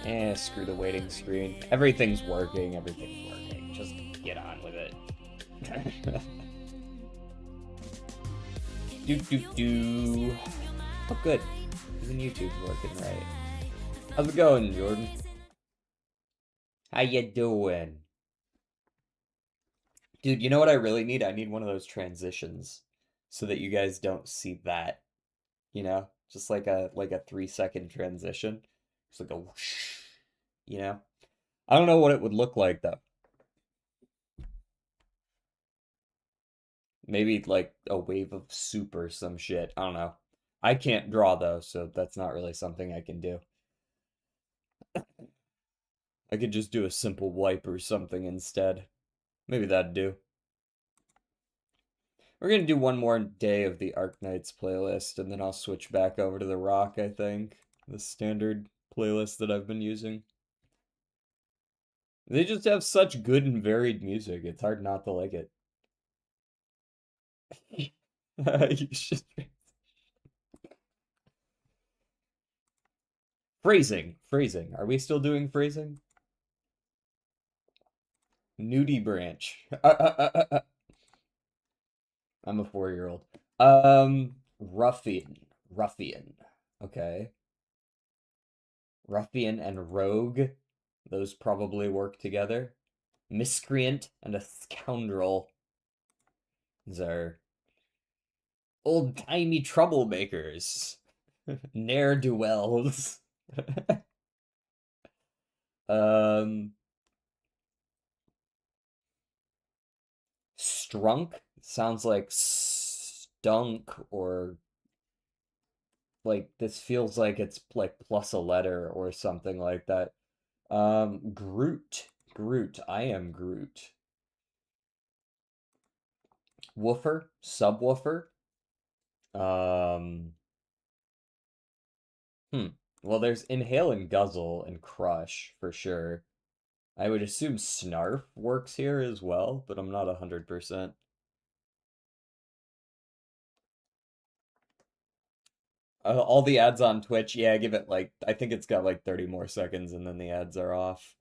Eh, screw the waiting screen. Everything's working. Just get on with it. Do. Oh, good. Even YouTube's working right. How's it going, Jordan? How you doing? Dude, you know what I really need? I need one of those transitions so that you guys don't see that, you know? Just like a 3-second transition. Just like a whoosh, you know? I don't know what it would look like though. Maybe like a wave of soup or some shit. I don't know. I can't draw though, so that's not really something I can do. I could just do a simple wipe or something instead. Maybe that'd do. We're gonna do one more day of the Arknights playlist, and then I'll switch back over to the rock, I think. The standard playlist that I've been using. They just have such good and varied music, it's hard not to like it. You should... Phrasing. Are we still doing phrasing? Nudie branch. I'm a 4-year-old. Ruffian. Okay. Ruffian and rogue. Those probably work together. Miscreant and a scoundrel. These are old-timey troublemakers. Ne'er-do-wells. Strunk sounds like stunk, or like this feels like it's like plus a letter or something like that. Groot. I am Groot. Woofer, subwoofer. Um, Well, there's inhale and guzzle and crush for sure. I would assume snarf works here as well, but I'm not 100%. All the ads on Twitch, yeah, give it like, I think it's got like 30 more seconds and then the ads are off.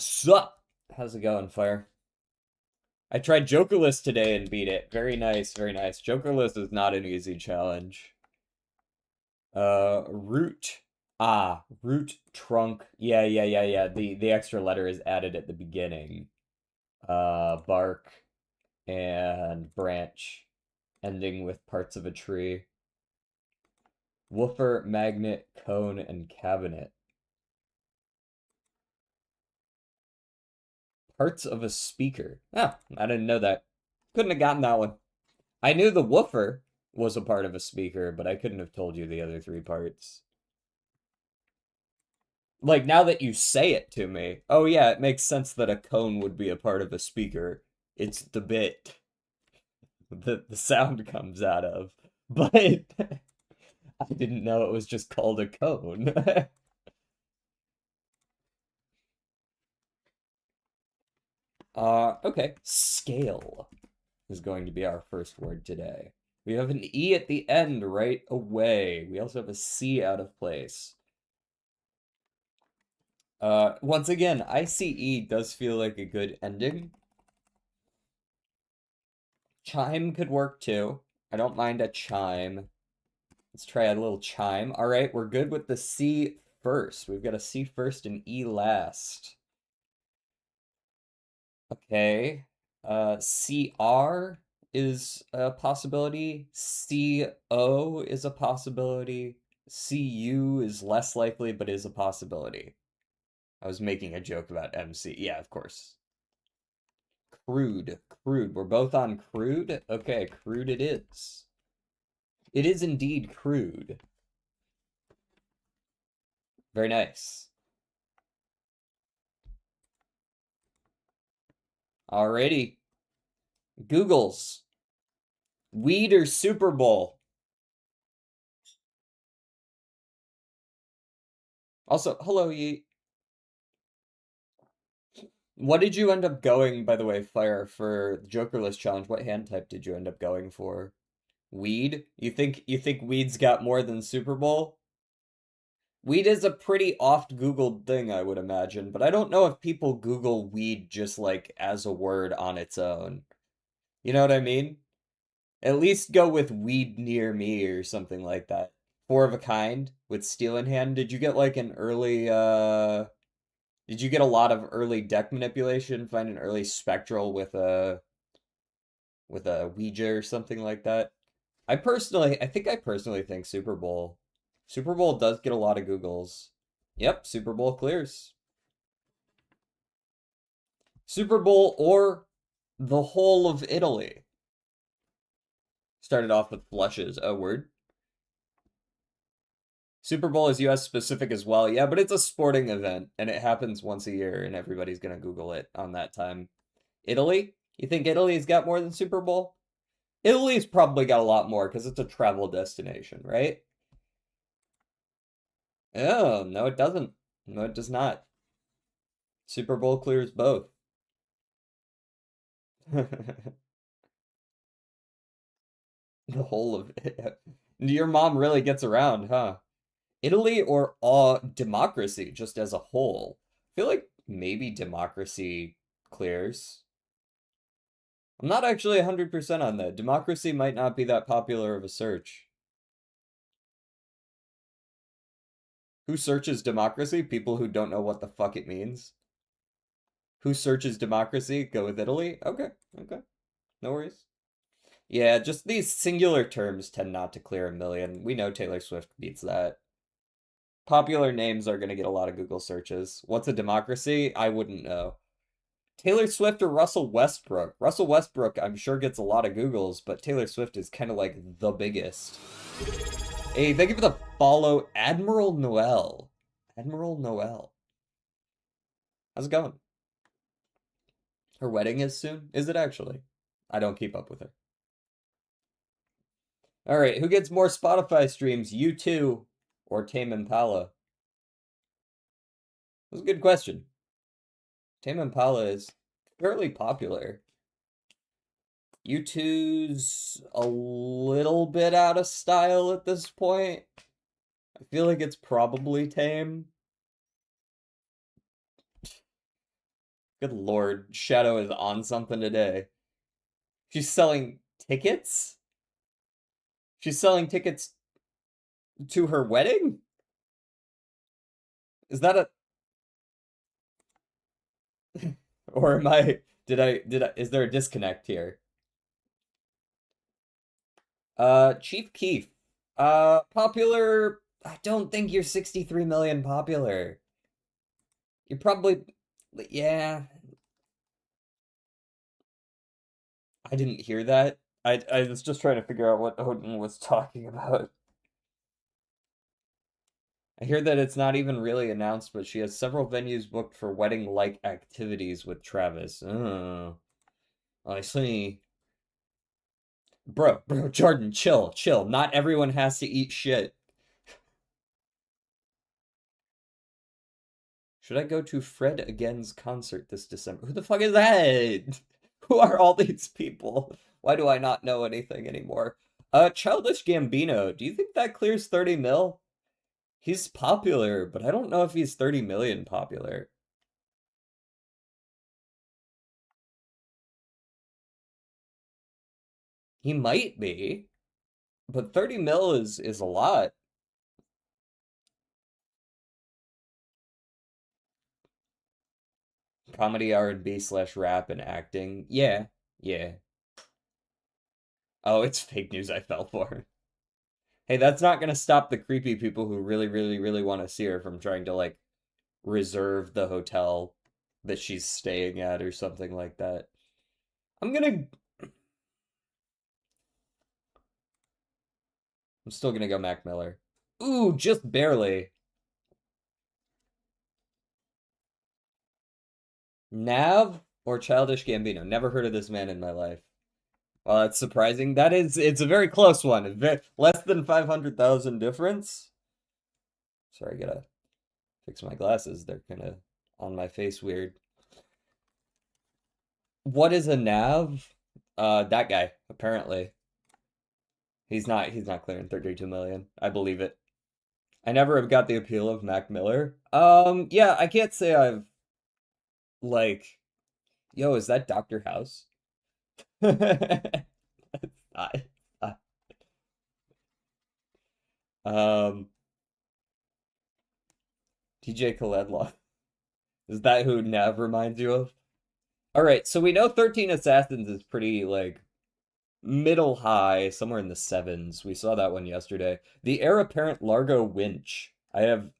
Sup? How's it going, Fire? I tried Jokerless today and beat it. Very nice, very nice. Jokerless is not an easy challenge. Root. Root trunk. Yeah. The extra letter is added at the beginning. Bark and branch, ending with parts of a tree. Woofer, magnet, cone, and cabinet. Parts of a speaker. Ah, I didn't know that. Couldn't have gotten that one. I knew the woofer was a part of a speaker, but I couldn't have told you the other 3 parts. Like, now that you say it to me, oh yeah, it makes sense that a cone would be a part of a speaker. It's the bit that the sound comes out of. But I didn't know it was just called a cone. Okay. Scale is going to be our first word today. We have an E at the end right away. We also have a C out of place. Once again, ICE does feel like a good ending. Chime could work too. I don't mind a chime. Let's try a little chime. All right, we're good with the C first. We've got a C first and E last. Okay. CR is a possibility. CO is a possibility. CU is less likely, but is a possibility. I was making a joke about MC. Yeah, of course. Crude. We're both on crude? Okay, crude it is. It is indeed crude. Very nice. Alrighty. Google's. Weed or Super Bowl? Also, hello, Yeet. What did you end up going, by the way, Fire, for the Jokerless challenge? What hand type did you end up going for? Weed? You think Weed's got more than Super Bowl? Weed is a pretty oft Googled thing, I would imagine, but I don't know if people Google weed just like as a word on its own. You know what I mean? At least go with weed near me or something like that. Four of a kind with steel in hand. Did you get like an early did you get a lot of early deck manipulation? Find an early spectral with a Ouija or something like that? I think Super Bowl. Super Bowl does get a lot of Googles. Yep, Super Bowl clears. Super Bowl or the whole of Italy. Started off with flushes. Oh, word. Super Bowl is US specific as well. Yeah, but it's a sporting event and it happens once a year and everybody's gonna Google it on that time. Italy? You think Italy's got more than Super Bowl? Italy's probably got a lot more because it's a travel destination, right? Oh, no, it doesn't. No, it does not. Super Bowl clears both. The whole of it. Your mom really gets around, huh? Italy or democracy just as a whole? I feel like maybe democracy clears. I'm not actually 100% on that. Democracy might not be that popular of a search. Who searches democracy? People who don't know what the fuck it means. Who searches democracy? Go with Italy? Okay, okay. No worries. Yeah, just these singular terms tend not to clear a million. We know Taylor Swift beats that. Popular names are going to get a lot of Google searches. What's a democracy? I wouldn't know. Taylor Swift or Russell Westbrook? Russell Westbrook, I'm sure, gets a lot of Googles, but Taylor Swift is kind of like the biggest. Hey, thank you for the follow, Admiral Noel. Admiral Noel. How's it going? Her wedding is soon? Is it actually? I don't keep up with her. All right, who gets more Spotify streams, U2 or Tame Impala? That's a good question. Tame Impala is fairly popular. U2's a little bit out of style at this point. I feel like it's probably Tame. Good lord, Shadow is on something today. She's selling tickets? She's selling tickets to her wedding? Is that a or am I is there a disconnect here? Chief Keef. Popular. I don't think you're 63 million popular. You're probably, yeah. I didn't hear that. I was just trying to figure out what Odin was talking about. I hear that it's not even really announced, but she has several venues booked for wedding-like activities with Travis. Oh, I see. Bro, Jordan, chill, chill. Not everyone has to eat shit. Should I go to Fred Again's concert this December? Who the fuck is that? Who are all these people? Why do I not know anything anymore? Childish Gambino. Do you think that clears 30 mil? He's popular, but I don't know if he's 30 million popular. He might be, but 30 mil is a lot. Comedy R&B slash rap and acting. Yeah, yeah. Oh, it's fake news I fell for. Hey, that's not gonna stop the creepy people who really, really, really want to see her from trying to like reserve the hotel that she's staying at or something like that. I'm gonna I'm still gonna go Mac Miller. Ooh, just barely. Nav or Childish Gambino? Never heard of this man in my life. Well, that's surprising. It's a very close one. Less than 500,000 difference. Sorry, I gotta fix my glasses. They're kind of on my face weird. What is a nav? That guy, apparently. He's not clearing 32 million. I believe it. I never have got the appeal of Mac Miller. Yeah, I can't say I've like, yo, is that Dr. House? I, I, um, DJ Khaled. Is that who Nav reminds you of? All right, so we know 13 Assassins is pretty like middle high, somewhere in the sevens. We saw that one yesterday. The heir apparent Largo Winch. I have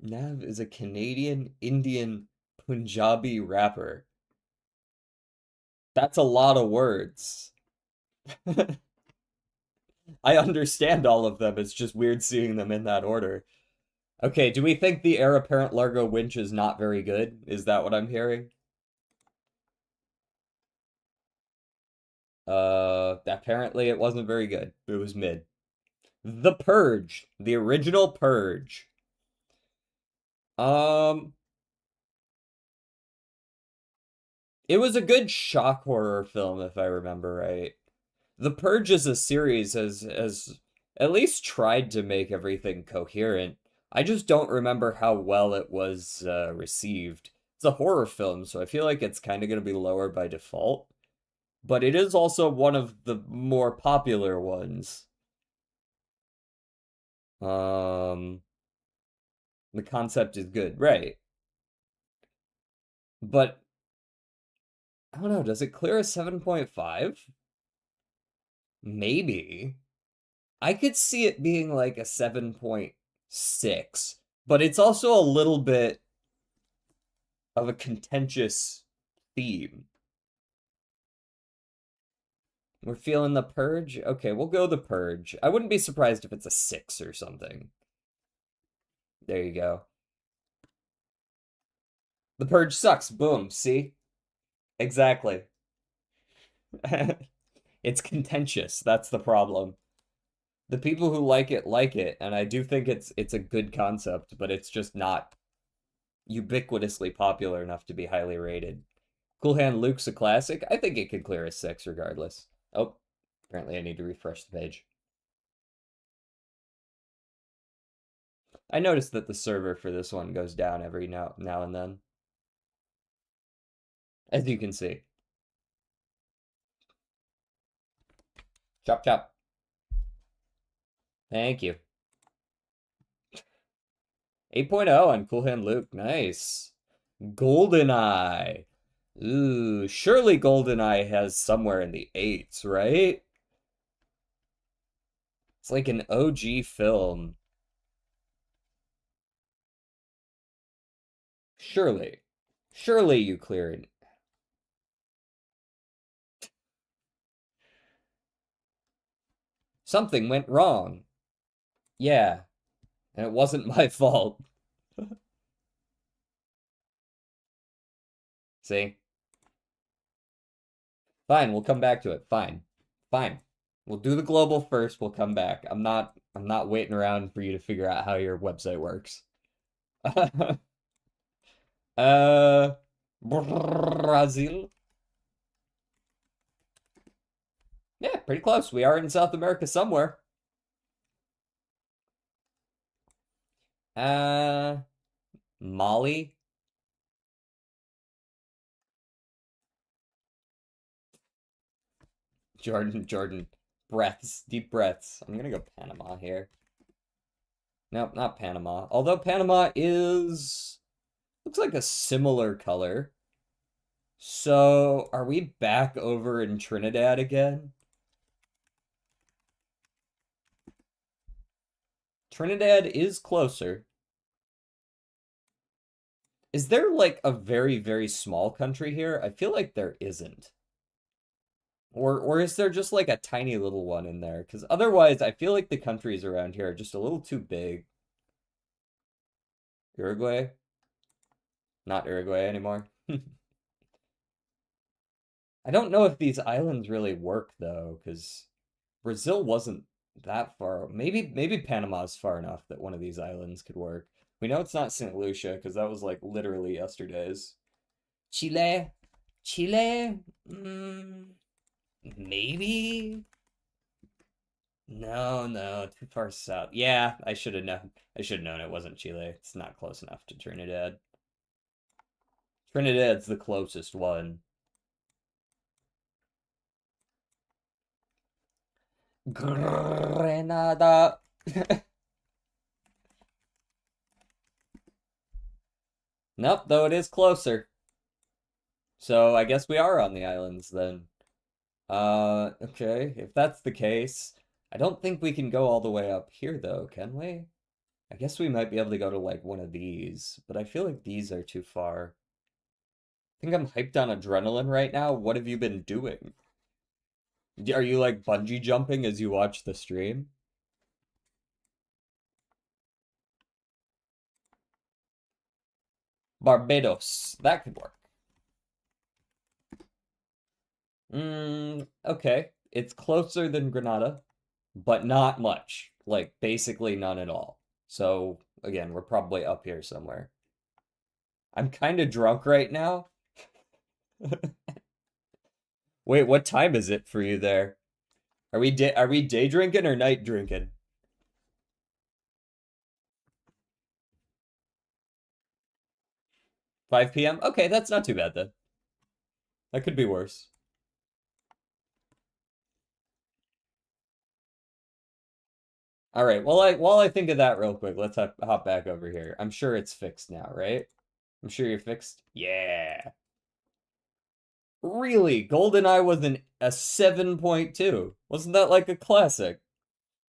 Nav is a Canadian Indian Punjabi rapper. That's a lot of words. I understand all of them. It's just weird seeing them in that order. Okay, do we think the heir apparent Largo Winch is not very good? Is that what I'm hearing? Apparently it wasn't very good. It was mid. The Purge, the original Purge. Um, it was a good shock horror film, if I remember right. The Purge as a series has at least tried to make everything coherent. I just don't remember how well it was received. It's a horror film, so I feel like it's kind of going to be lower by default. But it is also one of the more popular ones. Um, the concept is good, right? But I don't know, does it clear a 7.5? Maybe. I could see it being like a 7.6, but it's also a little bit of a contentious theme. We're feeling the Purge? Okay, we'll go the Purge. I wouldn't be surprised if it's a 6 or something. There you go. The Purge sucks. Boom. See? Exactly. It's contentious. That's the problem. The people who like it, and I do think it's a good concept, but it's just not ubiquitously popular enough to be highly rated. Cool Hand Luke's a classic. I think it could clear a 6 regardless. Oh, apparently I need to refresh the page. I noticed that the server for this one goes down every now and then, as you can see. Chop chop. Thank you. 8.0 on Cool Hand Luke. Nice. GoldenEye. Ooh, surely GoldenEye has somewhere in the eights, right? It's like an OG film. Surely. Surely you cleared. Something went wrong. Yeah, and it wasn't my fault. See? Fine, we'll come back to it. Fine. Fine. We'll do the global first, we'll come back. I'm not waiting around for you to figure out how your website works. uh Brazil. Yeah, pretty close. We are in South America somewhere. Uh Mali. Jordan. Breaths, deep breaths. I'm gonna go Panama here. Nope, not Panama. Although Panama is looks like a similar color. So, are we back over in Trinidad again? Trinidad is closer. Is there like a very, very small country here? I feel like there isn't. Or is there just like a tiny little one in there? Because otherwise, I feel like the countries around here are just a little too big. Uruguay? Not Uruguay anymore. I don't know if these islands really work though, because Brazil wasn't that far. Maybe Panama's far enough that one of these islands could work. We know it's not St. Lucia because that was like literally yesterday's. Chile? Chile? Maybe? No, no, too far south. Yeah, I should have known. I should have known it wasn't Chile. It's not close enough to Trinidad. Trinidad's the closest one. Grenada. Nope, though it is closer. So I guess we are on the islands then. Okay, if that's the case, I don't think we can go all the way up here though, can we? I guess we might be able to go to like one of these, but I feel like these are too far. I think I'm hyped on adrenaline right now. What have you been doing? Are you like bungee jumping as you watch the stream? Barbados. That could work. Okay. It's closer than Granada, but not much. Like basically none at all. So again, we're probably up here somewhere. I'm kind of drunk right now. Wait, what time is it for you there? Are we day drinking or night drinking? 5 p.m.? Okay, that's not too bad then. That could be worse. All right. While I think of that real quick, let's hop back over here. I'm sure it's fixed now, right? I'm sure you're fixed. Yeah. Really? GoldenEye was a 7.2. Wasn't that like a classic?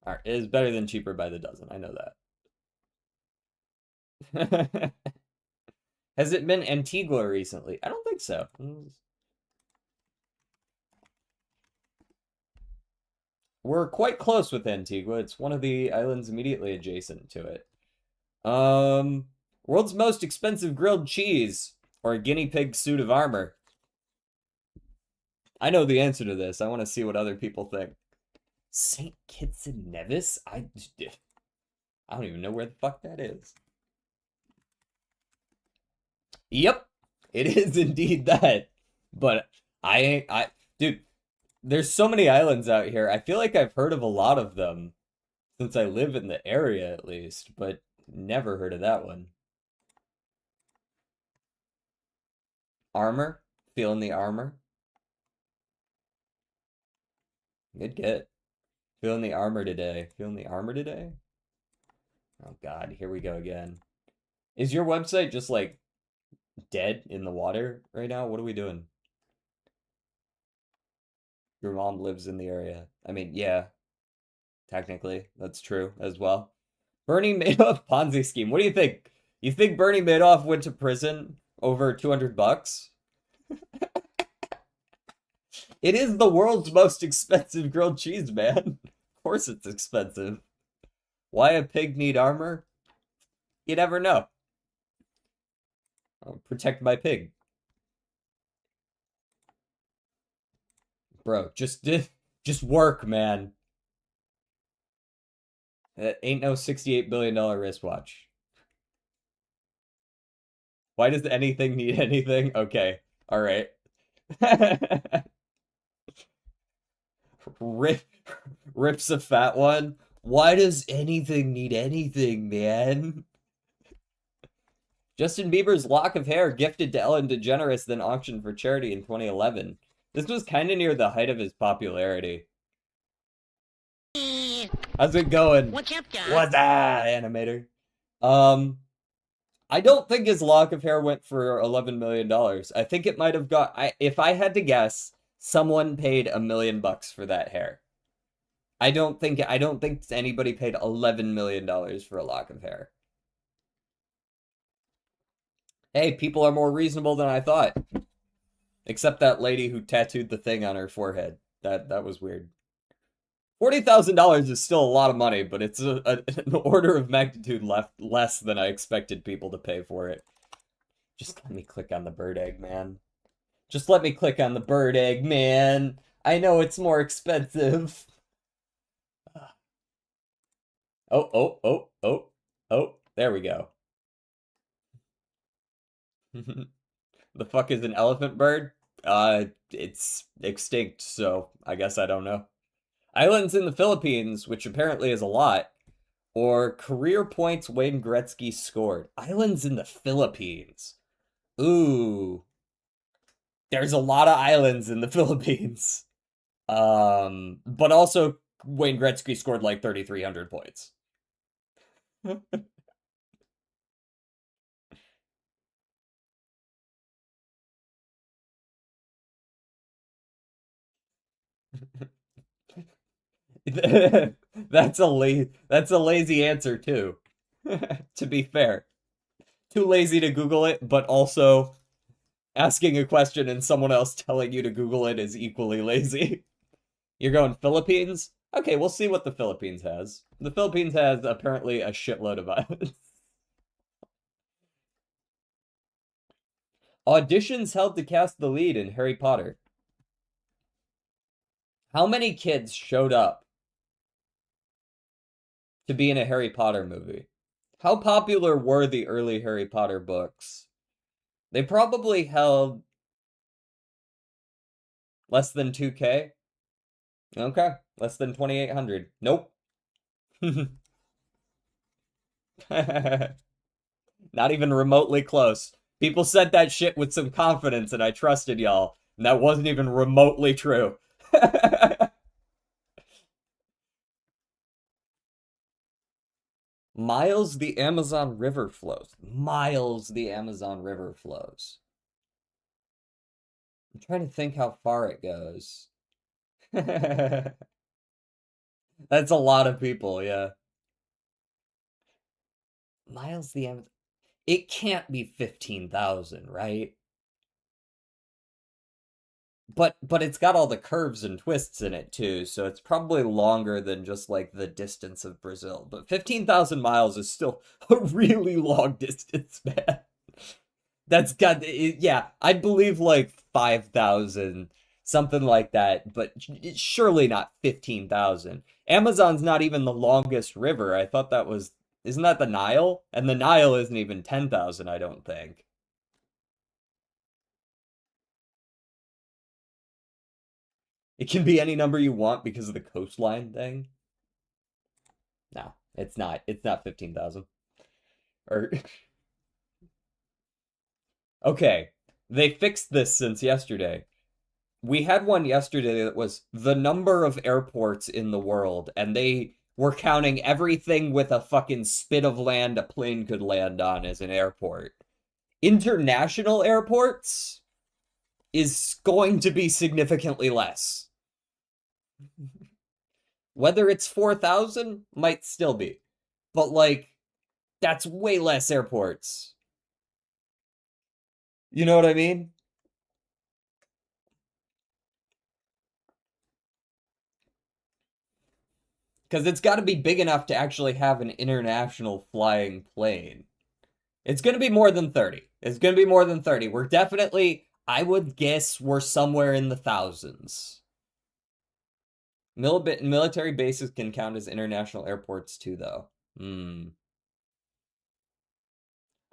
All right, it is better than Cheaper by the Dozen. I know that. Has it been Antigua recently? I don't think so. We're quite close with Antigua. It's one of the islands immediately adjacent to it. Um, World's most expensive grilled cheese or a guinea pig suit of armor. I know the answer to this. I want to see what other people think. St. Kitts and Nevis? I don't even know where the fuck that is. Yep, it is indeed that. But dude, there's so many islands out here. I feel like I've heard of a lot of them since I live in the area at least, but never heard of that one. Armor? Feeling the armor? Good get. Feeling the armor today. Feeling the armor today? Oh God, here we go again. Is your website just like dead in the water right now? What are we doing? Your mom lives in the area. I mean, yeah, technically, that's true as well. Bernie Madoff Ponzi scheme. What do you think? You think Bernie Madoff went to prison over 200 bucks? It is the world's most expensive grilled cheese, man. Of course it's expensive. Why a pig need armor? You never know. I'll protect my pig. Bro, just work, man. That ain't no $68 billion wristwatch. Why does anything need anything? Okay. All right. Rip, rips a fat one. Why does anything need anything, man? Justin Bieber's lock of hair gifted to Ellen DeGeneres, then auctioned for charity in 2011. This was kind of near the height of his popularity. How's it going? What's up, Doc? What's that, animator? Um, I don't think his lock of hair went for $11 million. I think it might have if I had to guess, someone paid $1 million for that hair. I don't think anybody paid $11 million for a lock of hair. Hey, people are more reasonable than I thought. Except that lady who tattooed the thing on her forehead. That was weird. $40,000 is still a lot of money, but it's an order of magnitude less than I expected people to pay for it. Just let me click on the bird egg, man. Just let me click on the bird egg, man. I know it's more expensive. Oh, oh, oh, oh, oh. There we go. The fuck is an elephant bird? It's extinct, so I guess I don't know. Islands in the Philippines, which apparently is a lot, or career points Wayne Gretzky scored. Islands in the Philippines. Ooh, there's a lot of islands in the Philippines. But also Wayne Gretzky scored like 3,300 points. That's a lazy answer too. To be fair. Too lazy to Google it, but also asking a question and someone else telling you to Google it is equally lazy. You're going Philippines? Okay, we'll see what the Philippines has. The Philippines has apparently a shitload of islands. Auditions held to cast the lead in Harry Potter. How many kids showed up to be in a Harry Potter movie? How popular were the early Harry Potter books? They probably held less than 2K. Okay, less than 2,800. Nope. Not even remotely close. People said that shit with some confidence, and I trusted y'all. And that wasn't even remotely true. Miles the Amazon River flows. Miles the Amazon River flows. I'm trying to think how far it goes. That's a lot of people, yeah. Miles the Amazon. It can't be 15,000, right? But it's got all the curves and twists in it too, so it's probably longer than just like the distance of Brazil. But 15,000 miles is still a really long distance, man. That's got yeah, I'd believe like 5,000, something like that, but it's surely not 15,000. Amazon's not even the longest river. I thought that was, isn't that the Nile? And the Nile isn't even 10,000, I don't think. It can be any number you want because of the coastline thing. No, it's not. It's not 15,000. Or okay, they fixed this since yesterday. We had one yesterday that was the number of airports in the world, and they were counting everything with a fucking spit of land a plane could land on as an airport. International airports is going to be significantly less. Whether it's 4,000 might still be. But like that's way less airports. You know what I mean? Because it's got to be big enough to actually have an international flying plane. It's going to be more than 30. It's going to be more than 30. We're definitely, I would guess we're somewhere in the thousands. Military bases can count as international airports too, though. Hmm.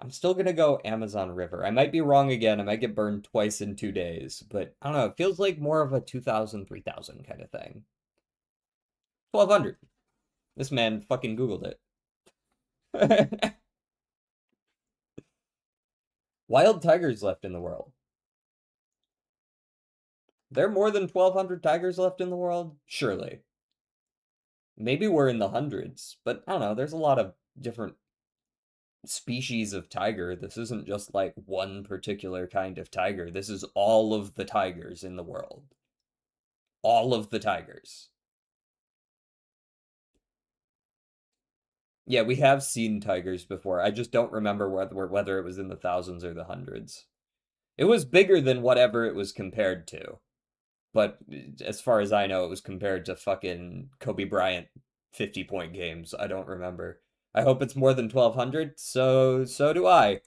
I'm still going to go Amazon River. I might be wrong again. I might get burned twice in 2 days. But I don't know. It feels like more of a 2,000, 3,000 kind of thing. 1,200. This man fucking Googled it. Wild tigers left in the world. There are more than 1,200 tigers left in the world? Surely. Maybe we're in the hundreds, but I don't know. There's a lot of different species of tiger. This isn't just like one particular kind of tiger. This is all of the tigers in the world. All of the tigers. Yeah, we have seen tigers before. I just don't remember whether it was in the thousands or the hundreds. It was bigger than whatever it was compared to. But as far as I know, it was compared to fucking Kobe Bryant 50-point games. I don't remember. I hope it's more than 1,200. So do I.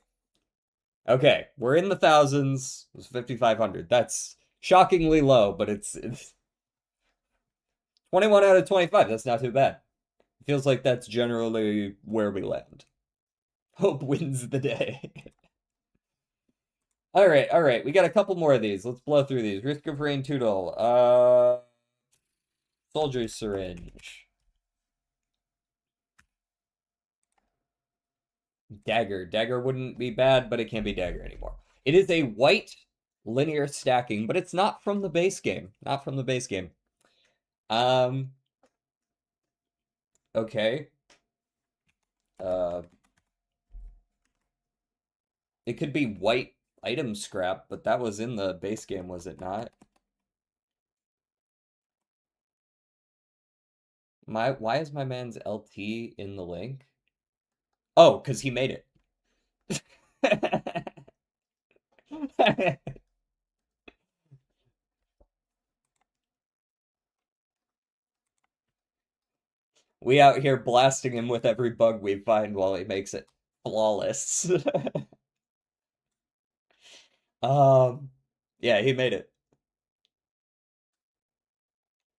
Okay, we're in the thousands. It was 5,500. That's shockingly low, but it's 21 out of 25. That's not too bad. It feels like that's generally where we land. Hope wins the day. All right. We got a couple more of these. Let's blow through these. Risk of rain toodle. Soldier syringe. Dagger. Dagger wouldn't be bad, but it can't be dagger anymore. It is a white linear stacking, but it's not from the base game. Not from the base game. Um, okay. Uh, it could be white item scrap, but that was in the base game, was it not? Why is my man's LT in the link? Oh, because he made it. We out here blasting him with every bug we find while he makes it flawless. Um, yeah, he made it.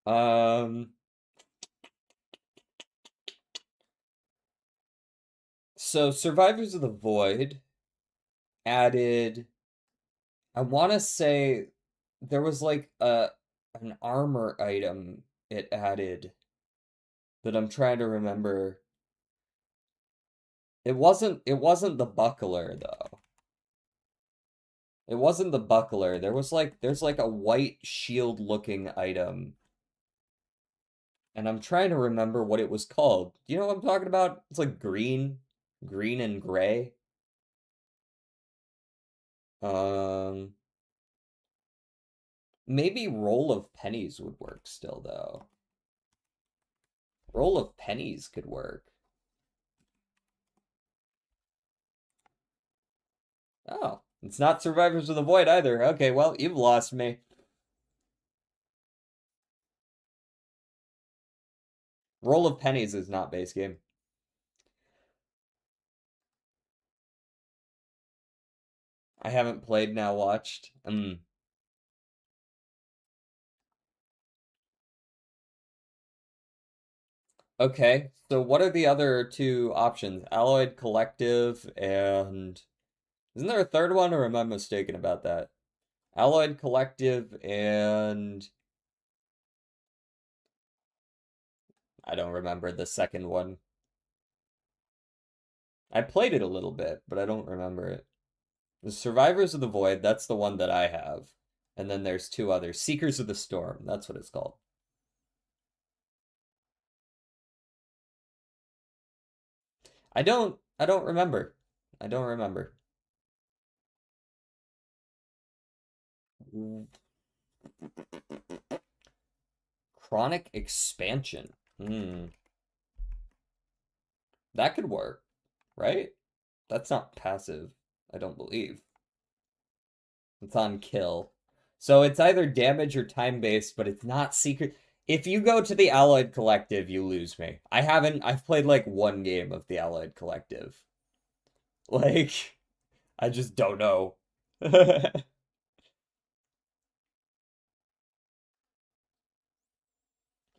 Um, so Survivors of the Void added, I want to say there was like an armor item it added that I'm trying to remember. It wasn't the buckler though. It wasn't the buckler. There's like a white shield looking item, and I'm trying to remember what it was called. Do you know what I'm talking about? It's like green and gray. Um, maybe roll of pennies would work still though. Roll of pennies could work. Oh, it's not Survivors of the Void either. Okay, well, you've lost me. Roll of pennies is not base game. I haven't played now watched. Okay, so what are the other two options? Alloyed Collective and isn't there a third one, or am I mistaken about that? Alloyed Collective and I don't remember the second one. I played it a little bit, but I don't remember it. The Survivors of the Void, that's the one that I have. And then there's two others. Seekers of the Storm, that's what it's called. I don't remember. I don't remember. Chronic expansion. That could work, right? That's not passive, I don't believe. It's on kill. So it's either damage or time based, but it's not secret. If you go to the Alloyed Collective, you lose me. I've played like one game of the Alloyed Collective. Like, I just don't know. I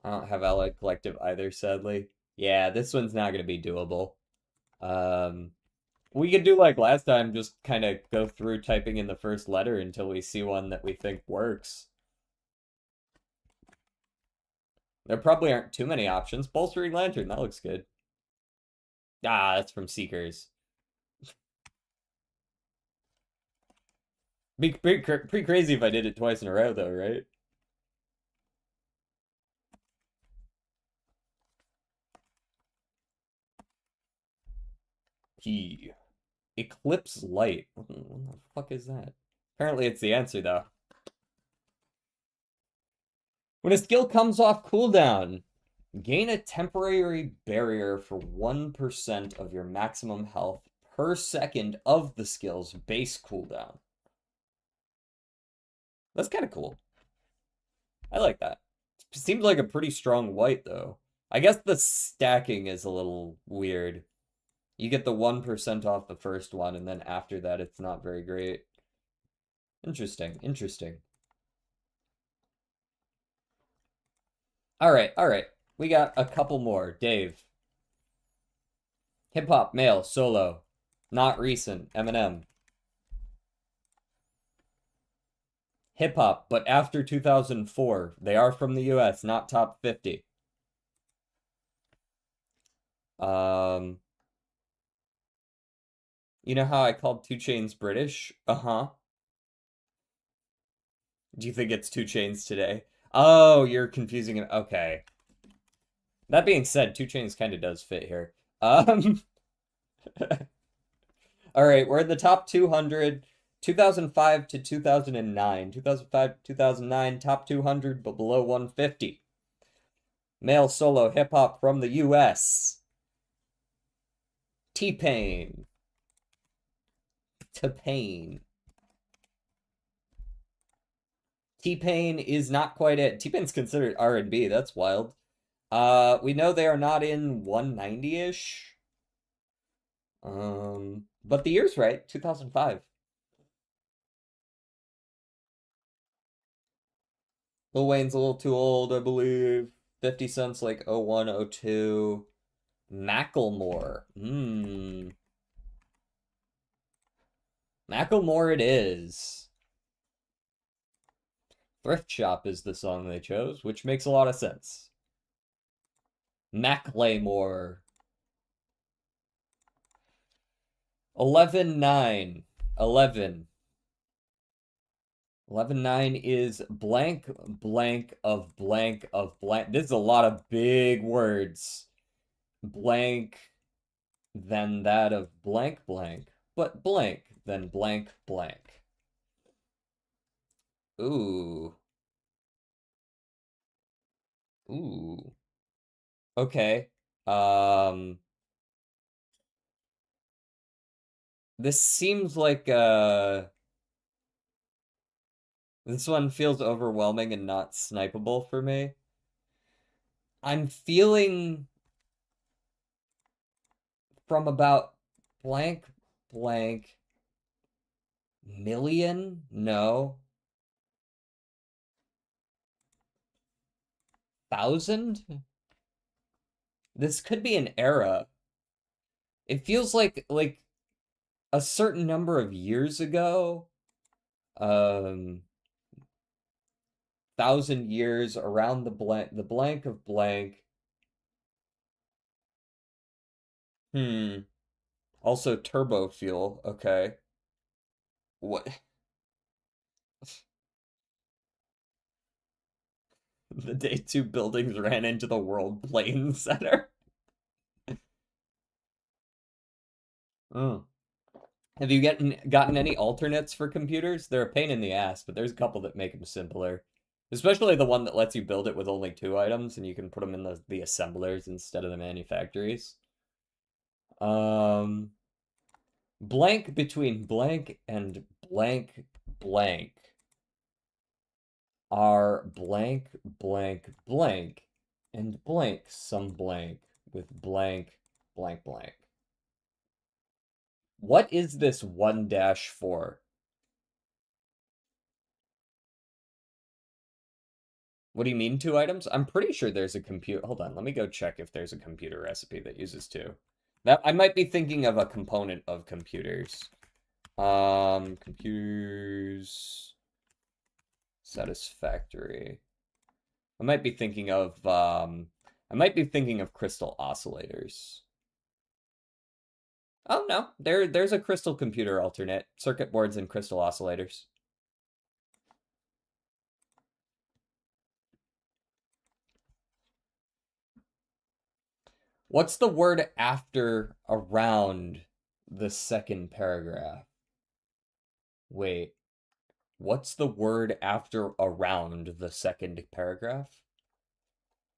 don't have Allied Collective either, sadly. Yeah, this one's not going to be doable. Um, we could do like last time, just kind of go through typing in the first letter until we see one that we think works. There probably aren't too many options. Bolstering Lantern, that looks good. Ah, that's from Seekers. Be pretty crazy if I did it twice in a row, though, right? He. Eclipse Light. What the fuck is that? Apparently it's the answer, though. When a skill comes off cooldown, gain a temporary barrier for 1% of your maximum health per second of the skill's base cooldown. That's kind of cool. I like that. Seems like a pretty strong white, though. I guess the stacking is a little weird. You get the 1% off the first one, and then after that, it's not very great. Interesting, interesting. All right, all right. We got a couple more. Dave. Hip hop, male, solo. Not recent. Eminem. Hip hop, but after 2004. They are from the US, not top 50. Um, you know how I called Two Chains British? Uh-huh. Do you think it's Two Chains today? Oh, you're confusing it. Okay. That being said, Two Chains kind of does fit here. Um, all right, we're in the top 200, 2005 to 2009. 2005 to 2009, top 200, but below 150. Male solo hip hop from the US. T-Pain. T-Pain. T-Pain is not quite it. T-Pain's considered R&B. That's wild. We know they are not in 190-ish. But the year's right, 2005. Lil Wayne's a little too old, I believe. 50 Cent's like 01, 02. Macklemore. Macklemore it is. Thrift Shop is the song they chose, which makes a lot of sense. Macklemore. 11-9. 11. 11-9 is blank, blank of blank of blank. This is a lot of big words. Blank, then that of blank, blank. But blank, then blank, blank. Ooh. Ooh. Okay. Um, this seems like this one feels overwhelming and not snipeable for me. I'm feeling from about blank blank million? No. 1,000? This could be an era. It feels like a certain number of years ago. 1,000 years around the blank of blank. Hmm. Also turbo fuel. Okay. What? The day two buildings ran into the World Playing Center. Mm. Have you gotten any alternates for computers? They're a pain in the ass, but there's a couple that make them simpler. Especially the one that lets you build it with only two items and you can put them in the assemblers instead of the manufactories. Um, blank between blank and blank blank are blank blank blank and blank some blank with blank blank blank. What is this 1-4? What do you mean two items? I'm pretty sure there's a computer. Hold on, let me go check if there's a computer recipe that uses two. That I might be thinking of a component of computers. Computers satisfactory. I might be thinking of crystal oscillators. Oh no, there's a crystal computer alternate. Circuit boards and crystal oscillators. What's the word after around the second paragraph? Wait, what's the word after around the second paragraph?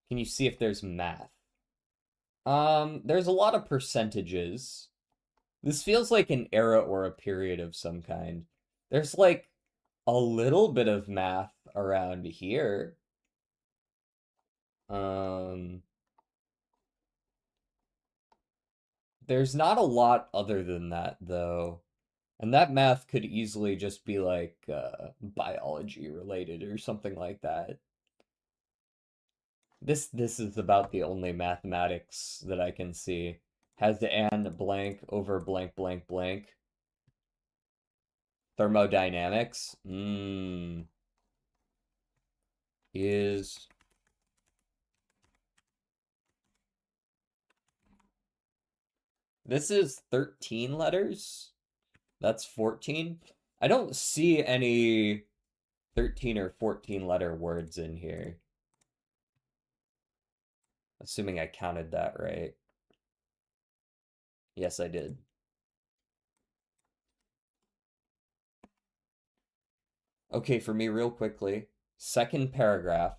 Can you see if there's math? There's a lot of percentages. This feels like an era or a period of some kind. There's like a little bit of math around here. Um, there's not a lot other than that though. And that math could easily just be like biology related or something like that. This is about the only mathematics that I can see. Has the and blank over blank blank blank. Thermodynamics? is this is 13 letters? That's 14? I don't see any 13 or 14 letter words in here. Assuming I counted that right. Yes, I did. Okay, for me, real quickly. Second paragraph,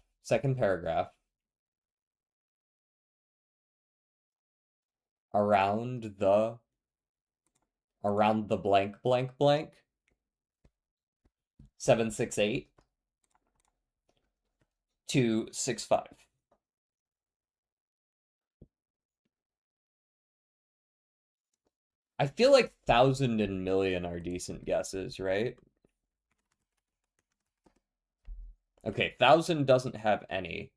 around the blank blank blank 768 265. I feel like thousand and million are decent guesses, right? Okay, thousand doesn't have any.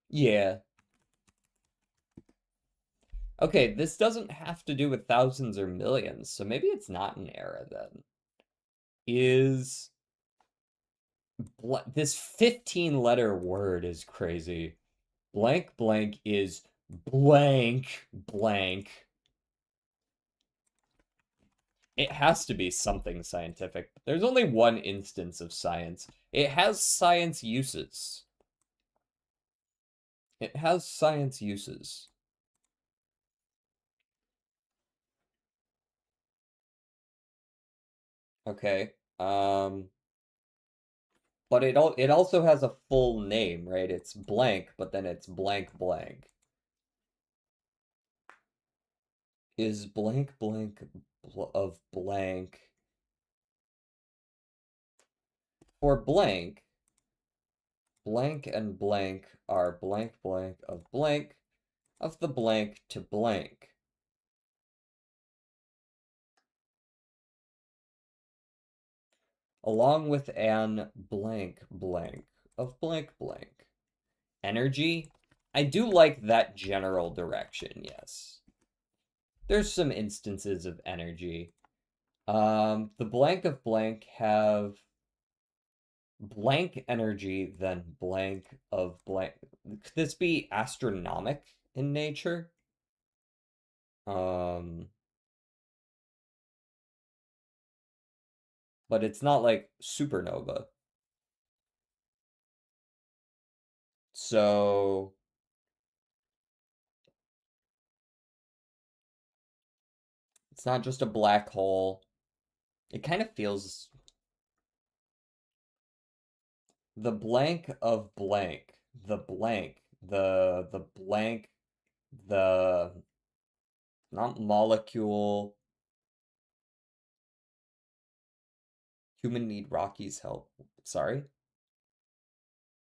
Yeah. Okay, this doesn't have to do with thousands or millions, so maybe it's not an error then. Is this 15 letter word is crazy. Blank blank is blank blank. It has to be something scientific. There's only one instance of science. It has science uses. It has science uses. Okay. But it also has a full name, right? It's blank, but then it's blank blank. Is blank blank of blank for blank, blank and blank are blank blank of the blank to blank. Along with an blank blank of blank blank. Energy? I do like that general direction, yes. There's some instances of energy. The blank of blank have blank energy, then blank of blank. Could this be astronomic in nature? Um, but it's not like supernova. So it's not just a black hole. It kind of feels the blank of blank, the blank, the blank, the not molecule. Human need Rocky's help. Sorry?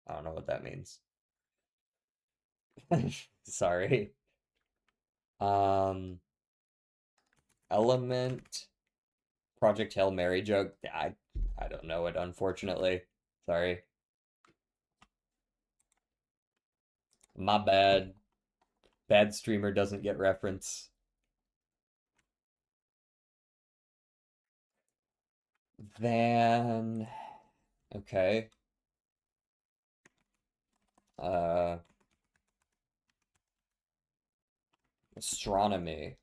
I don't know what that means. Sorry. Um, Element Project Hail Mary joke. I don't know it, unfortunately. Sorry. My bad. Bad streamer doesn't get reference. Then okay. Uh Astronomy.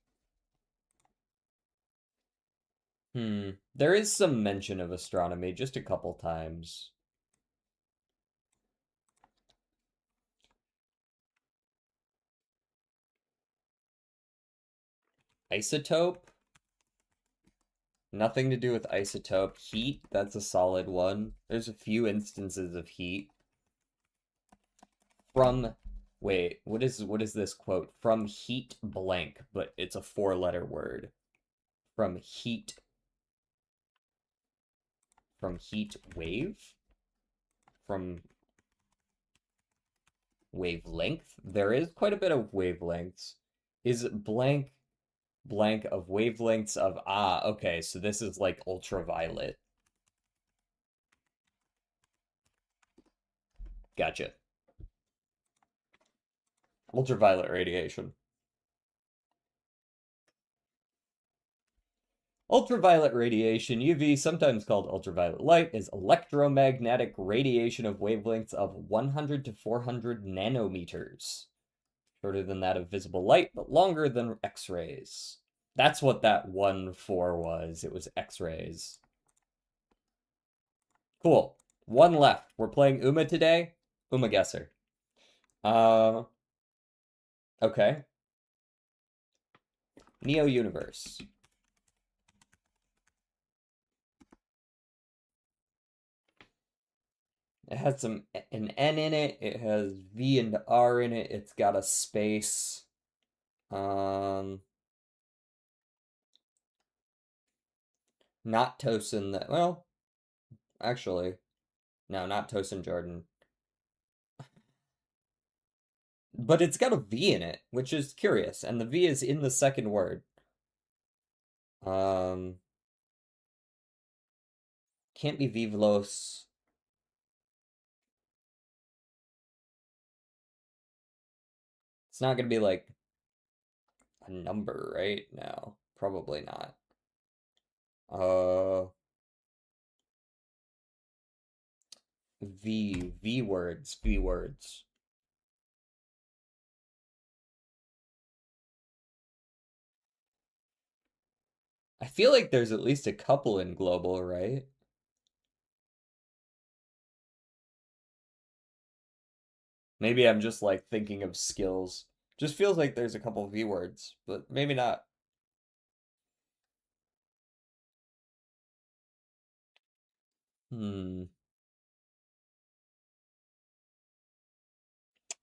There is some mention of astronomy just a couple times. Isotope? Nothing to do with isotope. Heat, that's a solid one. There's a few instances of heat. From wait, what is this quote? From heat blank, but it's a four-letter word. From heat heat wave? From wavelength? There is quite a bit of wavelengths. Is blank blank of wavelengths of okay, so this is like ultraviolet. Gotcha. Ultraviolet radiation. Ultraviolet radiation, UV, sometimes called ultraviolet light, is electromagnetic radiation of wavelengths of 100 to 400 nanometers. Shorter than that of visible light, but longer than X-rays. That's what that 1-4 was. It was X-rays. Cool. One left. We're playing Uma today. Uma Guesser. Okay. Neo Universe. It has an N in it. It has V and R in it. It's got a space. Not Tosin that well, actually, no, not Tosin Jordan. But it's got a V in it, which is curious, and the V is in the second word. Um, can't be Vivlos. It's not gonna be like a number, right? No, probably not. Uh, V words, V words. I feel like there's at least a couple in global, right? Maybe I'm just like thinking of skills. Just feels like there's a couple V words, but maybe not. Hmm.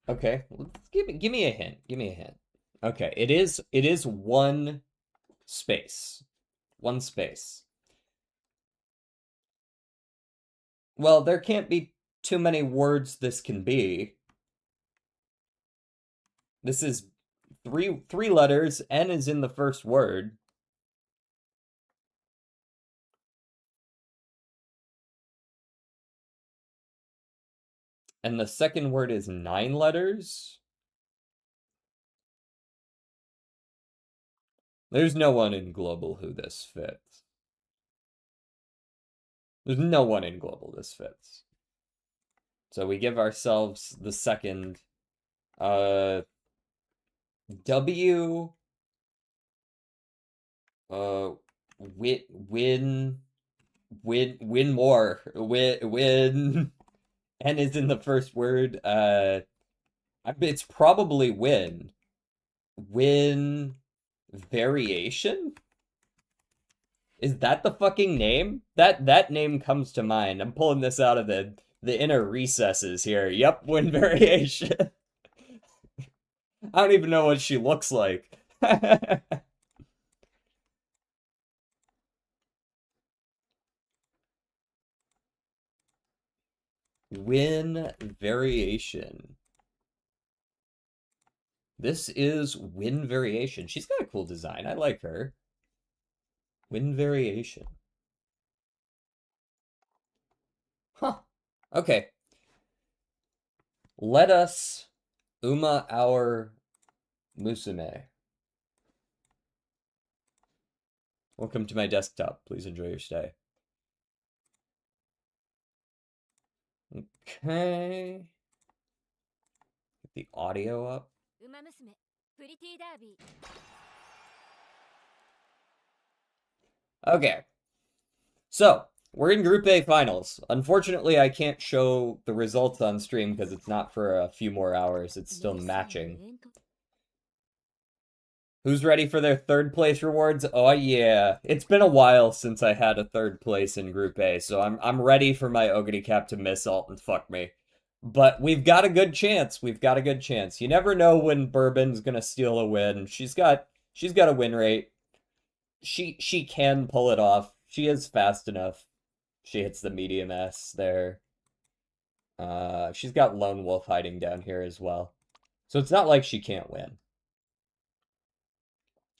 Okay. Give me a hint. Give me a hint. Okay, it is one space. One space. Well, there can't be too many words this can be. This is three letters. N is in the first word. And the second word is 9 letters. There's no one in global who this fits. There's no one in global this fits. So we give ourselves the second W win more. Win N is in the first word. It's probably win. Win variation? Is that the fucking name? That name comes to mind. I'm pulling this out of the inner recesses here. Yep, win variation. I don't even know what she looks like. Win variation. This is Win variation. She's got a cool design. I like her. Win variation. Huh. Okay. Let us Uma our Musume. Welcome to my desktop. Please enjoy your stay. Okay. Get the audio up. Umamusume, Pretty Derby. Okay. So, we're in Group A finals. Unfortunately, I can't show the results on stream because it's not for a few more hours. It's still matching. Who's ready for their third place rewards? Oh yeah. It's been a while since I had a third place in Group A, so I'm ready for my Ogre Cap to miss alt and fuck me. But we've got a good chance. We've got a good chance. You never know when Bourbon's gonna steal a win. She's got a win rate. She can pull it off. She is fast enough. She hits the medium S there. She's got Lone Wolf hiding down here as well. So it's not like she can't win.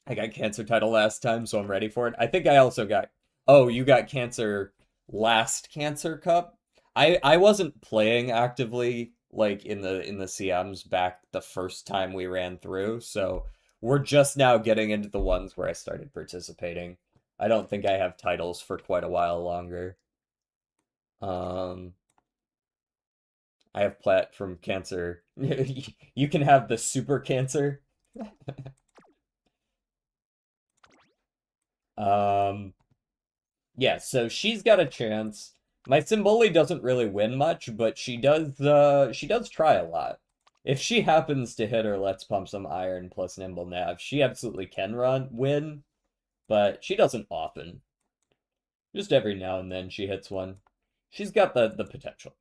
I got Cancer title last time, so I'm ready for it. I think I also got... Oh, you got Cancer last Cancer Cup? I wasn't playing actively, like, in the CMs back the first time we ran through, so we're just now getting into the ones where I started participating. I don't think I have titles for quite a while longer. Um, I have plat from cancer. You can have the super cancer. Um, yeah, so she's got a chance. My Symboli doesn't really win much, but she does try a lot. If she happens to hit her Let's Pump Some Iron plus Nimble Nav, she absolutely can win, but she doesn't often. Just every now and then she hits one. She's got the potential.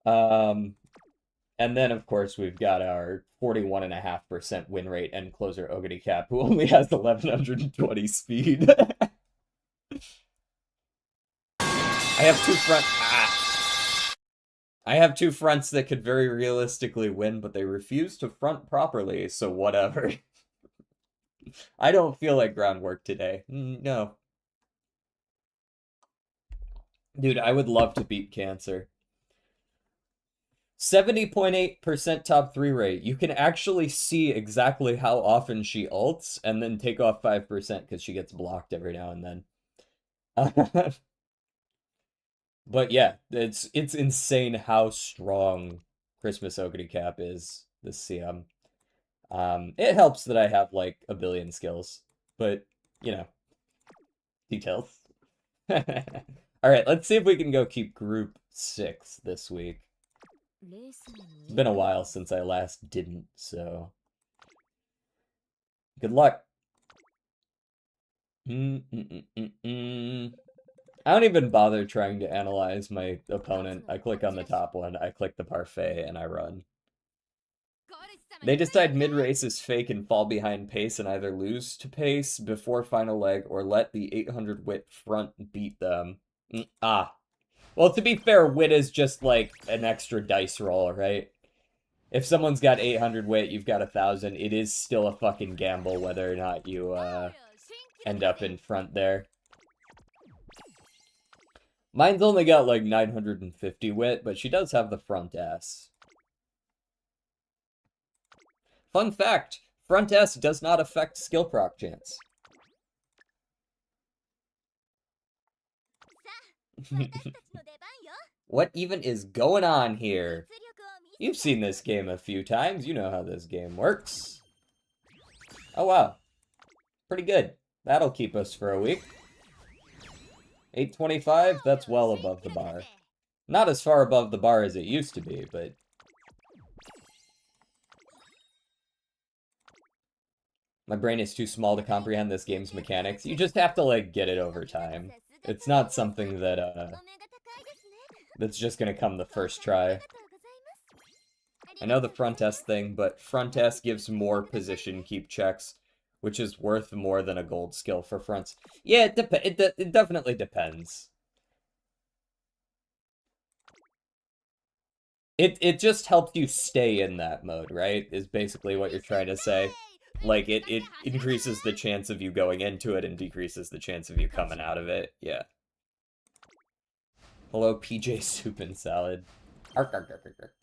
Um, and then of course we've got our 41.5% win rate and closer Ogity Cap, who only has 1120 speed. I have two front. I have two fronts that could very realistically win, but they refuse to front properly, so whatever. I don't feel like groundwork today. No. Dude, I would love to beat Cancer. 70.8% top 3 rate. You can actually see exactly how often she ults and then take off 5% because she gets blocked every now and then. But yeah, it's insane how strong Christmas Ogity Cap is this CM. It helps that I have like a billion skills, but you know, details. All right, let's see if we can go keep group 6 this week. It's been a while since I last didn't, so good luck. I don't even bother trying to analyze my opponent. I click on the top one, I click the parfait, and I run. They decide mid-race is fake and fall behind pace and either lose to pace before final leg or let the 800 wit front beat them. Well, to be fair, wit is just like an extra dice roll, right? If someone's got 800 wit, you've got 1,000. It is still a fucking gamble whether or not you end up in front there. Mine's only got like 950 wit, but she does have the front S. Fun fact, front S does not affect skill proc chance. What even is going on here? You've seen this game a few times. You know how this game works. Oh, wow. Pretty good. That'll keep us for a week. 825, that's well above the bar. Not as far above the bar as it used to be, but... My brain is too small to comprehend this game's mechanics. You just have to, like, get it over time. It's not something that, that's just gonna come the first try. I know the front S thing, but front S gives more position keep checks, which is worth more than a gold skill for fronts. Yeah, it definitely depends. It just helps you stay in that mode, right? Is basically what you're trying to say. Like, it increases the chance of you going into it and decreases the chance of you coming out of it. Yeah. Hello, PJ Soup and Salad. Ark, ark, ark, ark, ark.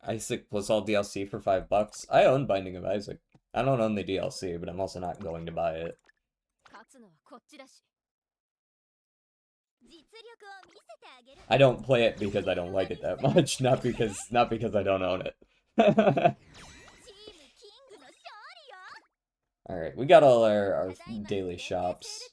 Isaac plus all DLC for $5. I own Binding of Isaac. I don't own the DLC, but I'm also not going to buy it. I don't play it because I don't like it that much, not because I don't own it. Alright, we got all our daily shops.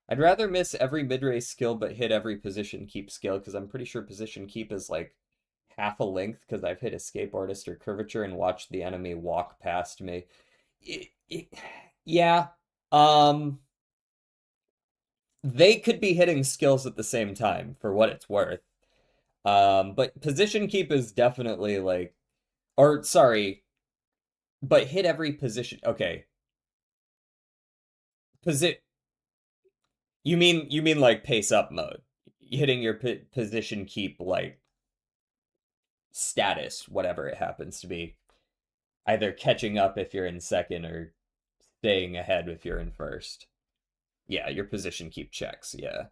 I'd rather miss every mid-race skill but hit every position keep skill, because I'm pretty sure position keep is like half a length, because I've hit escape artist or curvature and watched the enemy walk past me. Yeah. They could be hitting skills at the same time, for what it's worth. But position keep is definitely like, or sorry, but hit every position. Okay. You mean like pace up mode, hitting your position keep like status, whatever it happens to be, either catching up if you're in second or staying ahead if you're in first. Yeah, your position keep checks, yeah.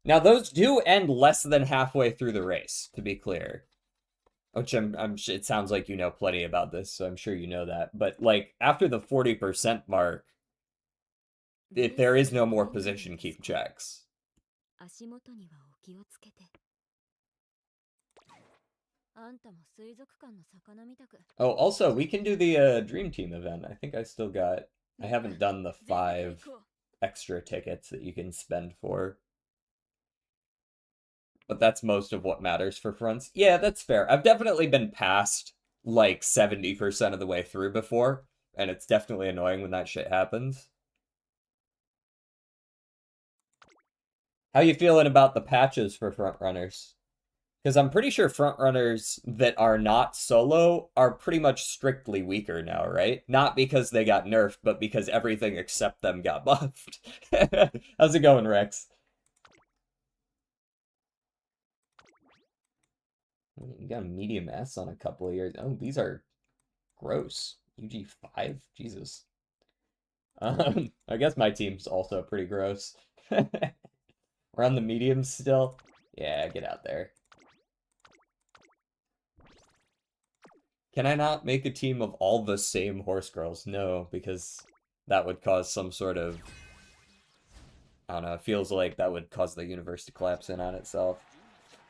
Now those do end less than halfway through the race, to be clear. Which it sounds like you know plenty about this, so I'm sure you know that. But like after the 40% mark, there is no more position keep checks. Oh, also, we can do the Dream Team event. I think I haven't done the 5 extra tickets that you can spend for. But that's most of what matters for fronts. Yeah, that's fair. I've definitely been past like 70% of the way through before, and it's definitely annoying when that shit happens. How you feeling about the patches for front runners? Because I'm pretty sure front runners that are not solo are pretty much strictly weaker now, right? Not because they got nerfed, but because everything except them got buffed. How's it going, Rex? You got a medium S on a couple of years. Oh, these are gross. UG5? Jesus. I guess my team's also pretty gross. We're on the mediums still? Yeah, get out there. Can I not make a team of all the same horse girls? No, because that would cause some sort of... I don't know, it feels like that would cause the universe to collapse in on itself.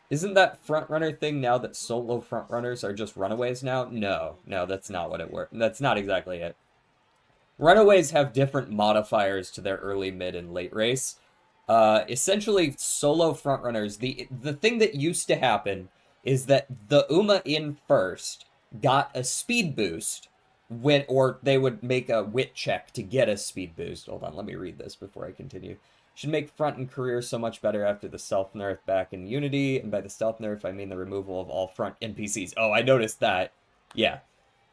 Isn't that frontrunner thing now that solo frontrunners are just runaways now? No, that's not what it works. That's not exactly it. Runaways have different modifiers to their early, mid, and late race. Essentially, solo frontrunners, the thing that used to happen is that the Uma in first got a speed boost or they would make a wit check to get a speed boost. Hold on, let me read this before I continue. Should make front and career so much better after the stealth nerf back in Unity, and by the stealth nerf I mean the removal of all front NPCs. Oh, I noticed that. Yeah.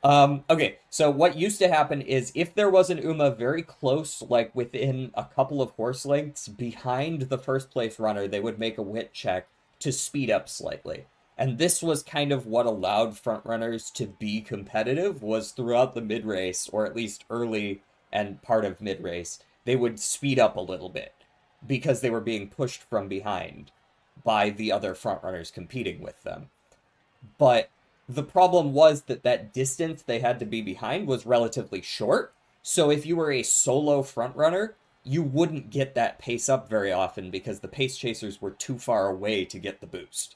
Okay, so what used to happen is if there was an Uma very close, like within a couple of horse lengths behind the first place runner, they would make a wit check to speed up slightly. And this was kind of what allowed front runners to be competitive, was throughout the mid race, or at least early and part of mid race, they would speed up a little bit because they were being pushed from behind by the other front runners competing with them. But the problem was that that distance they had to be behind was relatively short. So if you were a solo front runner, you wouldn't get that pace up very often because the pace chasers were too far away to get the boost.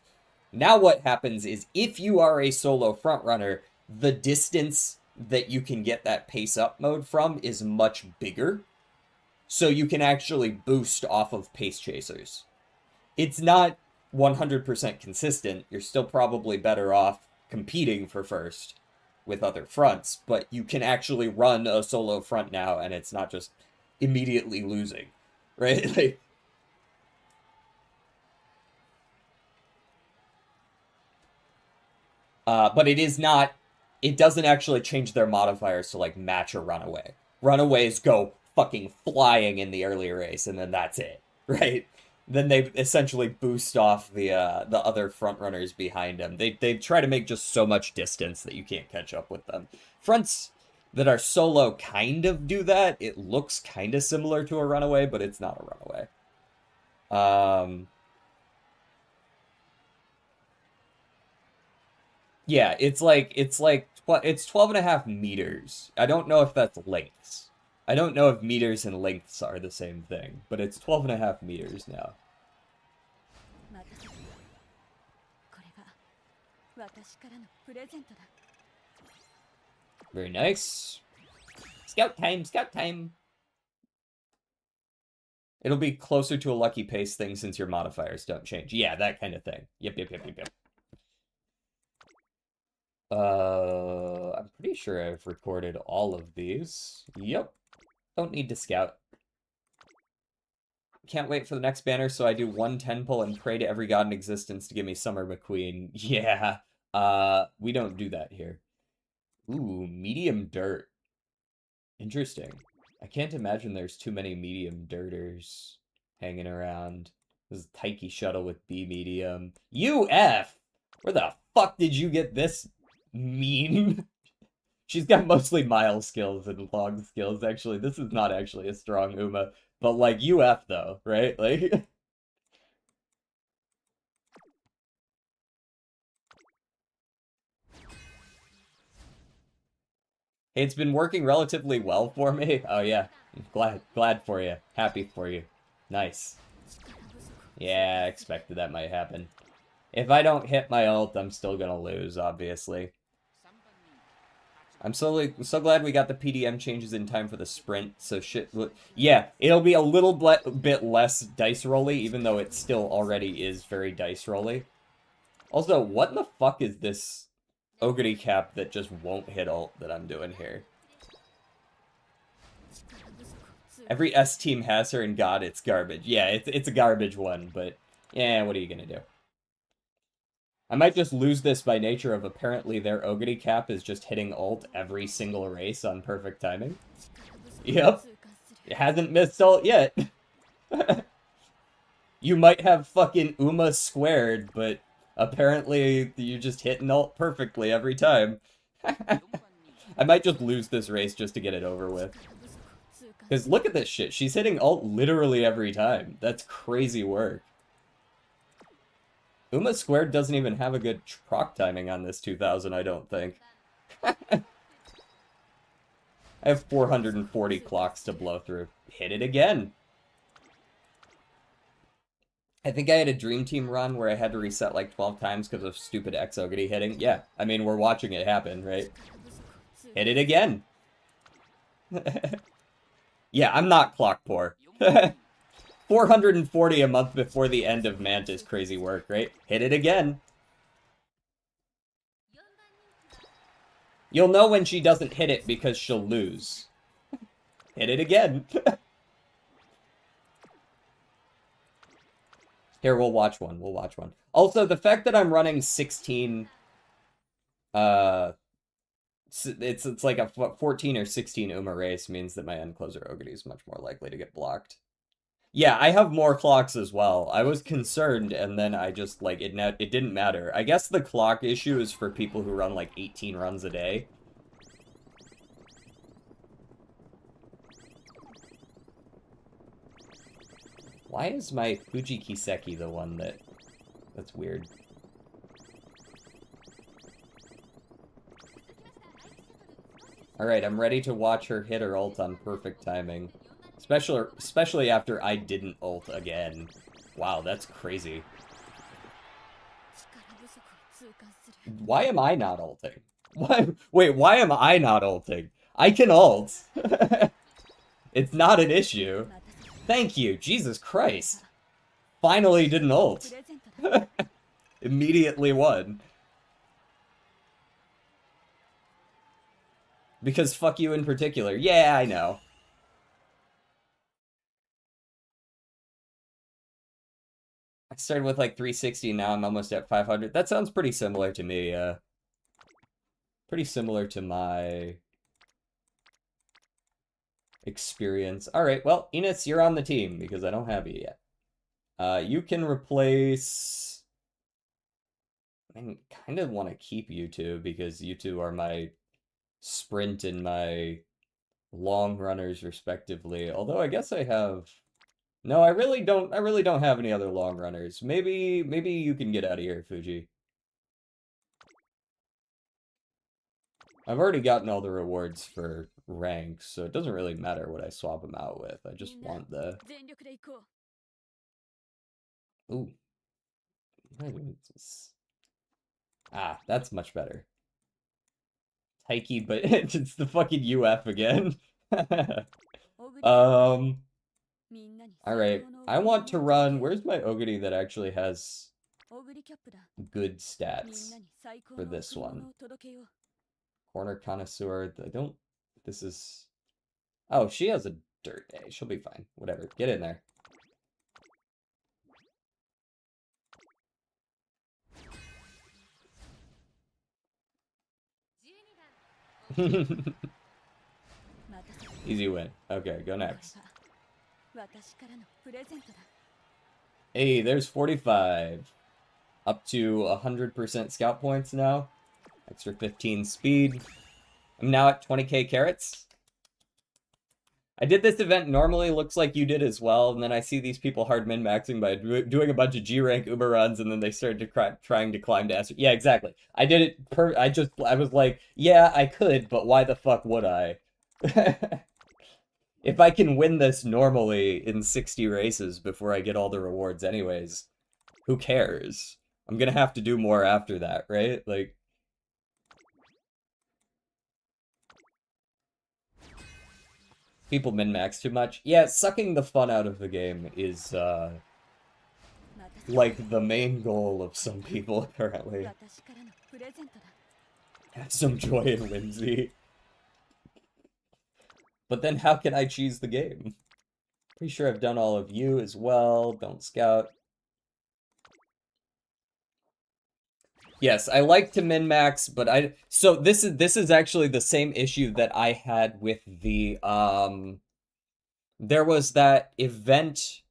Now what happens is if you are a solo front runner, the distance that you can get that pace up mode from is much bigger. So you can actually boost off of pace chasers. It's not 100% consistent. You're still probably better off competing for first with other fronts, but you can actually run a solo front now and it's not just immediately losing, right? Like, but it doesn't actually change their modifiers to like match a runaway. Runaways go fucking flying in the early race and then that's it, right? Then they essentially boost off the other front runners behind them. They try to make just so much distance that you can't catch up with them. Fronts that are solo kind of do that. It looks kind of similar to a runaway, but it's not a runaway. Yeah, it's 12 and a half meters. I don't know if that's lengths. I don't know if meters and lengths are the same thing, but it's 12 and a half meters now. Very nice. Scout time, scout time. It'll be closer to a lucky pace thing since your modifiers don't change. Yeah, that kind of thing. Yep. I'm pretty sure I've recorded all of these. Yep. Don't need to scout. Can't wait for the next banner, so I do one 10 pull and pray to every god in existence to give me Summer McQueen. Yeah. We don't do that here. Ooh, medium dirt. Interesting. I can't imagine there's too many medium dirters hanging around. This is Taiki Shuttle with B medium. UF! Where the fuck did you get this meme? She's got mostly mile skills and log skills, actually. This is not actually a strong Uma. But like UF though, right? Like it's been working relatively well for me. Oh yeah. Glad for you. Happy for you. Nice. Yeah, I expected that might happen. If I don't hit my ult, I'm still gonna lose, obviously. I'm so glad we got the PDM changes in time for the sprint, so shit... Yeah, it'll be a little bit less dice rolly, even though it still already is very dice rolly. Also, what in the fuck is this Ogre cap that just won't hit ult that I'm doing here? Every S team has her, and God, it's garbage. Yeah, it's a garbage one, but yeah, what are you gonna do? I might just lose this by nature of apparently their Ogre cap is just hitting ult every single race on perfect timing. Yep. It hasn't missed ult yet. You might have fucking Uma squared, but apparently you just hit an ult perfectly every time. I might just lose this race just to get it over with. Because look at this shit. She's hitting ult literally every time. That's crazy work. Uma squared doesn't even have a good proc timing on this 2000, I don't think. I have 440 clocks to blow through. Hit it again. I think I had a Dream Team run where I had to reset like 12 times because of stupid X-Ogre hitting. Yeah, I mean, we're watching it happen, right? Hit it again. Yeah, I'm not clock poor. 440 a month before the end of Mantis, crazy work, right? Hit it again. You'll know when she doesn't hit it because she'll lose. Hit it again. Here, we'll watch one. We'll watch one. Also, the fact that I'm running 16... it's like a 14 or 16 Uma race means that my end closer Ogre is much more likely to get blocked. Yeah, I have more clocks as well. I was concerned, and then I just, like, it didn't matter. I guess the clock issue is for people who run, like, 18 runs a day. Why is my Fuji Kiseki the one that's weird? Alright, I'm ready to watch her hit her ult on perfect timing. Especially after I didn't ult again. Wow, that's crazy. Why am I not ulting? Wait, why am I not ulting? I can ult. It's not an issue. Thank you, Jesus Christ. Finally didn't ult. Immediately won. Because fuck you in particular. Yeah, I know. I started with like 360, now I'm almost at 500. That sounds pretty similar to me, pretty similar to my experience. Alright, well, Enos, you're on the team, because I don't have you yet. You can replace... I kind of want to keep you two, because you two are my sprint and my long runners, respectively. Although I guess I have... No, I really don't have any other long runners. Maybe you can get out of here, Fuji. I've already gotten all the rewards for ranks, so it doesn't really matter what I swap them out with. I just want the... Ooh. Ah, that's much better. Taiki, but it's the fucking UF again. Alright, I want to run... Where's my Ogre that actually has good stats for this one? Corner Connoisseur, I don't... This is... Oh, she has a dirt day. She'll be fine. Whatever. Get in there. Easy win. Okay, go next. Hey, there's 45. Up to 100% scout points now. Extra 15 speed. I'm now at 20k carrots. I did this event normally looks like you did as well, and then I see these people hard min-maxing by doing a bunch of G rank Uber runs, and then they started to trying to climb to S. Yeah, exactly. I did it I was like, yeah, I could, but why the fuck would I? If I can win this normally in 60 races before I get all the rewards anyways, who cares? I'm gonna have to do more after that, right? Like, people min-max too much. Yeah, sucking the fun out of the game is, like, the main goal of some people, apparently. Have some joy in whimsy. But then how can I cheese the game? Pretty sure I've done all of you as well. Don't scout. Yes, I like to min-max, but so this is actually the same issue that I had with the there was that event,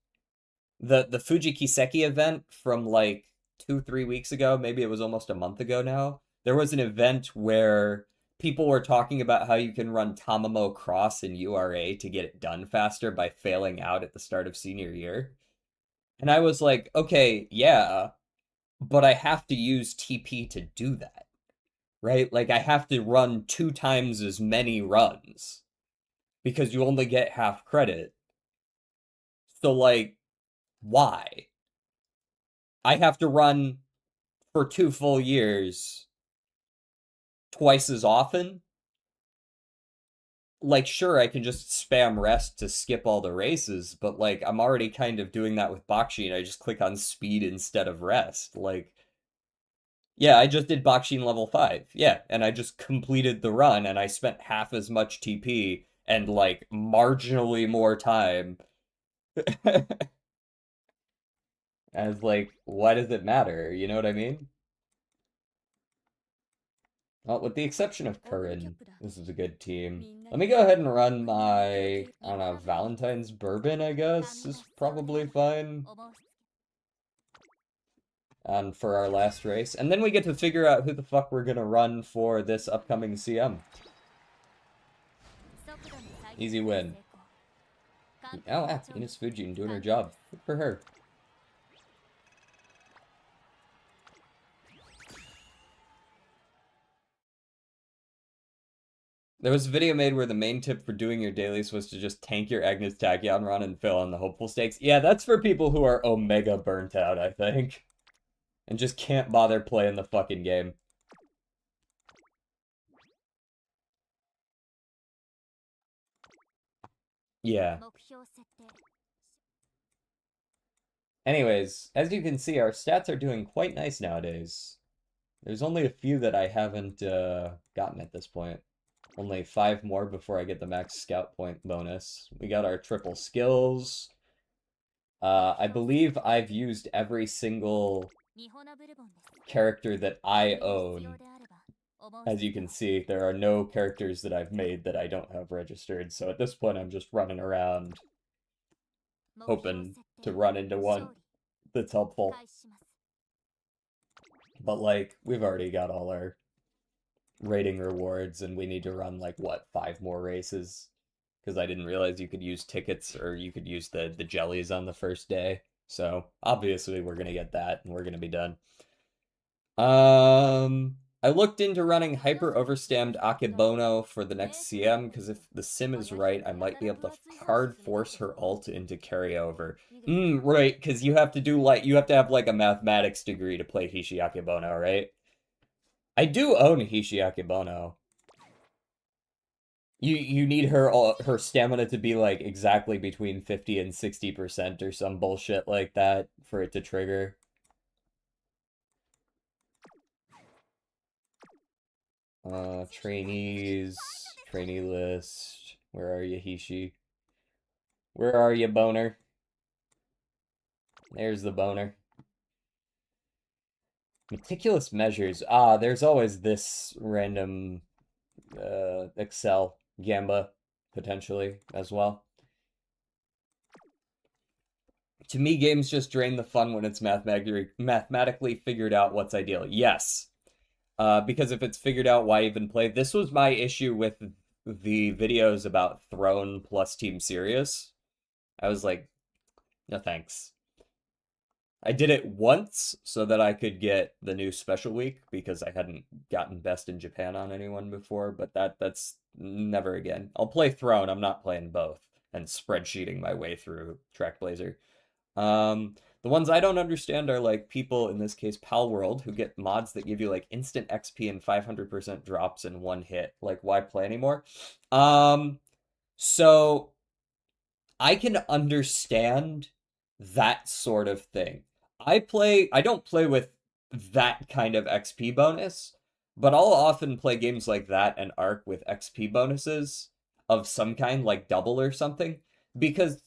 the Fuji Kiseki event from like 2, 3 weeks ago. Maybe it was almost a month ago now. There was an event where people were talking about how you can run Tamamo Cross in URA to get it done faster by failing out at the start of senior year. And I was like, okay, yeah, but I have to use TP to do that, right? Like I have to run 2 times as many runs because you only get half credit. So like, why? I have to run for 2 full years twice as often. Like, sure, I can just spam rest to skip all the races, but like, I'm already kind of doing that with Bakshi, and I just click on speed instead of rest. Like, yeah, I just did Bakshin level 5. Yeah, and I just completed the run, and I spent half as much TP and like marginally more time. As like, why does it matter? You know what I mean? Well, with the exception of Curran, this is a good team. Let me go ahead and run my, I don't know, Valentine's Bourbon, I guess, is probably fine. And for our last race. And then we get to figure out who the fuck we're gonna run for this upcoming CM. Easy win. Oh, yeah, Ines Fujin doing her job. Good for her. There was a video made where the main tip for doing your dailies was to just tank your Agnes Tachyon run and fill on the hopeful stakes. Yeah, that's for people who are Omega burnt out, I think. And just can't bother playing the fucking game. Yeah. Anyways, as you can see, our stats are doing quite nice nowadays. There's only a few that I haven't gotten at this point. Only 5 more before I get the max scout point bonus. We got our triple skills. I believe I've used every single character that I own. As you can see, there are no characters that I've made that I don't have registered. So at this point, I'm just running around hoping to run into one that's helpful. But like, we've already got all our rating rewards, and we need to run like what, 5 more races? Because I didn't realize you could use tickets or you could use the jellies on the first day. So obviously we're gonna get that and we're gonna be done. I looked into running hyper overstammed Akebono for the next CM because if the sim is right, I might be able to hard force her ult into carryover. Right, because you have to do like you have to have like a mathematics degree to play Hishi Akebono, right? I do own Hishi Akebono. You need her stamina to be like exactly between 50 and 60% or some bullshit like that for it to trigger. Trainees, trainee list. Where are you, Hishi? Where are you, boner? There's the boner. Meticulous measures. Ah, there's always this random Excel Gamba, potentially, as well. To me, games just drain the fun when it's mathematically figured out what's ideal. Yes. Because if it's figured out, why even play? This was my issue with the videos about Throne plus Team Serious, I was like, no thanks. I did it once so that I could get the new special week because I hadn't gotten Best in Japan on anyone before, but that's never again. I'll play Throne, I'm not playing both and spreadsheeting my way through Trackblazer. The ones I don't understand are like people, in this case, Pal World, who get mods that give you like instant XP and 500% drops in one hit. Like, why play anymore? So I can understand that sort of thing. I don't play with that kind of XP bonus, but I'll often play games like that and Arc with XP bonuses of some kind, like double or something, because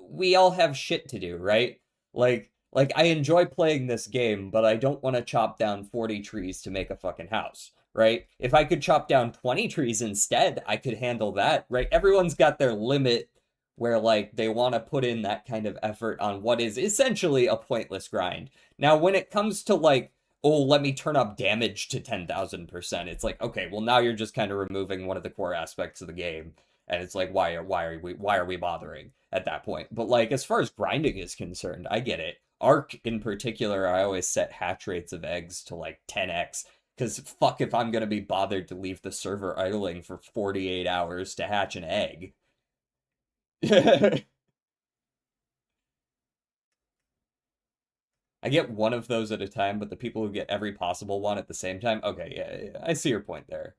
we all have shit to do, right? Like I enjoy playing this game, but I don't want to chop down 40 trees to make a fucking house, right? If I could chop down 20 trees instead, I could handle that, right? Everyone's got their limit where like they want to put in that kind of effort on what is essentially a pointless grind. Now, when it comes to like, oh, let me turn up damage to 10,000%, it's like, okay, well now you're just kind of removing one of the core aspects of the game. And it's like, why are we bothering at that point? But like, as far as grinding is concerned, I get it. Arc in particular, I always set hatch rates of eggs to like 10x. Because fuck if I'm gonna be bothered to leave the server idling for 48 hours to hatch an egg. I get one of those at a time, but the people who get every possible one at the same time, okay, yeah, I see your point there.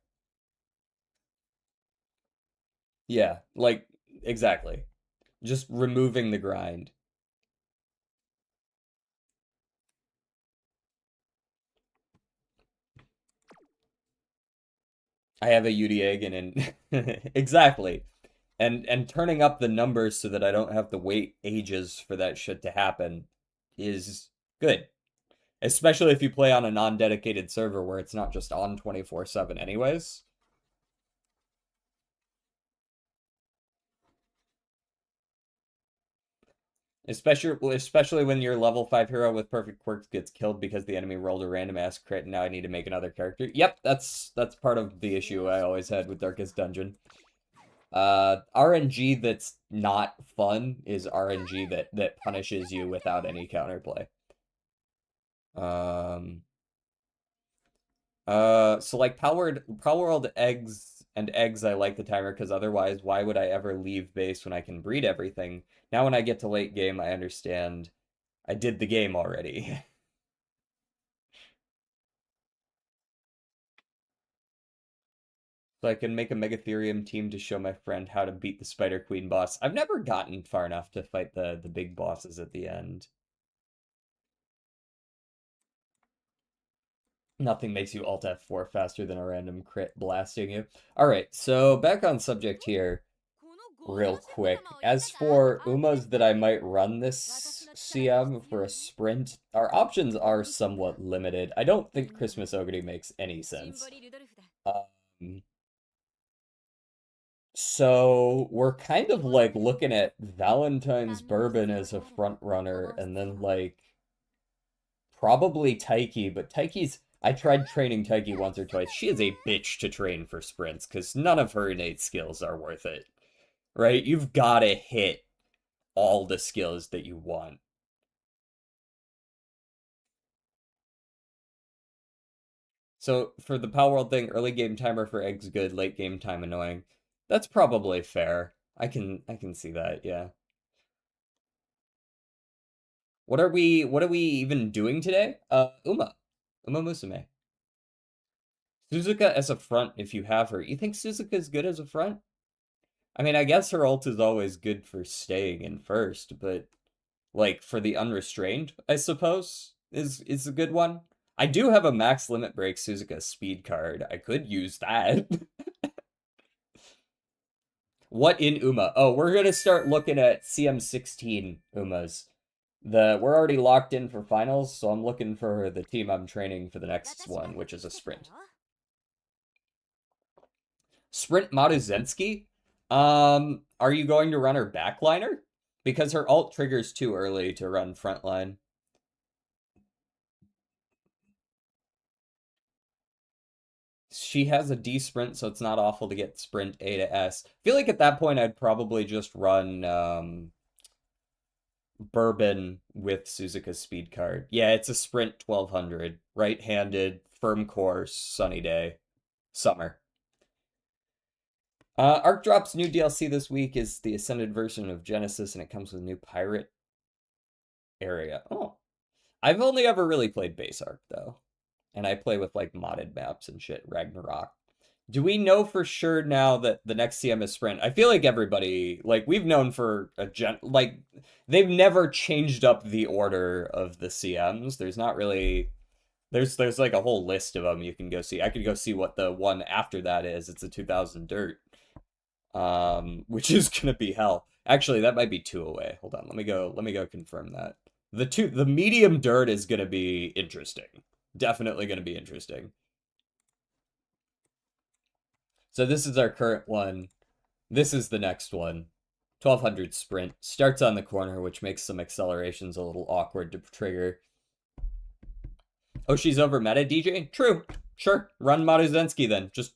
Yeah, like, exactly. Just removing the grind. I have a UD egg and exactly. And turning up the numbers so that I don't have to wait ages for that shit to happen is good. Especially if you play on a non-dedicated server where it's not just on 24/7 anyways. Especially when your level 5 hero with perfect quirks gets killed because the enemy rolled a random ass crit and now I need to make another character. Yep, that's part of the issue I always had with Darkest Dungeon. RNG that's not fun is RNG that punishes you without any counterplay. Um, so like Power World eggs and eggs, I like the timer because otherwise, why would I ever leave base when I can breed everything? Now, when I get to late game, I understand I did the game already. So I can make a Megatherium team to show my friend how to beat the Spider Queen boss. I've never gotten far enough to fight the big bosses at the end. Nothing makes you Alt F4 faster than a random crit blasting you. Alright, so back on subject here, real quick. As for Umas that I might run this CM for a sprint, our options are somewhat limited. I don't think Christmas Ogre makes any sense. Um, so we're kind of like looking at Valentine's Bourbon as a front runner, and then like probably Taiki, but Taiki's I tried training Taiki once or twice. She is a bitch to train for sprints because none of her innate skills are worth it. Right? You've got to hit all the skills that you want. So for the Power World thing, early game timer for eggs good, late game time annoying. That's probably fair. I can see that, yeah. What are we even doing today? Umamusume. Suzuka as a front if you have her. You think Suzuka's good as a front? I mean, I guess her ult is always good for staying in first, but like for the unrestrained, I suppose, is a good one. I do have a max limit break Suzuka speed card. I could use that. What in Uma? Oh, we're gonna start looking at CM16 Umas. We're already locked in for finals, so I'm looking for the team I'm training for the next one, which is a sprint. Sprint Maduzensky? Are you going to run her backliner? Because her ult triggers too early to run frontline. she has a D sprint, so it's not awful to get sprint A to S. I feel like at that point I'd probably just run Bourbon with Suzuka's speed card. Yeah, it's a sprint 1200, right-handed, firm course, sunny day, summer. Arc Drop's new DLC this week is the Ascended version of Genesis, and it comes with a new pirate area. Oh, I've only ever really played base Arc though, and I play with like modded maps and shit, Ragnarok. Do we know for sure now that the next CM is Sprint? I feel like everybody, like we've known for like they've never changed up the order of the CMs. There's not really there's like a whole list of them you can go see. I could go see what the one after that is. It's a 2000 Dirt, which is gonna be hell. Actually, that might be two away. Hold on, let me go confirm that. The medium Dirt is gonna be interesting. Definitely gonna be interesting. So this is our current one. This is the next one. 1200 sprint. Starts on the corner, which makes some accelerations a little awkward to trigger. Oh, she's over meta, DJ? True. Sure. Run Maruzensky then. Just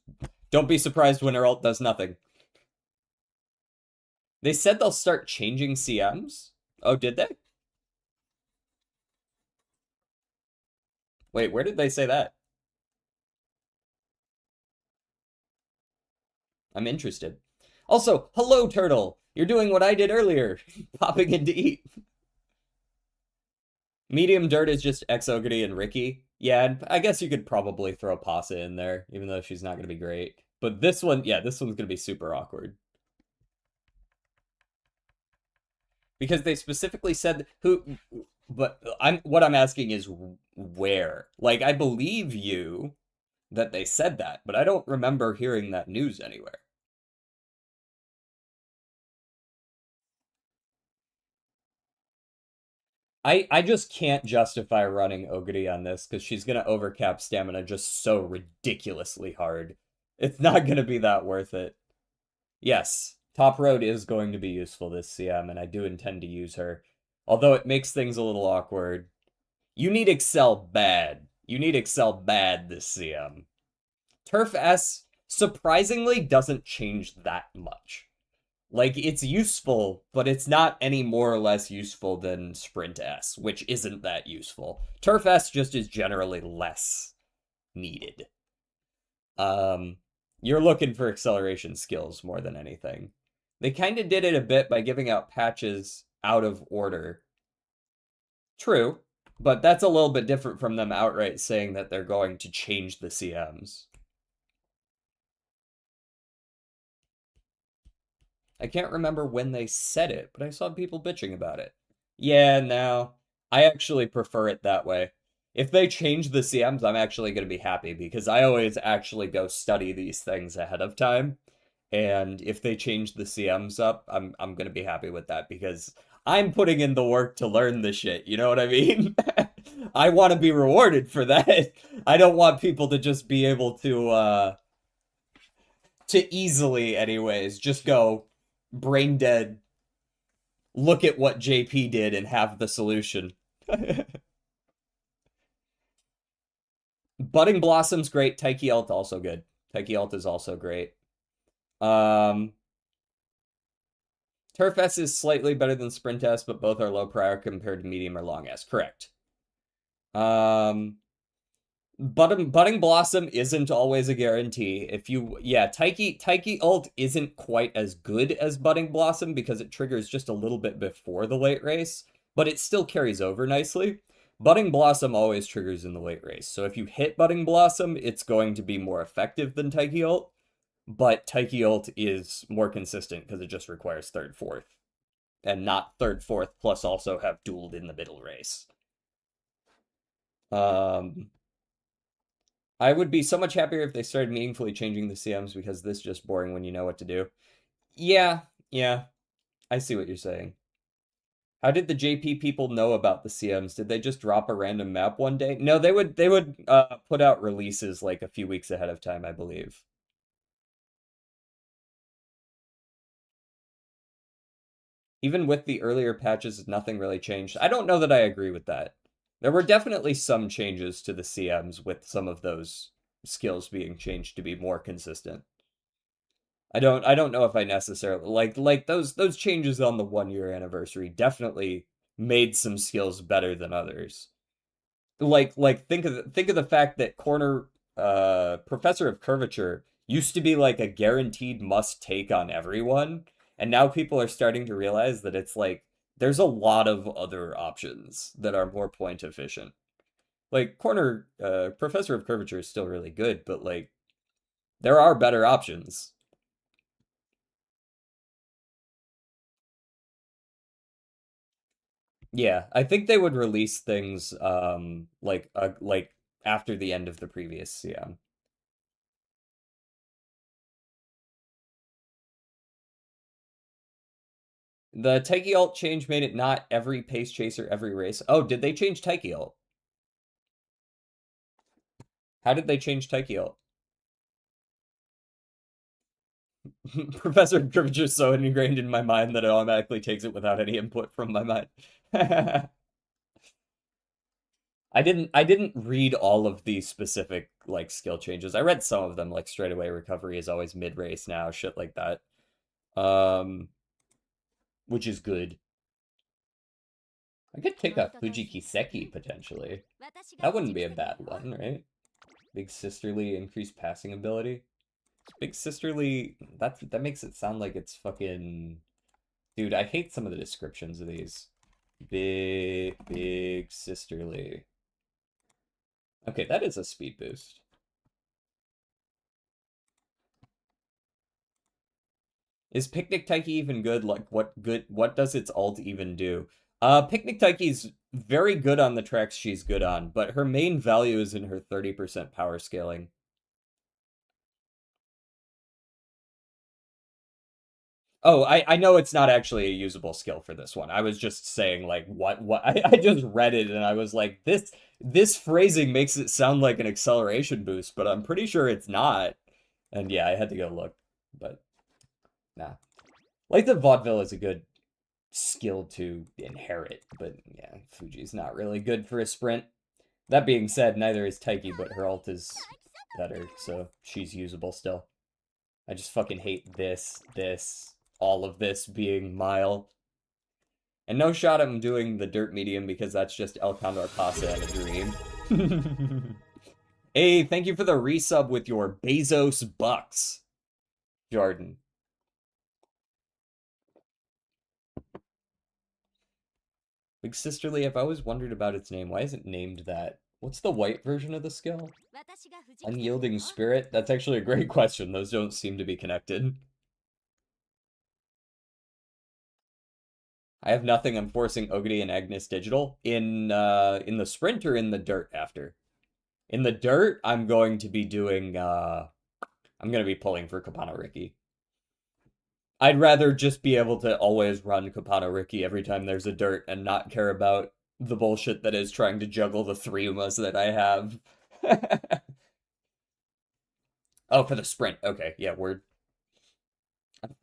don't be surprised when her ult does nothing. They said they'll start changing CMs? Oh, did they? Wait, where did they say that? I'm interested. Also, hello, Turtle. You're doing what I did earlier. Popping in to eat. Medium Dirt is just Exogity and Ricky. Yeah, and I guess you could probably throw Pasa in there, even though she's not going to be great. But this one, yeah, this one's going to be super awkward. Because they specifically said who, but what I'm asking is where. Like, I believe you that they said that, but I don't remember hearing that news anywhere. I just can't justify running Ogre on this because she's gonna overcap stamina just so ridiculously hard. It's not gonna be that worth it. Yes, Top Road is going to be useful this CM, and I do intend to use her. Although it makes things a little awkward. You need Excel bad. You need Excel bad this CM. Turf S surprisingly doesn't change that much. Like, it's useful, but it's not any more or less useful than Sprint S, which isn't that useful. Turf S just is generally less needed. Um, you're looking for acceleration skills more than anything. They kind of did it a bit by giving out patches out of order. True, but that's a little bit different from them outright saying that they're going to change the CMs. I can't remember when they said it, but I saw people bitching about it. Yeah, no. I actually prefer it that way. If they change the CMs, I'm actually going to be happy because I always actually go study these things ahead of time. And if they change the CMs up, I'm going to be happy with that because I'm putting in the work to learn the shit. You know what I mean? I want to be rewarded for that. I don't want people to just be able to easily anyways just go brain dead, look at what JP did and have the solution. Budding Blossom's great. Taiki Ult also good. Taiki Ult is also great. Turf S is slightly better than Sprint S, but both are low prior compared to medium or long S. Correct. Budding Blossom isn't always a guarantee. If you, yeah, Taiki Ult isn't quite as good as Budding Blossom because it triggers just a little bit before the late race, but it still carries over nicely. Budding Blossom always triggers in the late race, so if you hit Budding Blossom, it's going to be more effective than Taiki Ult, but Taiki Ult is more consistent because it just requires third, fourth, and not third, fourth, plus also have dueled in the middle race. I would be so much happier if they started meaningfully changing the CMs because this is just boring when you know what to do. Yeah, yeah, I see what you're saying. How did the JP people know about the CMs? Did they just drop a random map one day? No, they would put out releases like a few weeks ahead of time, I believe. Even with the earlier patches, nothing really changed. I don't know that I agree with that. There were definitely some changes to the CMs with some of those skills being changed to be more consistent. I don't know if I necessarily like those changes on the 1 year anniversary definitely made some skills better than others. Like think of the fact that corner professor of curvature used to be like a guaranteed must take on everyone, and now people are starting to realize that it's like there's a lot of other options that are more point efficient. Like corner professor of curvature is still really good, but like there are better options. Yeah, I think they would release things like after the end of the previous CM. The Taiki ult change made it not every pace chaser every race. Oh, did they change Taiki ult? How did they change Taiki ult? Professor Curvature is so ingrained in my mind that it automatically takes it without any input from my mind. I didn't read all of the specific like skill changes. I read some of them, like straightaway recovery is always mid race now, shit like that. Um, which is good. I could take a Fuji Kiseki potentially. That wouldn't be a bad one, right? Big sisterly increased passing ability. Big sisterly, that makes it sound like it's fucking. Dude, I hate some of the descriptions of these. Big sisterly. Okay, that is a speed boost. Is Picnic Taiki even good? Like, what does its ult even do? Picnic Taiki's very good on the tracks she's good on, but her main value is in her 30% power scaling. Oh, I know it's not actually a usable skill for this one. I was just saying like what I just read it and I was like this phrasing makes it sound like an acceleration boost, but I'm pretty sure it's not. And yeah, I had to go look, but nah. Like the vaudeville is a good skill to inherit, but yeah, Fuji's not really good for a sprint. That being said, neither is Taiki, but her ult is better, so she's usable still. I just fucking hate this, all of this being Mile. And no shot I'm doing the dirt medium because that's just El Condor Pasa and a dream. Hey, thank you for the resub with your Bezos bucks, Jordan. Big Sisterly, I've always wondered about its name. Why is it named that? What's the white version of the skill? Unyielding Spirit? That's actually a great question. Those don't seem to be connected. I have nothing. I'm forcing Ogedy and Agnes Digital in the sprint or in the dirt after. In the dirt, I'm going to be doing I'm gonna be pulling for Capano Ricky. I'd rather just be able to always run Capano Ricky every time there's a dirt and not care about the bullshit that is trying to juggle the three Umas that I have. Oh, for the sprint. Okay, yeah, we're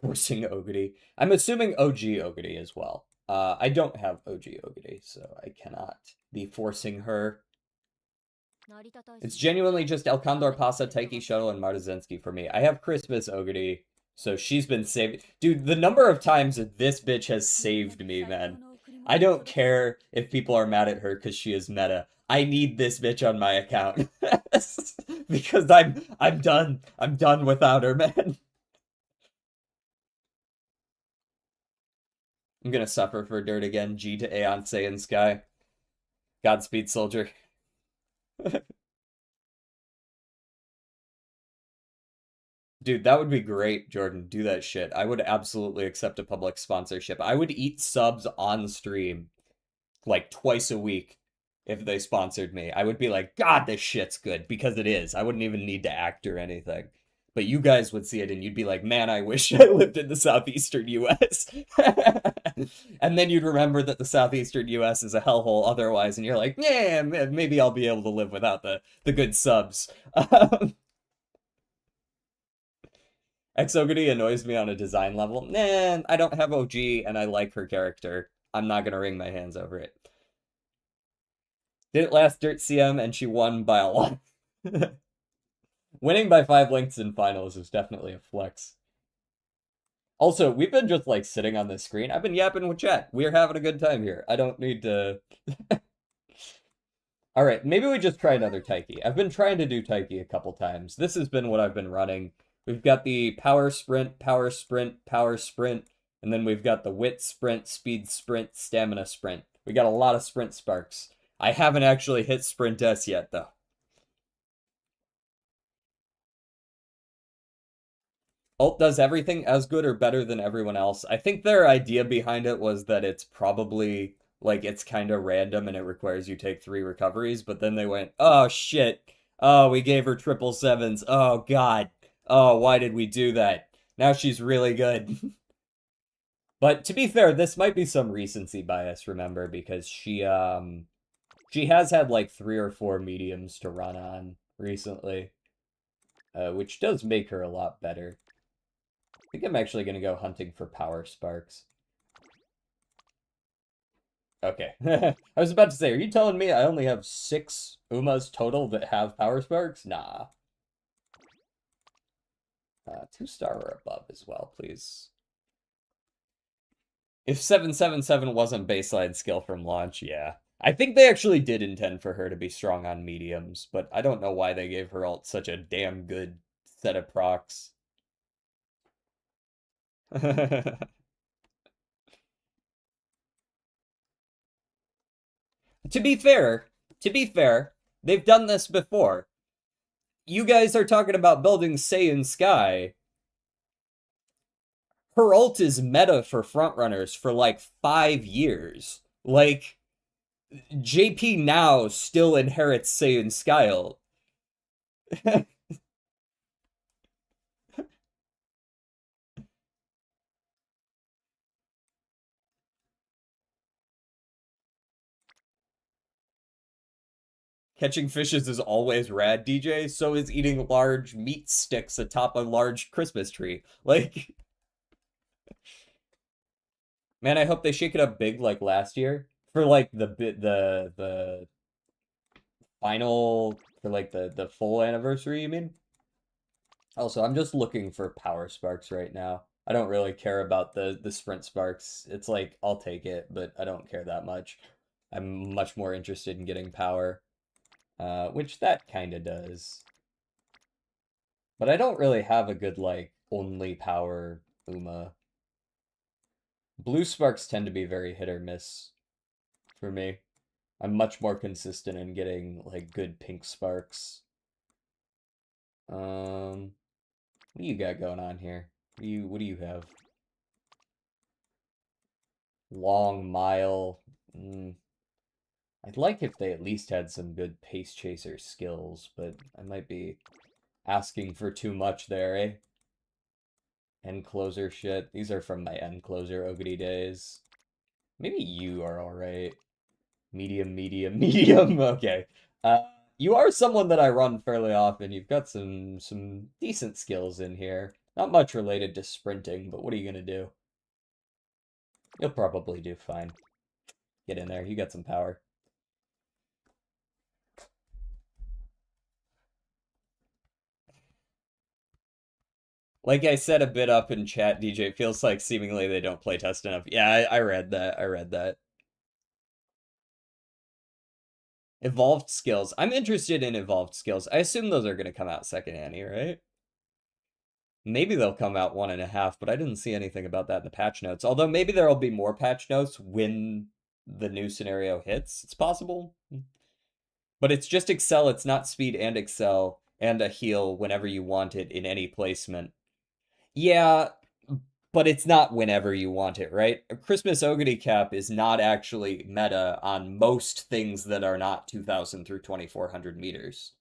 forcing Ogedy. I'm assuming OG Ogedy as well. I don't have OG Ogedy, so I cannot be forcing her. It's genuinely just El Condor Pasa, Taiki Shuttle, and Martezensky for me. I have Christmas Ogedy, so she's been saved. Dude, the number of times that this bitch has saved me, man. I don't care if people are mad at her because she is meta. I need this bitch on my account. Because I'm done. I'm done without her, man. I'm gonna suffer for dirt again. G to Aeon Saiyan Sky. Godspeed, soldier. Dude, that would be great, Jordan. Do that shit. I would absolutely accept a public sponsorship. I would eat subs on stream like twice a week if they sponsored me. I would be like, God, this shit's good because it is. I wouldn't even need to act or anything. But you guys would see it and you'd be like, man, I wish I lived in the southeastern US. And then you'd remember that the southeastern US is a hellhole otherwise, and you're like, yeah, maybe I'll be able to live without the good subs. Exogamy annoys me on a design level. Nah, I don't have OG and I like her character. I'm not gonna wring my hands over it. Did it last Dirt CM and she won by a lot. Winning by 5 lengths in finals is definitely a flex. Also, we've been just like sitting on this screen. I've been yapping with chat. We're having a good time here. I don't need to. All right, maybe we just try another Taiki. I've been trying to do Taiki a couple times. This has been what I've been running. We've got the power sprint, power sprint, power sprint, and then we've got the wit sprint, speed sprint, stamina sprint. We got a lot of sprint sparks. I haven't actually hit sprint S yet, though. Ult does everything as good or better than everyone else. I think their idea behind it was that it's probably like it's kind of random and it requires you take 3 recoveries, but then they went, oh shit. Oh, we gave her triple sevens. Oh god. Oh, why did we do that? Now she's really good. But to be fair, this might be some recency bias, remember, because she has had like 3 or 4 mediums to run on recently, which does make her a lot better. I think I'm actually going to go hunting for power sparks. Okay. I was about to say, are you telling me I only have 6 Umas total that have power sparks? Nah. 2-star or above as well, please. If 777 wasn't baseline skill from launch, yeah. I think they actually did intend for her to be strong on mediums, but I don't know why they gave her ult such a damn good set of procs. To be fair, to be fair, they've done this before. You guys are talking about building Saiyan Sky. Her ult is meta for frontrunners for like 5 years. Like, JP now still inherits Saiyan Sky ult. Catching fishes is always rad, DJ. So is eating large meat sticks atop a large Christmas tree. Like, man, I hope they shake it up big like last year for like the final for like the full anniversary, you mean? Also, I'm just looking for power sparks right now. I don't really care about the sprint sparks. It's like I'll take it, but I don't care that much. I'm much more interested in getting power, which that kind of does. But I don't really have a good like only power Uma. Blue sparks tend to be very hit or miss for me. I'm much more consistent in getting like good pink sparks. What do you got going on here? What do you have? Long mile. I'd like if they at least had some good pace chaser skills, but I might be asking for too much there, eh? End closer shit. These are from my end closer Ogity days. Maybe you are alright. Medium, medium, medium. Okay. Uh, you are someone that I run fairly often. You've got some decent skills in here. Not much related to sprinting, but what are you gonna do? You'll probably do fine. Get in there. You got some power. Like I said a bit up in chat, DJ, it feels like seemingly they don't play test enough. Yeah, I read that. I read that. Evolved skills. I'm interested in evolved skills. I assume those are going to come out second Annie, right? Maybe they'll come out 1.5, but I didn't see anything about that in the patch notes. Although maybe there'll be more patch notes when the new scenario hits. It's possible. But it's just Excel, it's not speed and Excel and a heal whenever you want it in any placement. Yeah, but it's not whenever you want it, right? A Christmas Ogity Cap is not actually meta on most things that are not 2000 through 2400 meters.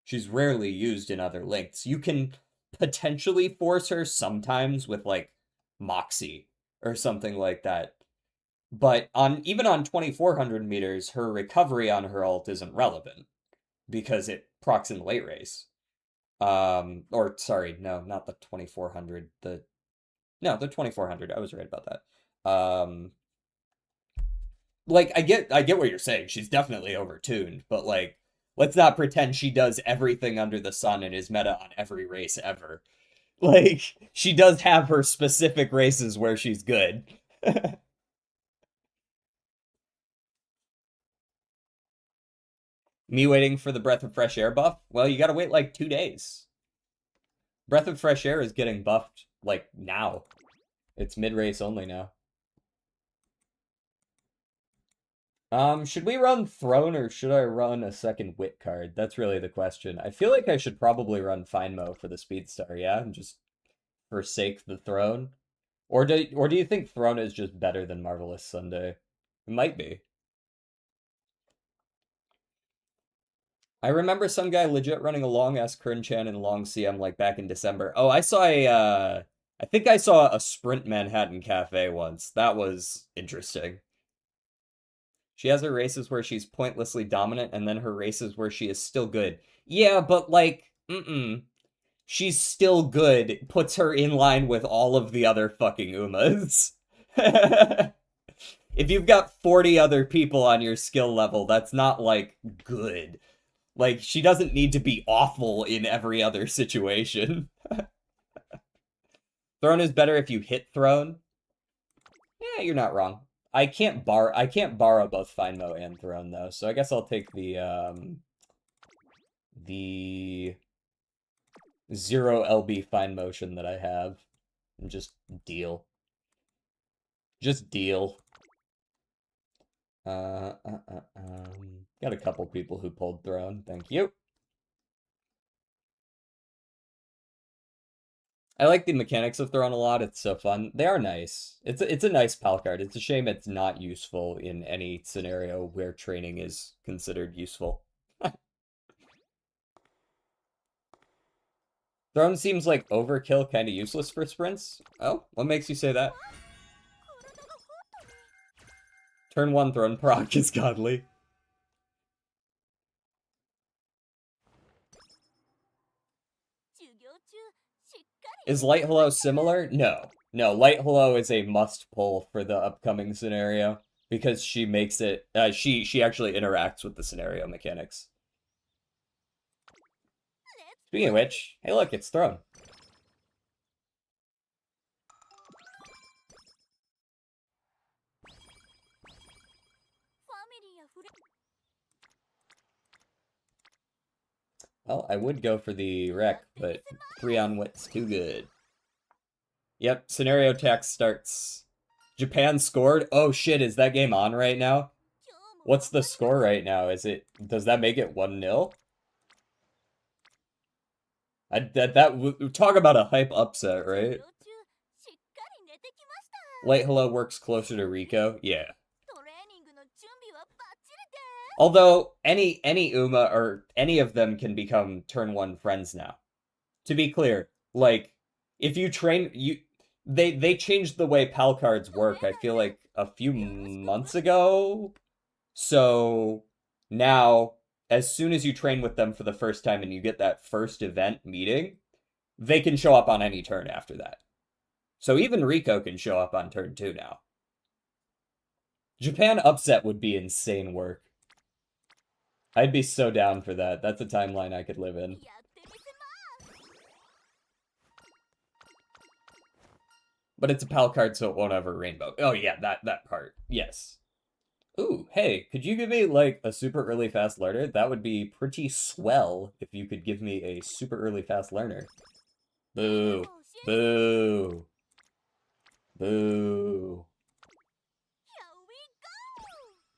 She's rarely used in other lengths. You can potentially force her sometimes with like Moxie or something like that. But on even on 2400 meters, her recovery on her ult isn't relevant because it procs in late race. Or sorry, no, not the 2400. The 2400. I was right about that. Like I get what you're saying. She's definitely overtuned, but like Let's not pretend she does everything under the sun and is meta on every race ever. Like, she does have her specific races where she's good. Me waiting for the Breath of Fresh Air buff? Well, you gotta wait like 2 days. Breath of Fresh Air is getting buffed, like, now. It's mid-race only now. Should we run Throne or should I run a second Wit card? That's really the question. I feel like I should probably run Finemo for the Speed Star, yeah? And just forsake the Throne? Or do you think Throne is just better than Marvelous Sunday? It might be. I remember some guy legit running a long ass Kernchan and long CM like back in December. Oh, I think I saw a Sprint Manhattan Cafe once. That was interesting. She has her races where she's pointlessly dominant and then her races where she is still good. Yeah, but like, she's still good puts her in line with all of the other fucking Umas. If you've got 40 other people on your skill level, that's not like good. Like, she doesn't need to be awful in every other situation. Throne is better if you hit Throne. Yeah, you're not wrong. I can't borrow both Finemo and Throne though, so I guess I'll take the 0 LB fine motion that I have and just deal. Just deal. Got a couple people who pulled Throne. Thank you. I like the mechanics of Throne a lot. It's so fun. They are nice. It's a nice pal card. It's a shame it's not useful in any scenario where training is considered useful. Throne seems like overkill, kind of useless for sprints. Oh, what makes you say that? Turn 1 Throne proc is godly. Is Light Hello similar? No. No, Light Hello is a must pull for the upcoming scenario because she makes it she actually interacts with the scenario mechanics. Speaking of which, hey look, it's Throne. Well, I would go for the wreck, but 3 on Wit's too good. Yep, scenario text starts. Japan scored? Oh shit, is that game on right now? What's the score right now? Does that make it 1-0? Talk about a hype upset, right? Light Hello works closer to Rico? Yeah. Although, any Uma, or any of them can become turn 1 friends now. To be clear, like, if you train, they changed the way pal cards work, I feel like a few months ago? So, now, as soon as you train with them for the first time and you get that first event meeting, they can show up on any turn after that. So even Rico can show up on turn 2 now. Japan upset would be insane work. I'd be so down for that. That's a timeline I could live in. But it's a pal card, so it won't have a rainbow. Oh yeah, that part. Yes. Ooh, hey, could you give me, like, a super early fast learner? That would be pretty swell if you could give me a super early fast learner. Boo. Boo. Boo.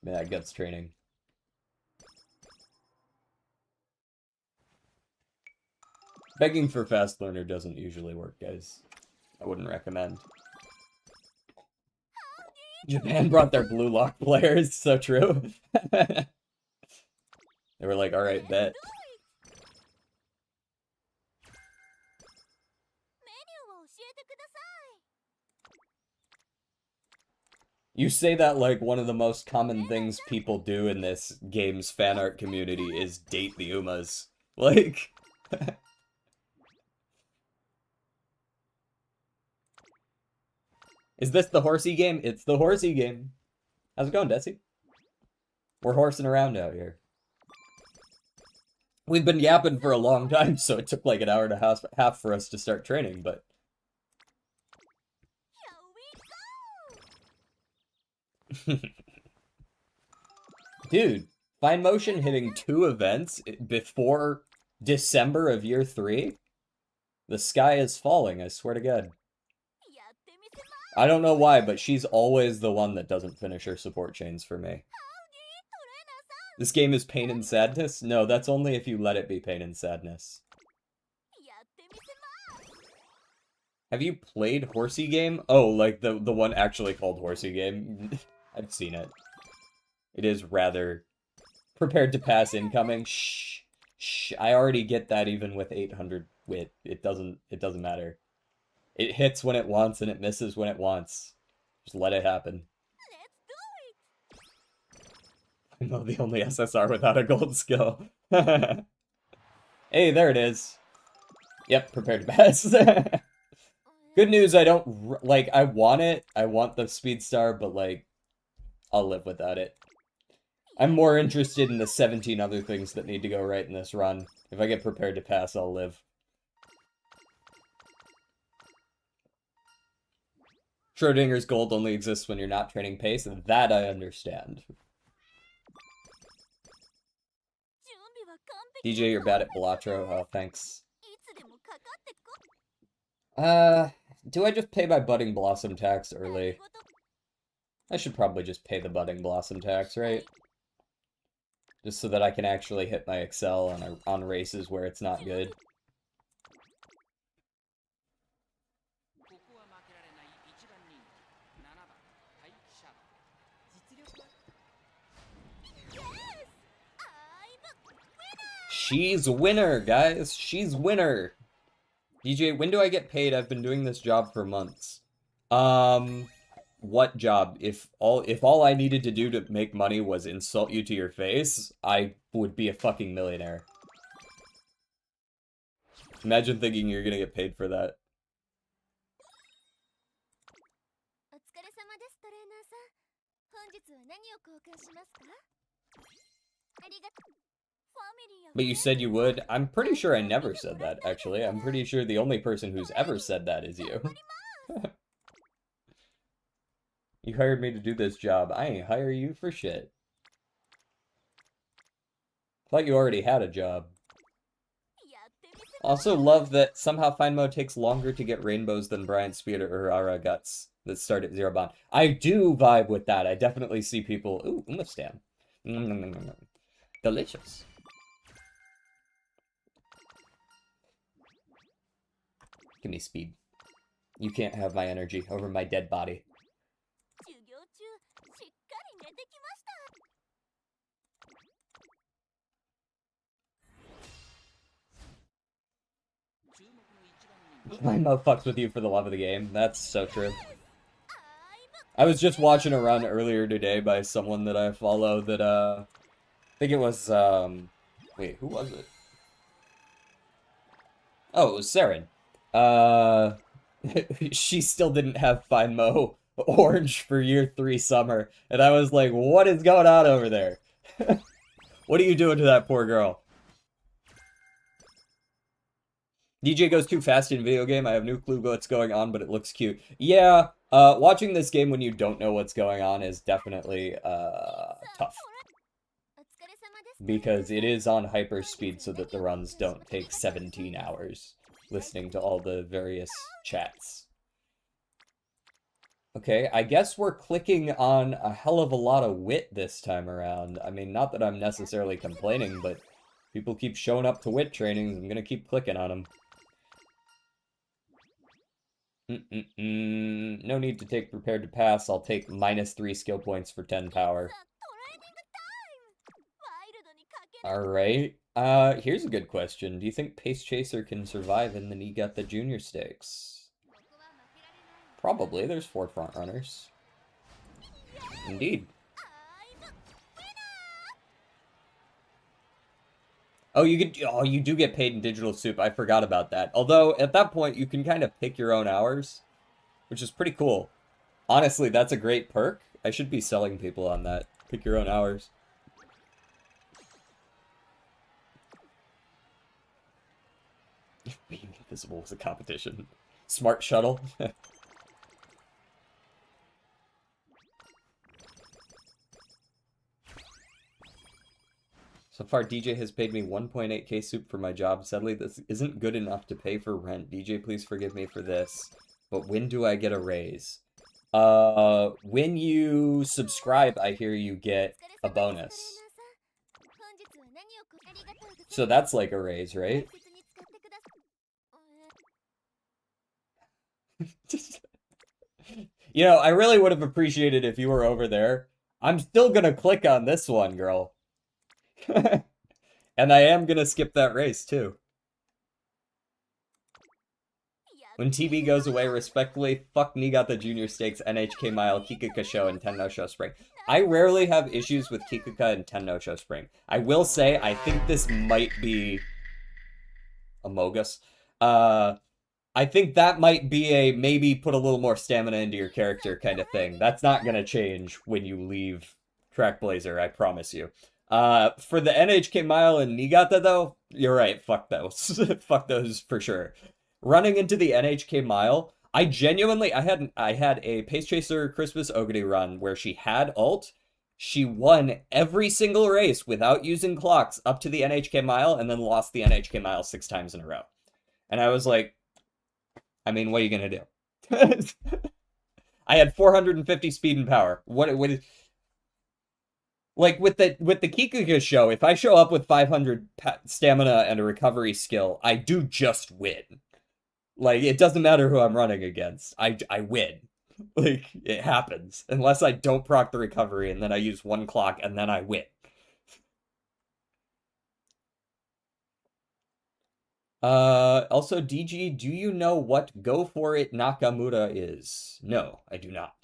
Yeah, guts training. Begging for fast learner doesn't usually work, guys. I wouldn't recommend. Japan brought their blue lock players, so true. They were like, alright, bet. You say that like one of the most common things people do in this game's fan art community is date the Umas. Like... Is this the horsey game? It's the horsey game. How's it going, Desi? We're horsing around out here. We've been yapping for a long time, so it took like an hour and a half for us to start training, but... Dude, Fine Motion hitting 2 events before December of year 3? The sky is falling, I swear to God. I don't know why, but she's always the one that doesn't finish her support chains for me. This game is pain and sadness? No, that's only if you let it be pain and sadness. Have you played Horsey Game? Oh, like the one actually called Horsey Game? I've seen it. It is rather prepared to pass incoming. Shh. Shh. I already get that even with 800 wit. It doesn't matter. It hits when it wants and it misses when it wants. Just let it happen. I'm not the only SSR without a gold skill. Hey, there it is. Yep, prepared to pass. Good news, I don't, like, I want it. I want the speed star, but, like, I'll live without it. I'm more interested in the 17 other things that need to go right in this run. If I get prepared to pass, I'll live. Schrodinger's gold only exists when you're not training pace, and that I understand. DJ, you're bad at Balatro. Oh, thanks. Do I just pay my Budding Blossom tax early? I should probably just pay the Budding Blossom tax, right? Just so that I can actually hit my Excel on races where it's not good. She's winner, guys. She's winner. DJ, when do I get paid? I've been doing this job for months. What job? If all I needed to do to make money was insult you to your face, I would be a fucking millionaire. Imagine thinking you're gonna get paid for that. But you said you would? I'm pretty sure I never said that, actually. I'm pretty sure the only person who's ever said that is you. You hired me to do this job. I ain't hire you for shit. Thought you already had a job. Also love that somehow Find Mode takes longer to get rainbows than Bryant Speed or Urara Guts that start at 0 bond. I do vibe with that. I definitely see people... Ooh, Umastam. Delicious. Give me speed. You can't have my energy over my dead body. My mouth fucks with you for the love of the game. That's so true. I was just watching a run earlier today by someone that I follow that, I think it was, wait, who was it? Oh, it was Saren. She still didn't have Fine Mo Orange for year 3 summer, and I was like, what is going on over there? What are you doing to that poor girl? DJ goes too fast in video game. I have no clue what's going on, but it looks cute. Yeah, watching this game when you don't know what's going on is definitely, tough. Because it is on hyper speed so that the runs don't take 17 hours listening to all the various chats. Okay, I guess we're clicking on a hell of a lot of wit this time around. I mean, not that I'm necessarily complaining, but people keep showing up to wit trainings. I'm gonna keep clicking on them. No need to take prepared to pass. I'll take -3 skill points for 10 power. Alright. Here's a good question. Do you think Pace Chaser can survive in the Niigata Junior Stakes? Probably. There's 4 front runners. Indeed. Oh, you do get paid in Digital Soup. I forgot about that. Although, at that point, you can kind of pick your own hours, which is pretty cool. Honestly, that's a great perk. I should be selling people on that. Pick your own hours. Being invisible was a competition. Smart shuttle. So far, DJ has paid me 1.8k soup for my job. Sadly, this isn't good enough to pay for rent. DJ, please forgive me for this. But when do I get a raise? When you subscribe, I hear you get a bonus. So that's like a raise, right? You know, I really would have appreciated if you were over there. I'm still gonna click on this one, girl. And I am gonna skip that race, too. When TB goes away, respectfully, fuck Niigata Junior Stakes, NHK Mile, Kikuka Show, and Tenno Spring. I rarely have issues with Kikuka and Tenno Spring. I will say, I think this might be Amogus. I think that might be a maybe put a little more stamina into your character kind of thing. That's not gonna change when you leave Trackblazer, I promise you. For the NHK Mile and Niigata, though, you're right, fuck those. Fuck those for sure. Running into the NHK Mile, I had a Pace Chaser Christmas Ogre run where she had ult. She won every single race without using clocks up to the NHK Mile and then lost the NHK Mile 6 times in a row. And I was like, I mean, what are you gonna do? I had 450 speed and power. What is like with the Kikuka show, if I show up with 500 stamina and a recovery skill, I do just win. Like, it doesn't matter who I'm running against. I win. Like, it happens. Unless I don't proc the recovery, and then I use 1 clock, and then I win. Also, DG, do you know what Go For It Nakamura is? No, I do not.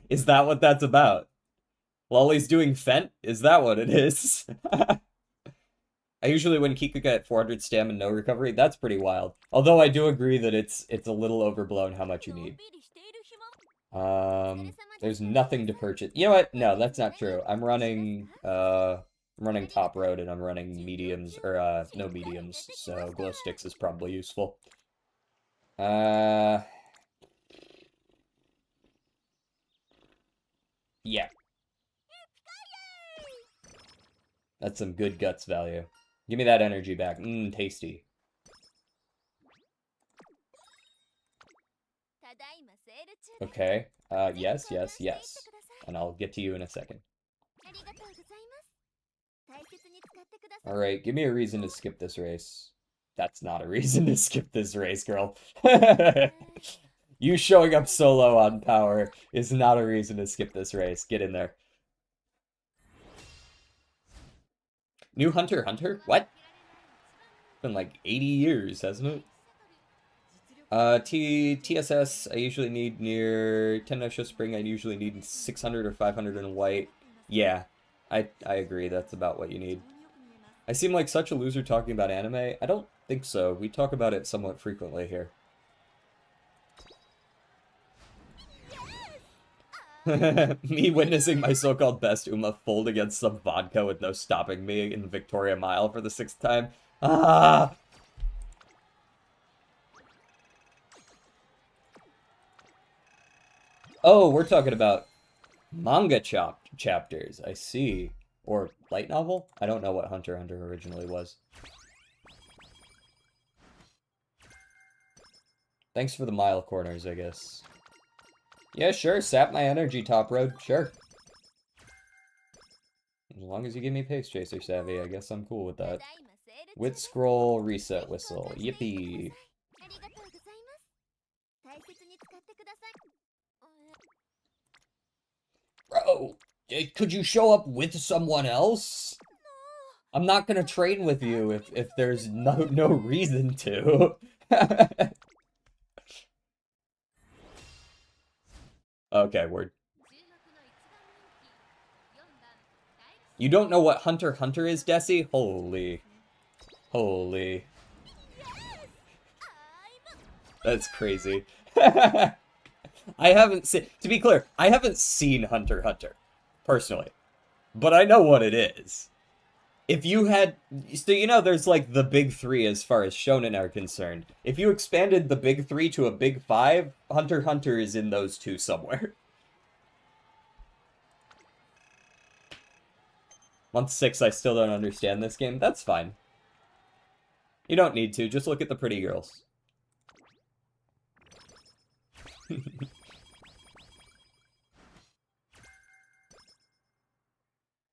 Is that what that's about? Lolly's doing Fent? Is that what it is? I usually win Kikuka at 400 stam and no recovery. That's pretty wild. Although I do agree that it's a little overblown how much you need. There's nothing to purchase. You know what? No, that's not true. I'm running top road and I'm running mediums, or no mediums, so glow sticks is probably useful. Yeah. That's some good guts value. Give me that energy back. Mmm, tasty. Okay. Yes, yes, yes. And I'll get to you in a second. Alright, give me a reason to skip this race. That's not a reason to skip this race, girl. You showing up solo on power is not a reason to skip this race. Get in there. New Hunter Hunter? What? It's been like 80 years, hasn't it? TSS, I usually need near Tenno Spring, I usually need 600 or 500 in white. Yeah, I agree, that's about what you need. I seem like such a loser talking about anime. I don't think so. We talk about it somewhat frequently here. Me witnessing my so-called best Uma fold against some vodka with no stopping me in Victoria Mile for the 6th time. Ah! Oh, we're talking about manga chapters. I see. Or light novel? I don't know what Hunter x Hunter originally was. Thanks for the mile corners, I guess. Yeah, sure, sap my energy, Top Road, sure. As long as you give me Pace Chaser Savvy, I guess I'm cool with that. Wit Scroll, Reset Whistle, yippee! Bro, could you show up with someone else? I'm not gonna train with you if there's no reason to. Okay, word. You don't know what Hunter x Hunter is, Desi? Holy. Holy. That's crazy. I haven't seen, to be clear, I haven't seen Hunter x Hunter, personally, but I know what it is. If you had, so you know, there's like the big three as far as shonen are concerned. If you expanded the big three to a big five, Hunter x Hunter is in those two somewhere. Month 6, I still don't understand this game. That's fine. You don't need to, just look at the pretty girls.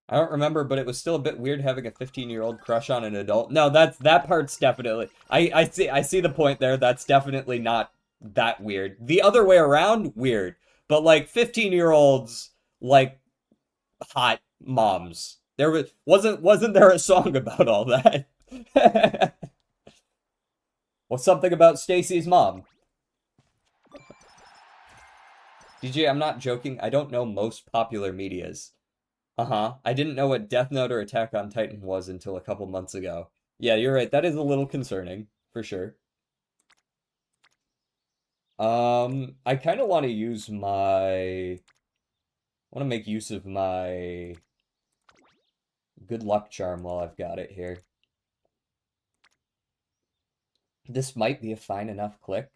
I don't remember, but it was still a bit weird having a 15-year-old crush on an adult. No, that part's definitely. I see the point there. That's definitely not that weird. The other way around, weird. But like 15-year-olds like hot moms. There wasn't there a song about all that? Well, something about Stacy's mom. DJ, I'm not joking. I don't know most popular medias. Uh-huh. I didn't know what Death Note or Attack on Titan was until a couple months ago. Yeah, you're right. That is a little concerning, for sure. I kind of want to use my... I want to make use of my good luck charm while I've got it here. This might be a fine enough click.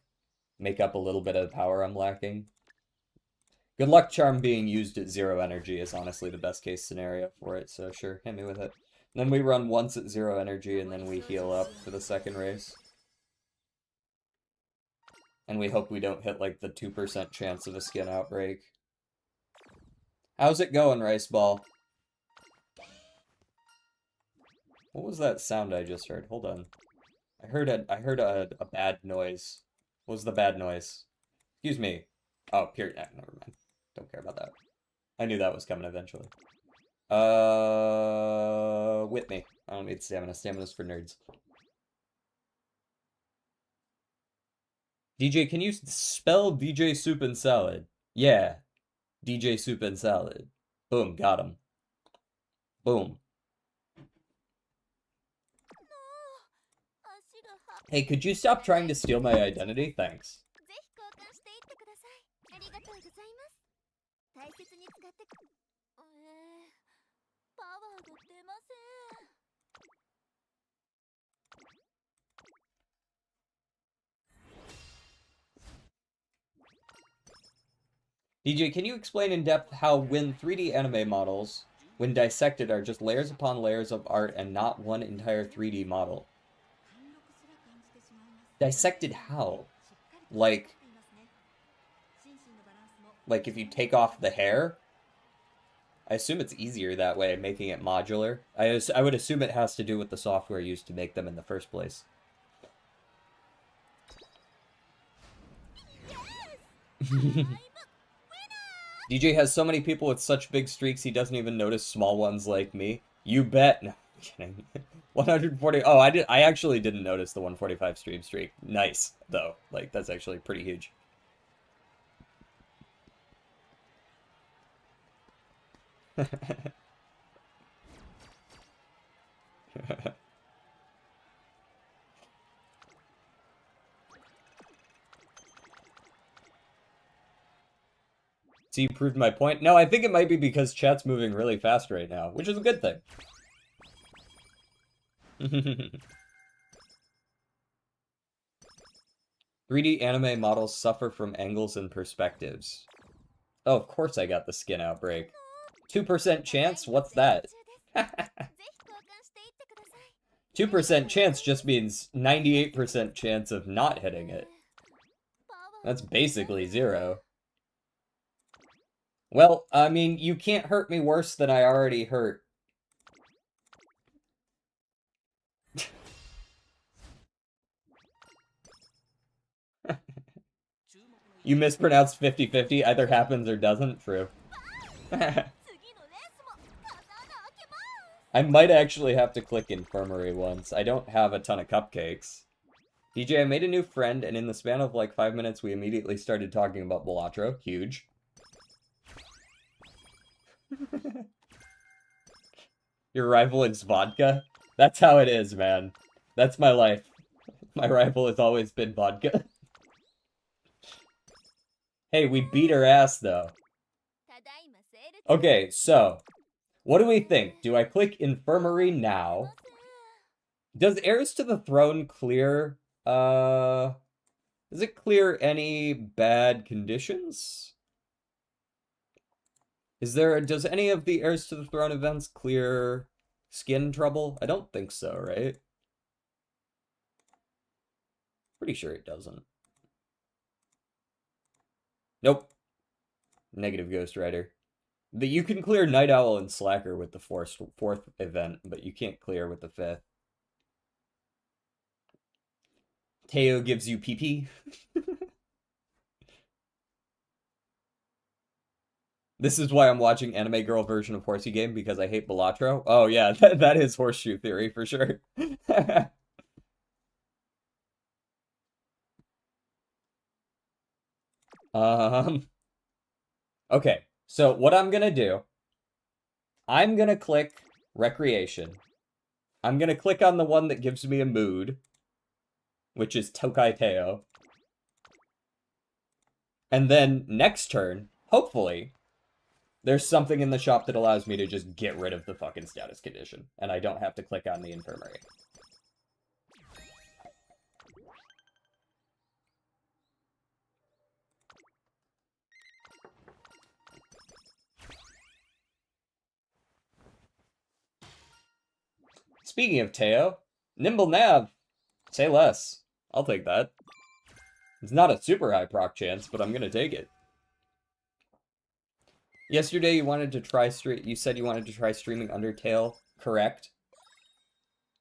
Make up a little bit of the power I'm lacking. Good luck charm being used at 0 energy is honestly the best case scenario for it, so sure, hit me with it. And then we run once at 0 energy, and then we heal up for the second race. And we hope we don't hit, like, the 2% chance of a skin outbreak. How's it going, Rice Ball? What was that sound I just heard? Hold on. I heard a bad noise. What was the bad noise? Excuse me. Oh, pure. Never mind. Don't care about that. I knew that was coming eventually. Whip me. I don't need stamina. Stamina's for nerds. DJ, can you spell DJ Soup and Salad? Yeah. DJ Soup and Salad. Boom, got him. Boom. Hey, could you stop trying to steal my identity? Thanks. DJ, can you explain in depth how when 3D anime models, when dissected, are just layers upon layers of art and not one entire 3D model? Dissected how? Like if you take off the hair? I assume it's easier that way, making it modular. I would assume it has to do with the software used to make them in the first place. DJ has so many people with such big streaks he doesn't even notice small ones like me. You bet. No, I'm kidding. 140. Oh, I actually didn't notice the 145 streak. Nice, though. Like, that's actually pretty huge. So you proved my point? No, I think it might be because chat's moving really fast right now, which is a good thing. 3D anime models suffer from angles and perspectives. Oh, of course I got the skin outbreak. 2% chance? What's that? 2% chance just means 98% chance of not hitting it. That's basically 0. Well, I mean, you can't hurt me worse than I already hurt. You mispronounced 50-50, either happens or doesn't. True. I might actually have to click infirmary once. I don't have a ton of cupcakes. DJ, I made a new friend, and in the span of like 5 minutes, we immediately started talking about Balatro. Huge. Your rival is vodka? That's how it is, man. That's my life. My rival has always been vodka. Hey, we beat her ass, though. Okay, so, what do we think? Do I click Infirmary now? Does Heirs to the Throne clear, does it clear any bad conditions? Does any of the Heirs to the Throne events clear skin trouble? I don't think so, right? Pretty sure it doesn't. Nope. Negative Ghost Rider. You can clear Night Owl and Slacker with the fourth event, but you can't clear with the fifth. Teo gives you PP. This is why I'm watching Anime Girl version of Horsey Game, because I hate Balatro. Oh yeah, that is horseshoe theory for sure. Um, okay, so what I'm gonna do, I'm gonna click Recreation. I'm gonna click on the one that gives me a mood, which is Tokai Teo. And then next turn, hopefully, there's something in the shop that allows me to just get rid of the fucking status condition, and I don't have to click on the infirmary. Speaking of Teo, Nimble Nav, say less. I'll take that. It's not a super high proc chance, but I'm gonna take it. Yesterday you said you wanted to try streaming Undertale, correct?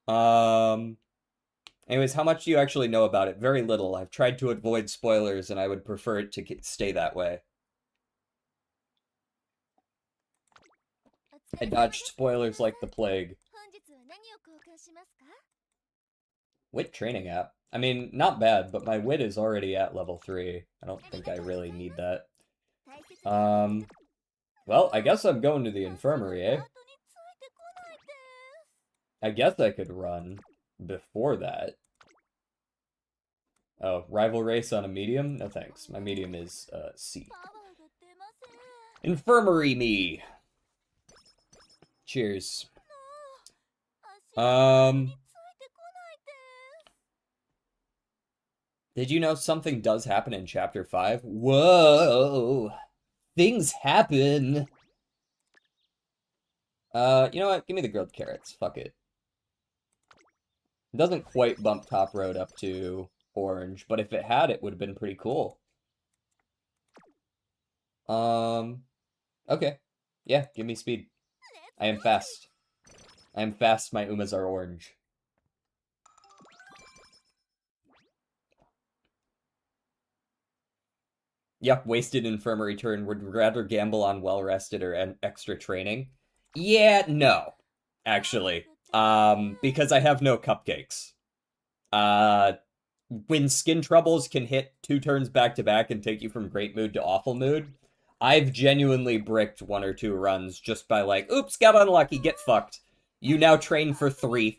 Anyways, how much do you actually know about it? Very little. I've tried to avoid spoilers, and I would prefer it to stay that way. I dodged spoilers like the plague. Wit training app. I mean, not bad, but my wit is already at level 3. I don't think I really need that. Well, I guess I'm going to the infirmary, eh? I guess I could run before that. Oh, rival race on a medium? No thanks. My medium is, C. Infirmary me! Cheers. Did you know something does happen in Chapter 5? Whoa! Things happen! You know what? Give me the grilled carrots. Fuck it. It doesn't quite bump Top Road up to orange, but if it had, it would have been pretty cool. Okay. Yeah, give me speed. I am fast. I am fast, my Umas are orange. Yep, wasted infirmary turn. Would rather gamble on well-rested or extra training. Yeah, no. Actually. Because I have no cupcakes. When skin troubles can hit 2 turns back-to-back and take you from great mood to awful mood, I've genuinely bricked 1 or 2 runs just by like, oops, got unlucky, get fucked. You now train for 3.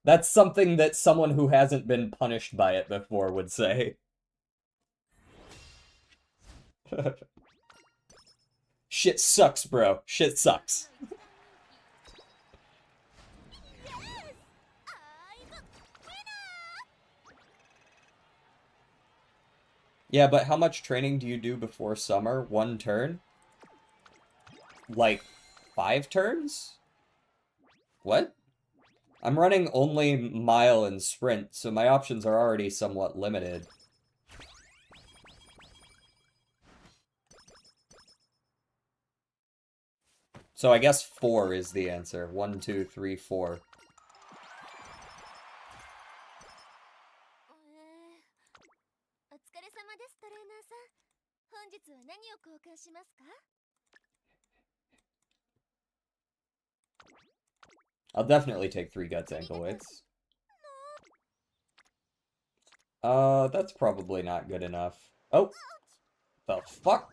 That's something that someone who hasn't been punished by it before would say. Shit sucks, bro. Shit sucks. Yeah, but how much training do you do before summer? 1 turn? Like, 5 turns? What? I'm running only mile and sprint, so my options are already somewhat limited. So I guess 4 is the answer. 1, 2, 3, 4. I'll definitely take 3 guts ankle weights. That's probably not good enough. Oh! The fuck?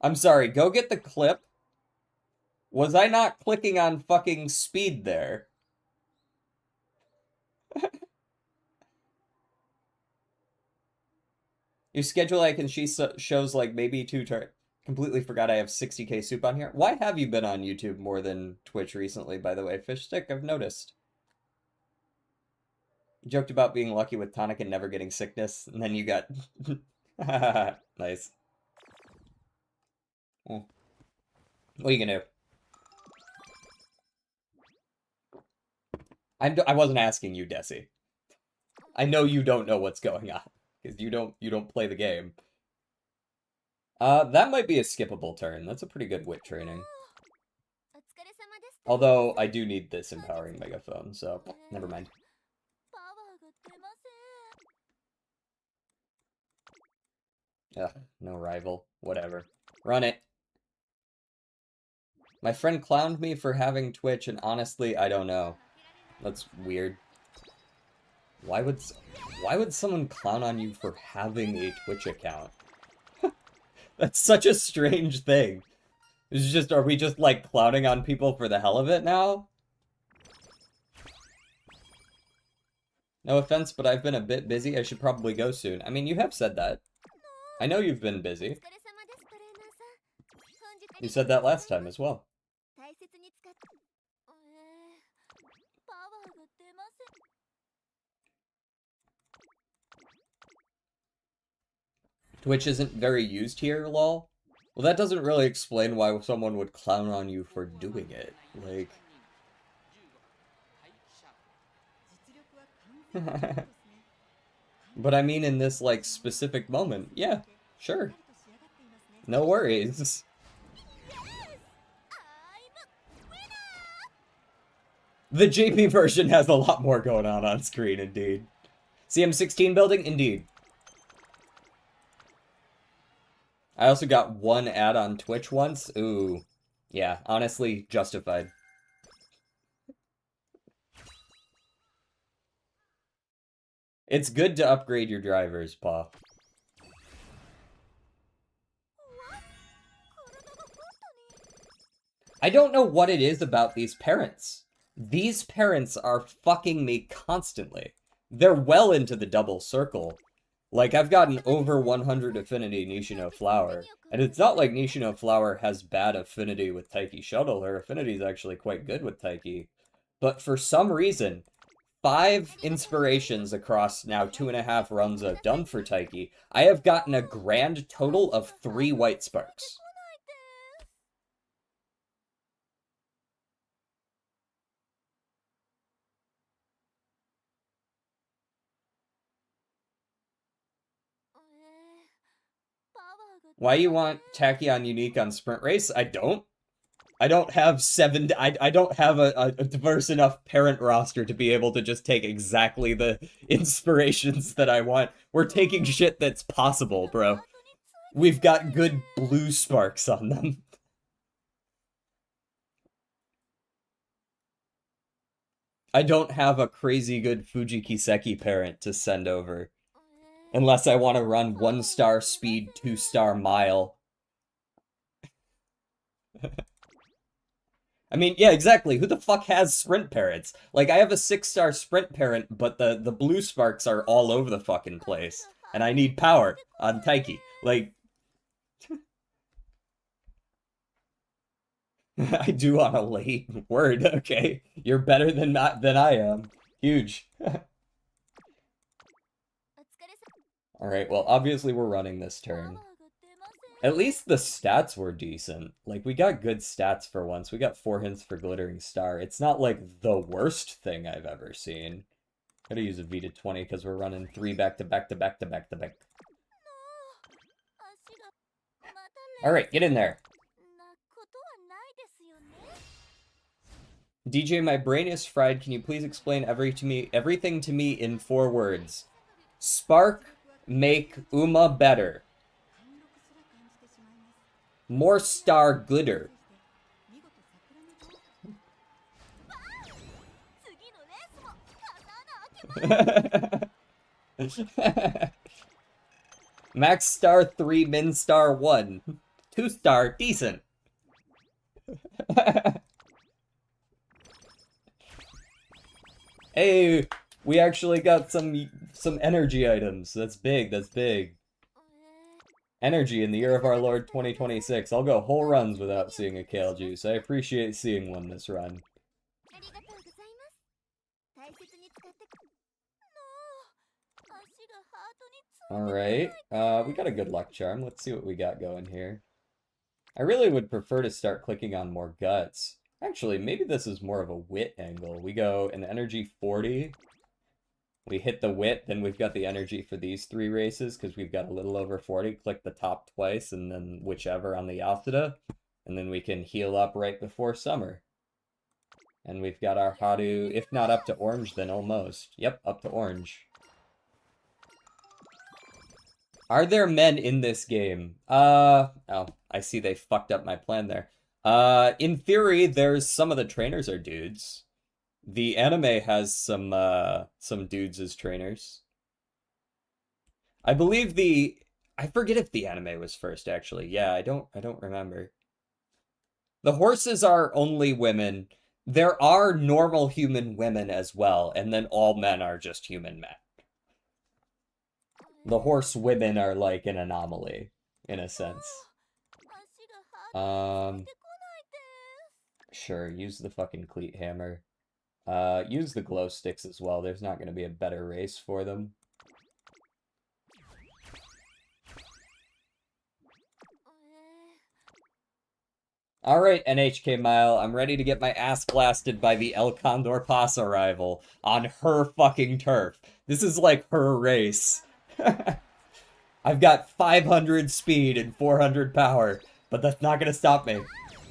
I'm sorry, go get the clip. Was I not clicking on fucking speed there? Your schedule like and she shows like maybe two turn. Completely forgot I have 60k soup on here. Why have you been on YouTube more than Twitch recently, by the way? Fish stick, I've noticed. You joked about being lucky with tonic and never getting sickness, and then you got... Nice. Well, what are you gonna do? I wasn't asking you, Desi. I know you don't know what's going on, because you don't play the game. That might be a skippable turn. That's a pretty good wit training. Although, I do need this empowering megaphone, so never mind. Ugh, no rival. Whatever. Run it. My friend clowned me for having Twitch, and honestly, I don't know. That's weird. Why would someone clown on you for having a Twitch account? That's such a strange thing. It's just, are we just, like, clowning on people for the hell of it now? No offense, but I've been a bit busy. I should probably go soon. I mean, you have said that. I know you've been busy. You said that last time as well. Twitch isn't very used here, lol. Well, that doesn't really explain why someone would clown on you for doing it. Like... But I mean in this, like, specific moment. Yeah, sure. No worries. The JP version has a lot more going on screen, indeed. CM16 building? Indeed. I also got one ad on Twitch once. Ooh. Yeah, honestly, justified. It's good to upgrade your drivers, Paw. I don't know what it is about these parents. These parents are fucking me constantly. They're well into the double circle. Like, I've got an over 100 affinity Nishino Flower, and it's not like Nishino Flower has bad affinity with Taiki Shuttle. Her affinity is actually quite good with Taiki. But for some reason, 5 inspirations across now 2.5 runs I've done for Taiki, I have gotten a grand total of 3 white sparks. Why you want Tachyon Unique on Sprint Race? I don't. I don't have I don't have a diverse enough parent roster to be able to just take exactly the inspirations that I want. We're taking shit that's possible, bro. We've got good blue sparks on them. I don't have a crazy good Fuji Kiseki parent to send over. Unless I want to run 1-star speed, 2-star mile. I mean, yeah, exactly. Who the fuck has sprint parents? Like, I have a 6-star sprint parent, but the blue sparks are all over the fucking place. And I need power on Taiki. Like... I do on a late word, okay. You're better than I am. Huge. Alright, well, obviously we're running this turn. At least the stats were decent. Like, we got good stats for once. We got 4 hints for Glittering Star. It's not, like, the worst thing I've ever seen. Gotta use a V to 20 because we're running 3 back-to-back-to-back-to-back-to-back. Alright, get in there. DJ, my brain is fried. Can you please explain everything to me in 4 words? Spark, make Uma better. More star glitter. Max star 3, min star 1. 2-star, decent. Hey, we actually got some energy items. That's big, that's big. Energy in the year of our Lord 2026. I'll go whole runs without seeing a kale juice. I appreciate seeing one this run. Alright, we got a good luck charm. Let's see what we got going here. I really would prefer to start clicking on more guts. Actually, maybe this is more of a wit angle. We go an energy 40. We hit the wit, then we've got the energy for these 3 races because we've got a little over 40. Click the top twice and then whichever on the Yasuda. And then we can heal up right before summer. And we've got our Haru, if not up to orange, then almost. Yep, up to orange. Are there men in this game? Oh, I see they fucked up my plan there. In theory, there's some of the trainers are dudes. The anime has some dudes as trainers. I believe I forget if the anime was first, actually. Yeah, I don't remember. The horses are only women. There are normal human women as well, and then all men are just human men. The horse women are like an anomaly, in a sense. Sure, use the fucking cleat hammer. Use the glow sticks as well. There's not going to be a better race for them. Alright, NHK Mile, I'm ready to get my ass blasted by the El Condor Pasa rival on her fucking turf. This is like her race. I've got 500 speed and 400 power, but that's not gonna stop me.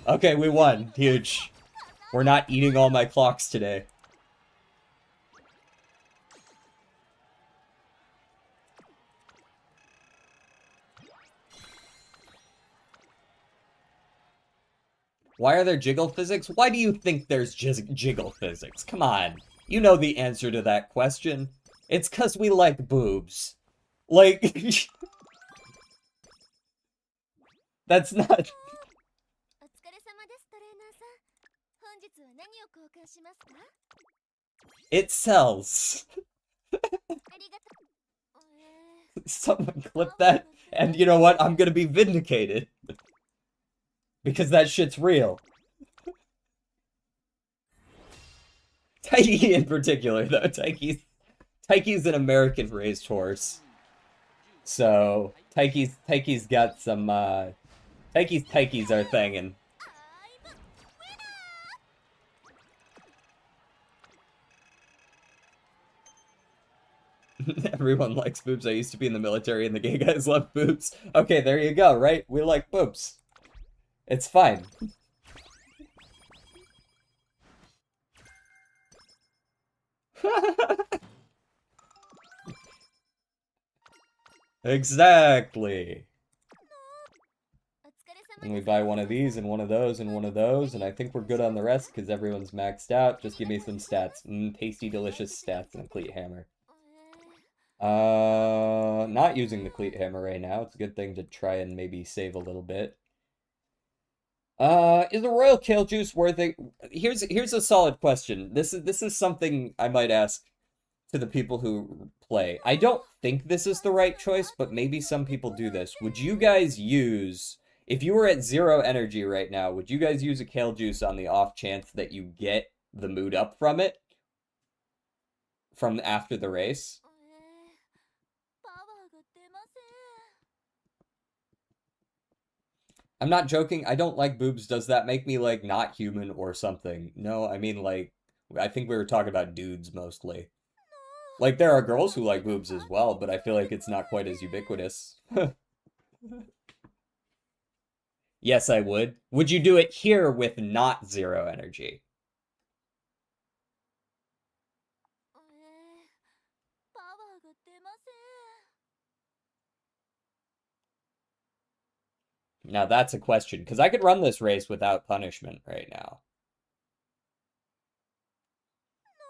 Okay, we won. Huge. We're not eating all my clocks today. Why are there jiggle physics? Why do you think there's just jiggle physics? Come on. You know the answer to that question. It's 'cause we like boobs. Like... That's not... It sells. Someone clip that, and you know what? I'm gonna be vindicated. Because that shit's real. Taiki in particular, though. Taiki's an American raised horse. So, Taiki's got some, Taiki's our thing, and... Everyone likes boobs. I used to be in the military and the gay guys love boobs. Okay, there you go, right? We like boobs. It's fine. Exactly. And we buy one of these and one of those and one of those, and I think we're good on the rest because everyone's maxed out. Just give me some stats. Tasty, delicious stats and a cleat hammer. Not using the cleat hammer right now. It's a good thing to try and maybe save a little bit. Is a royal kale juice worth it? Here's a solid question. This is something I might ask to the people who play. I don't think this is the right choice, but maybe some people do this. Would you guys use, if you were at 0 energy right now, would you guys use a kale juice on the off chance that you get the mood up from it? From after the race? I'm not joking. I don't like boobs. Does that make me, like, not human or something? No, I mean, like, I think we were talking about dudes mostly. Like, there are girls who like boobs as well, but I feel like it's not quite as ubiquitous. Yes, I would. Would you do it here with not 0 energy? Now that's a question, because I could run this race without punishment right now.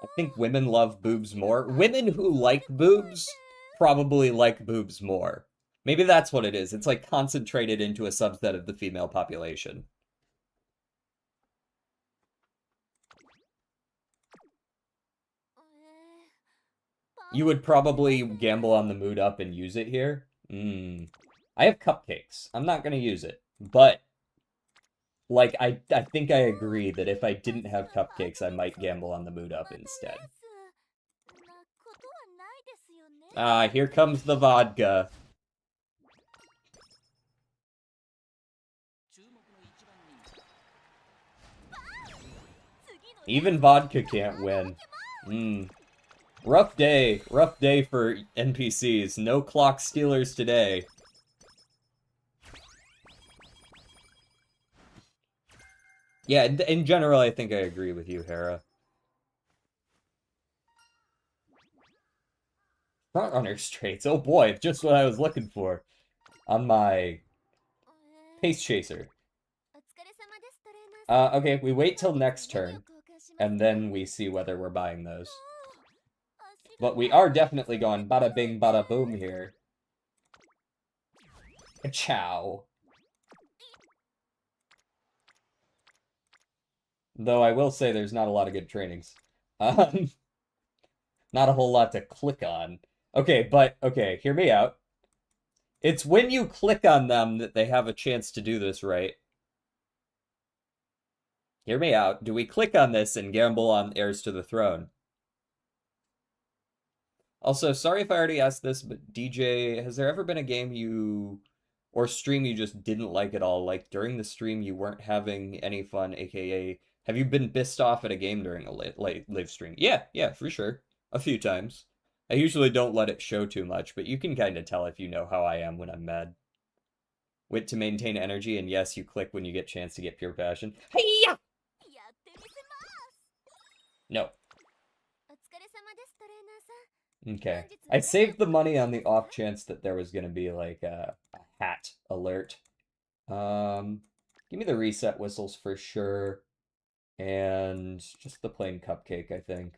I think women love boobs more. Women who like boobs probably like boobs more. Maybe that's what it is. It's like concentrated into a subset of the female population. You would probably gamble on the mood up and use it here? I have cupcakes. I'm not gonna use it. But, like, I think I agree that if I didn't have cupcakes, I might gamble on the mood up instead. Ah, here comes the vodka. Even vodka can't win. Rough day for NPCs. No clock stealers today. Yeah, in general, I think I agree with you, Hera. Frontrunner traits. Oh boy, just what I was looking for on my pace chaser. Okay, we wait till next turn, and then we see whether we're buying those. But we are definitely going bada bing, bada boom here. Chow. Though I will say there's not a lot of good trainings. Not a whole lot to click on. Okay, but, okay, hear me out. It's when you click on them that they have a chance to do this right. Hear me out. Do we click on this and gamble on heirs to the throne? Also, sorry if I already asked this, but DJ, has there ever been a game you or stream you just didn't like at all? Like during the stream you weren't having any fun, aka have you been pissed off at a game during a live stream? Yeah, for sure. A few times. I usually don't let it show too much, but you can kind of tell if you know how I am when I'm mad. Wit to maintain energy, and yes, you click when you get chance to get pure passion. Hiya! No. Okay. I saved the money on the off chance that there was going to be like a hat alert. Give me the reset whistles for sure. And just the plain cupcake, I think.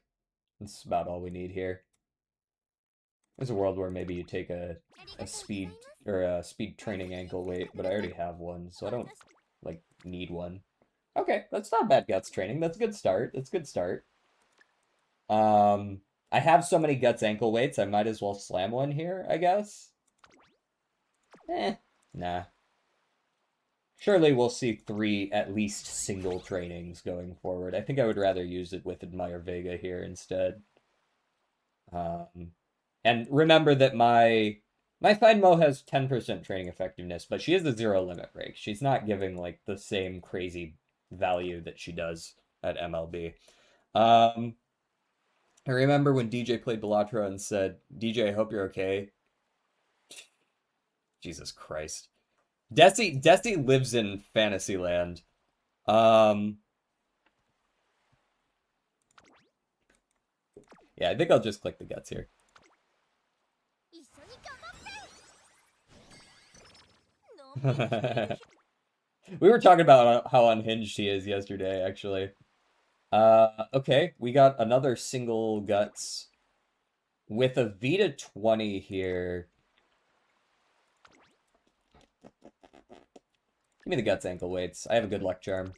That's about all we need here. There's a world where maybe you take a speed or a speed training ankle weight, but I already have one, so I don't like need one. Okay, that's not bad guts training. That's a good start. That's a good start. I have so many guts ankle weights, I might as well slam one here, I guess. Nah. Surely we'll see 3 at least single trainings going forward. I think I would rather use it with Admire Vega here instead. And remember that my Fine Mo has 10% training effectiveness, but she is a zero limit break. She's not giving like the same crazy value that she does at MLB. I remember when DJ played Belatra and said, DJ, I hope you're okay. Jesus Christ. Desi lives in Fantasyland. Yeah, I think I'll just click the guts here. We were talking about how unhinged he is yesterday, actually. Okay, we got another single guts with a Vita 20 here. Give me the guts ankle weights. I have a good luck charm.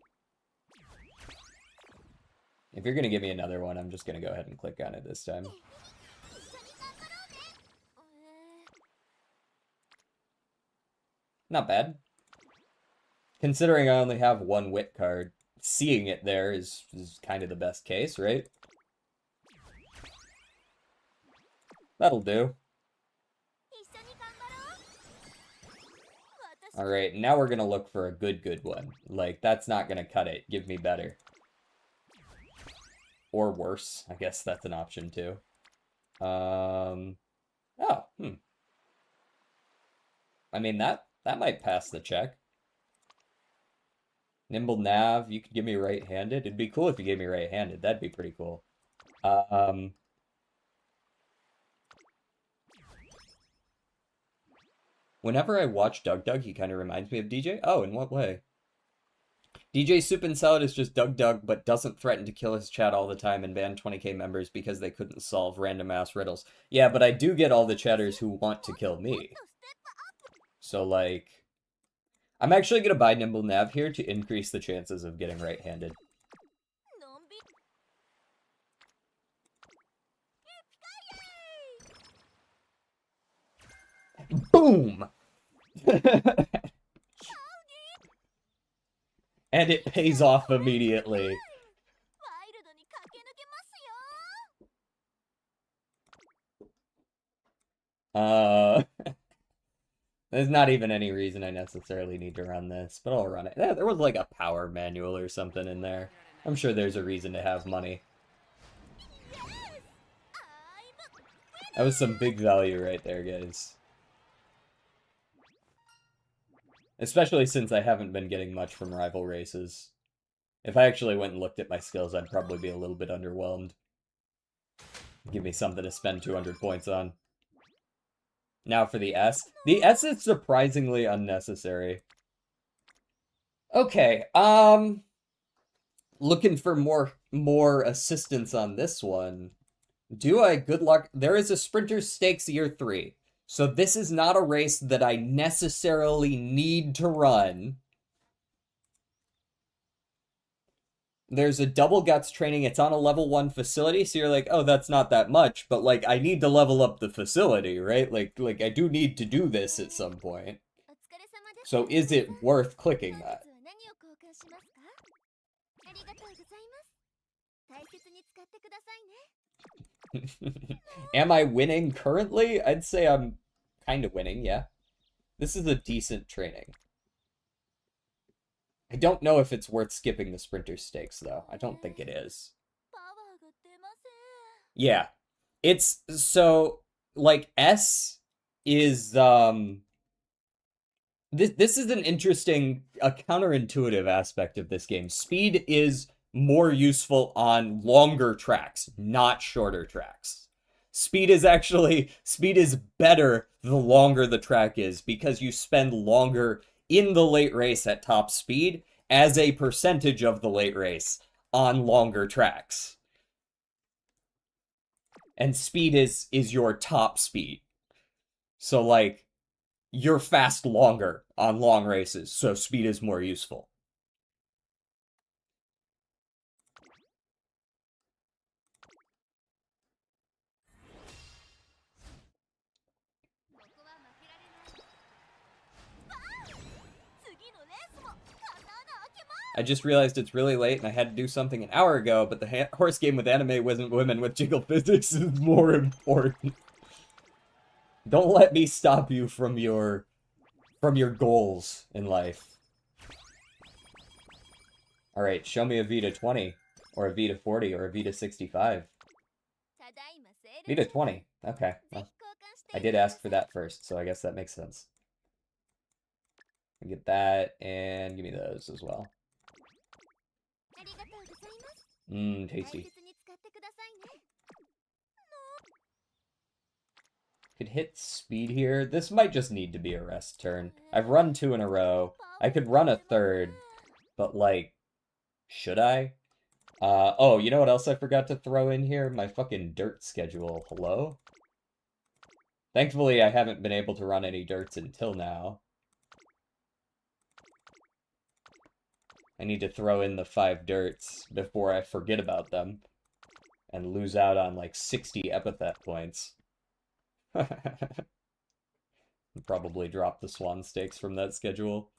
If you're gonna give me another one, I'm just gonna go ahead and click on it this time. Not bad. Considering I only have one wit card, seeing it there is kind of the best case, right? That'll do. Alright, now we're gonna look for a good one. Like, that's not gonna cut it. Give me better. Or worse. I guess that's an option too. I mean, that might pass the check. Nimble Nav, you could give me right-handed. It'd be cool if you gave me right-handed. That'd be pretty cool. Whenever I watch Doug, he kind of reminds me of DJ. Oh, in what way? DJ Soup and Salad is just Doug, but doesn't threaten to kill his chat all the time and ban 20k members because they couldn't solve random-ass riddles. Yeah, but I do get all the chatters who want to kill me. So, like... I'm actually going to buy Nimble Nav here to increase the chances of getting right-handed. Boom! And it pays off immediately. There's not even any reason I necessarily need to run this, but I'll run it. Yeah, there was like a power manual or something in there. I'm sure there's a reason to have money. That was some big value right there, guys. Especially since I haven't been getting much from rival races. If I actually went and looked at my skills, I'd probably be a little bit underwhelmed. Give me something to spend 200 points on. Now for the S. The S is surprisingly unnecessary. Okay, looking for more assistance on this one. Do I? Good luck. There is a Sprinter's Stakes Year 3. So this is not a race that I necessarily need to run. There's a double guts training. It's on a level 1 facility, so you're like, oh, that's not that much, but like I need to level up the facility, right? Like I do need to do this at some point. So is it worth clicking that? Am I winning currently? I'd say I'm kind of winning, yeah. This is a decent training. I don't know if it's worth skipping the Sprinter Stakes, though. I don't think it is. Yeah. It's, so, like, S is, This is an interesting, a counterintuitive aspect of this game. Speed is more useful on longer tracks, not shorter tracks. Speed is better the longer the track is because you spend longer in the late race at top speed as a percentage of the late race on longer tracks. And speed is your top speed. So like you're fast longer on long races, so speed is more useful. I just realized it's really late and I had to do something an hour ago, but the horse game with anime wasn't women with jiggle physics is more important. Don't let me stop you from your goals in life. Alright, show me a Vita 20, or a Vita 40, or a Vita 65. Vita 20, okay. Well, I did ask for that first, so I guess that makes sense. Get that, and give me those as well. Mmm, tasty. Could hit speed here. This might just need to be a rest turn. I've run 2 in a row. I could run a third, but like, should I? Oh, you know what else I forgot to throw in here? My fucking dirt schedule. Hello? Thankfully, I haven't been able to run any dirts until now. I need to throw in the 5 dirts before I forget about them and lose out on like 60 epithet points. Probably drop the swan stakes from that schedule.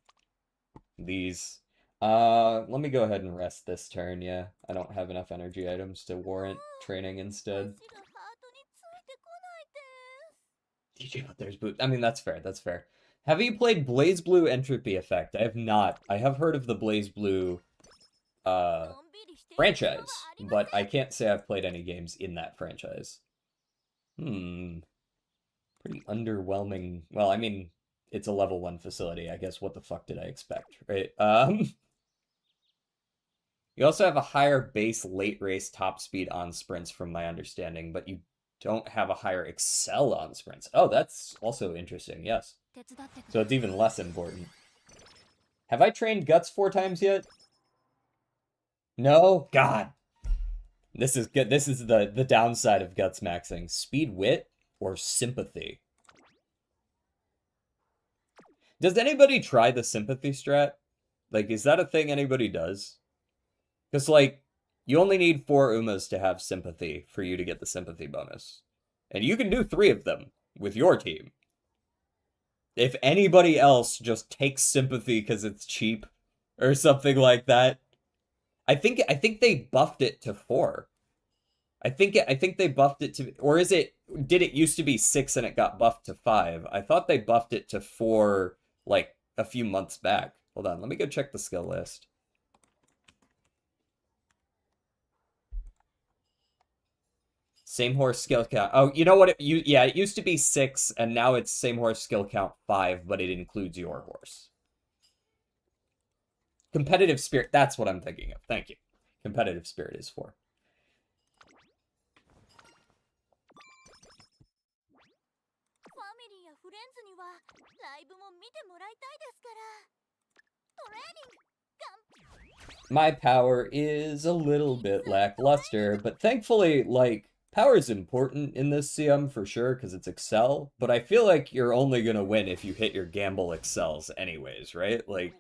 These. Let me go ahead and rest this turn, yeah. I don't have enough energy items to warrant training instead. DJ, but there's boot. I mean, that's fair, that's fair. Have you played BlazBlue Entropy Effect? I have not. I have heard of the BlazBlue franchise, but I can't say I've played any games in that franchise. Pretty underwhelming. Well, I mean, it's a level 1 facility. I guess what the fuck did I expect, right? You also have a higher base late race top speed on sprints from my understanding, but you don't have a higher excel on sprints. Oh, that's also interesting, yes. So it's even less important. Have I trained Guts 4 times yet? No? God. This is good. This is the downside of Guts maxing. Speed wit or sympathy? Does anybody try the sympathy strat? Like, is that a thing anybody does? Because, like, you only need 4 Umas to have sympathy for you to get the sympathy bonus. And you can do 3 of them with your team. If anybody else just takes sympathy because it's cheap or something like that, I think they buffed it to 4. I think they buffed it to, or is it, did it used to be 6 and it got buffed to 5? I thought they buffed it to 4 like a few months back. Hold on, let me go check the skill list. Same horse skill count. Oh, you know what? Yeah, it used to be 6 and now it's same horse skill count 5, but it includes your horse. Competitive spirit, that's what I'm thinking of. Thank you. Competitive spirit is 4. ファミリーやフレンズにはライブも見てもらいたいですから。トレーニング My power is a little bit lackluster, but thankfully, like, power is important in this CM for sure because it's Excel, but I feel like you're only gonna win if you hit your gamble Excels anyways, right? Like,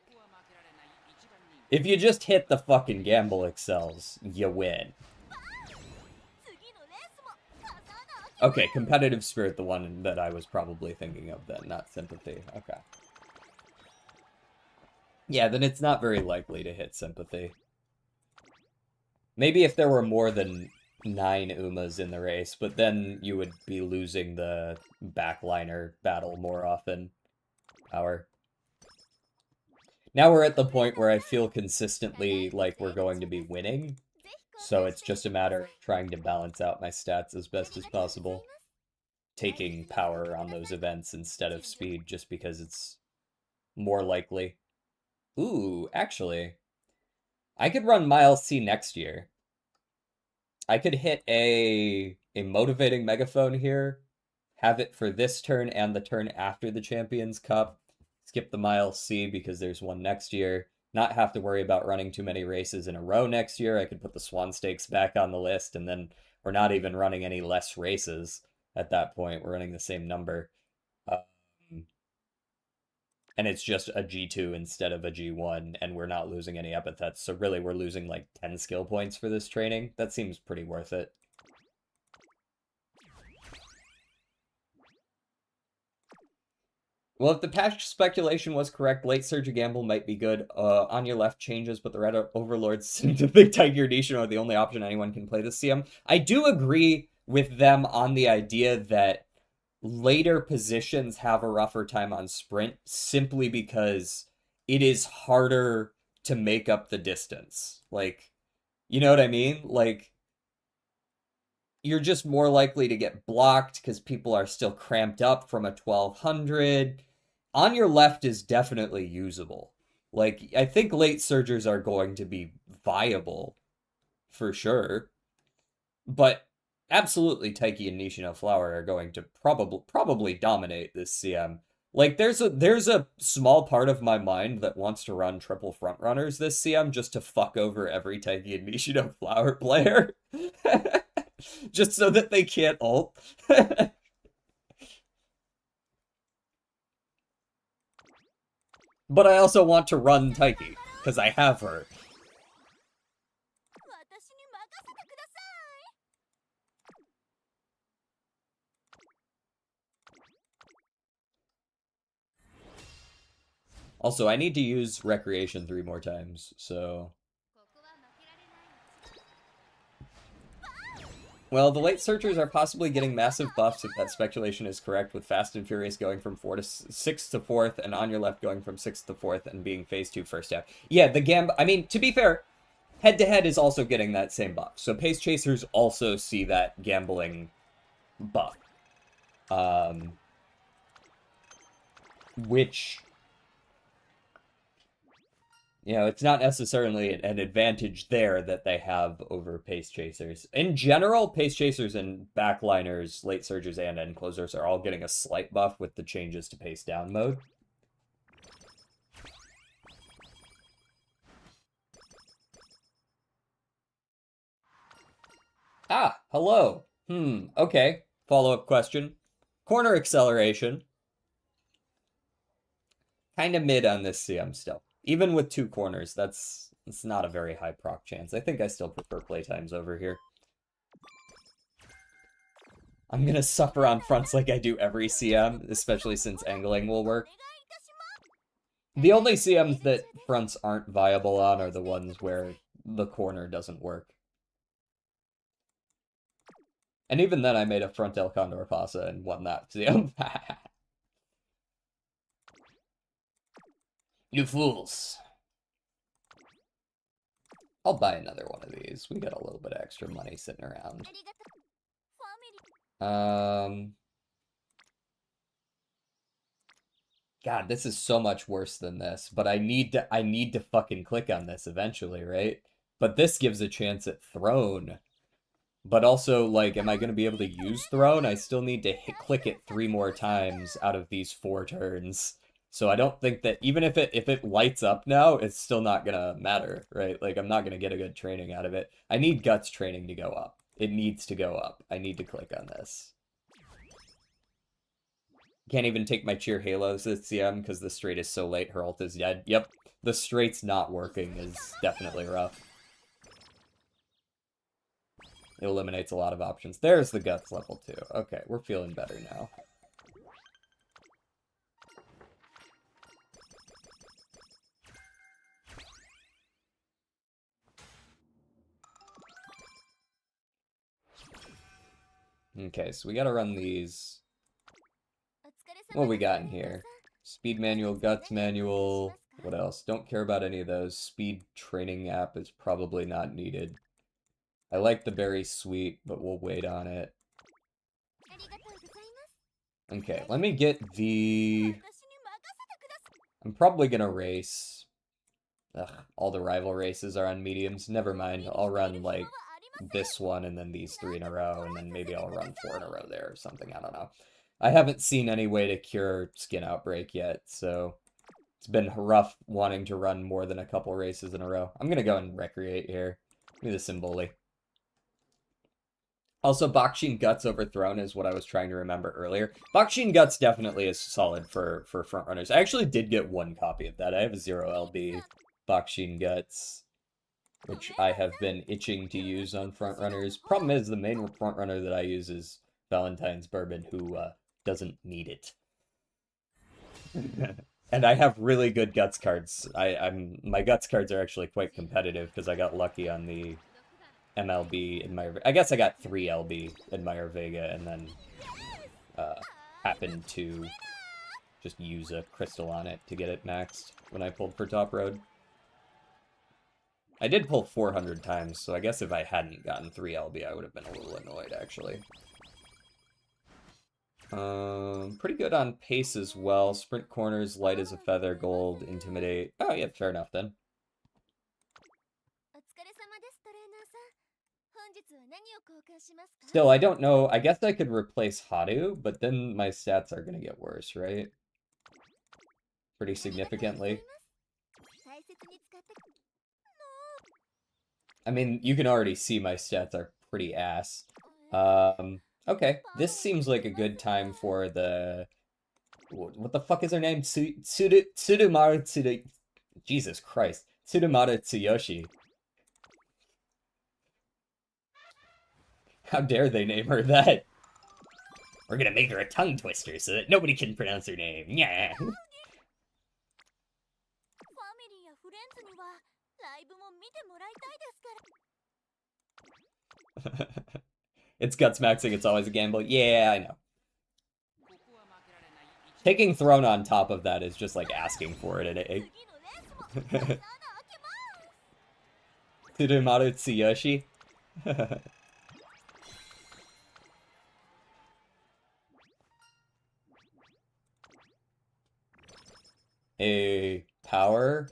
if you just hit the fucking gamble Excels, you win. Okay, competitive spirit, the one that I was probably thinking of then, not sympathy. Okay. Yeah, then it's not very likely to hit sympathy. Maybe if there were more than 9 Umas in the race, but then you would be losing the backliner battle more often. Power. Now we're at the point where I feel consistently like we're going to be winning, so it's just a matter of trying to balance out my stats as best as possible. Taking power on those events instead of speed just because it's more likely. Ooh, actually, I could run Miles C next year. I could hit a motivating megaphone here, have it for this turn and the turn after the Champions Cup, skip the Miles C because there's one next year, not have to worry about running too many races in a row next year. I could put the Swan Stakes back on the list, and then we're not even running any less races at that point. We're running the same number. And it's just a G2 instead of a G1, and we're not losing any epithets. So really, we're losing like 10 skill points for this training. That seems pretty worth it. Well, if the patch speculation was correct, late Surge Gamble might be good. On your left changes, but the Red Overlords seem to think Tiger Nation are the only option anyone can play this CM. I do agree with them on the idea that later positions have a rougher time on sprint simply because it is harder to make up the distance. Like, you know what I mean? Like, you're just more likely to get blocked because people are still cramped up from a 1200. On your left is definitely usable. Like, I think late surgers are going to be viable for sure. But absolutely Taiki and Nishino Flower are going to probably dominate this CM. Like there's a small part of my mind that wants to run triple front runners this CM just to fuck over every Taiki and Nishino Flower player. Just so that they can't ult. But I also want to run Taiki, because I have her. Also, I need to use Recreation 3 more times, so... Well, the late searchers are possibly getting massive buffs if that speculation is correct, with Fast and Furious going from 6th to 4th, and On Your Left going from 6th to 4th, and being phase 2 first half. Yeah, I mean, to be fair, head-to-head is also getting that same buff, so Pace Chasers also see that gambling buff. Which... You know, it's not necessarily an advantage there that they have over Pace Chasers. In general, Pace Chasers and backliners, late surgers, and end closers are all getting a slight buff with the changes to pace down mode. Ah, hello. Okay. Follow-up question. Corner acceleration. Kind of mid on this CM still. Even with 2 corners, that's not a very high proc chance. I think I still prefer playtimes over here. I'm gonna suffer on fronts like I do every CM, especially since angling will work. The only CMs that fronts aren't viable on are the ones where the corner doesn't work. And even then I made a front El Condor Pasa and won that CM. You fools. I'll buy another one of these. We got a little bit of extra money sitting around. God, this is so much worse than this, but I need to fucking click on this eventually, right? But this gives a chance at throne. But also, like, am I going to be able to use throne? I still need to click it 3 more times out of these 4 turns. So I don't think that even if it lights up now, it's still not gonna matter, right? Like, I'm not gonna get a good training out of it. I need guts training to go up. It needs to go up. I need to click on this. Can't even take my cheer halos this CM because the straight is so late. Her ult is dead. Yep, the straight's not working is definitely rough. It eliminates a lot of options. There's the guts level 2. Okay, we're feeling better now. Okay, so we gotta run these. What we got in here? Speed manual, guts manual. What else? Don't care about any of those. Speed training app is probably not needed. I like the berry sweet, but we'll wait on it. Okay, let me get the... I'm probably gonna race. Ugh, all the rival races are on mediums. Never mind, I'll run, like, this one and then these 3 in a row, and then maybe I'll run 4 in a row there or something, I don't know. I haven't seen any way to cure skin outbreak yet, so it's been rough wanting to run more than a couple races in a row. I'm gonna go and recreate here. Give me the Symboli. Also, Bakshin Guts Overthrown is what I was trying to remember earlier. Bakshin Guts definitely is solid for front runners. I actually did get 1 copy of that. I have a 0 LB Bakshin Guts, which I have been itching to use on front runners. Problem is, the main front runner that I use is Valentine's Bourbon, who doesn't need it. And I have really good guts cards. My guts cards are actually quite competitive because I got lucky on the MLB Admire. I guess I got 3 LB Admire Vega and then happened to just use a crystal on it to get it maxed when I pulled for top road. I did pull 400 times, so I guess if I hadn't gotten 3 LB, I would have been a little annoyed, actually. Pretty good on pace as well. Sprint corners, light as a feather, gold, intimidate. Oh, yeah, fair enough then. Still, I don't know. I guess I could replace Hadu, but then my stats are gonna get worse, right? Pretty significantly. I mean, you can already see my stats are pretty ass. Okay, this seems like a good time for the... What the fuck is her name? Tsurumaru Tsudu... Jesus Christ. Tsurumaru Tsuyoshi. How dare they name her that? We're gonna make her a tongue twister so that nobody can pronounce her name. Yeah. It's guts maxing, it's always a gamble. Yeah, I know. Taking Throne on top of that is just like asking for it at A. Tsurumaru Tsuyoshi. A power?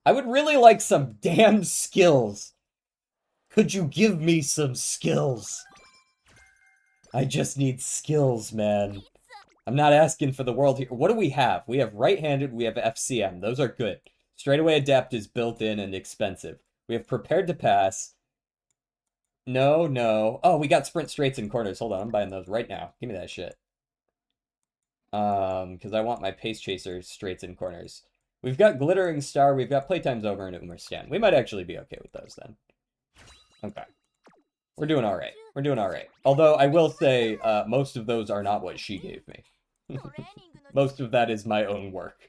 I would really like some damn skills. Could you give me some skills? I just need skills, man. I'm not asking for the world here. What do we have? We have right-handed, we have FCM. Those are good. Straightaway Adept is built in and expensive. We have Prepared to Pass. No, no. Oh, we got Sprint Straights and Corners. Hold on, I'm buying those right now. Give me that shit. Because I want my Pace Chaser Straights and Corners. We've got Glittering Star, we've got Playtime's Over and Umamusume. We might actually be okay with those then. Okay. We're doing alright. We're doing all right. Although I will say, most of those are not what she gave me. トレーニングの Most of that is my own work.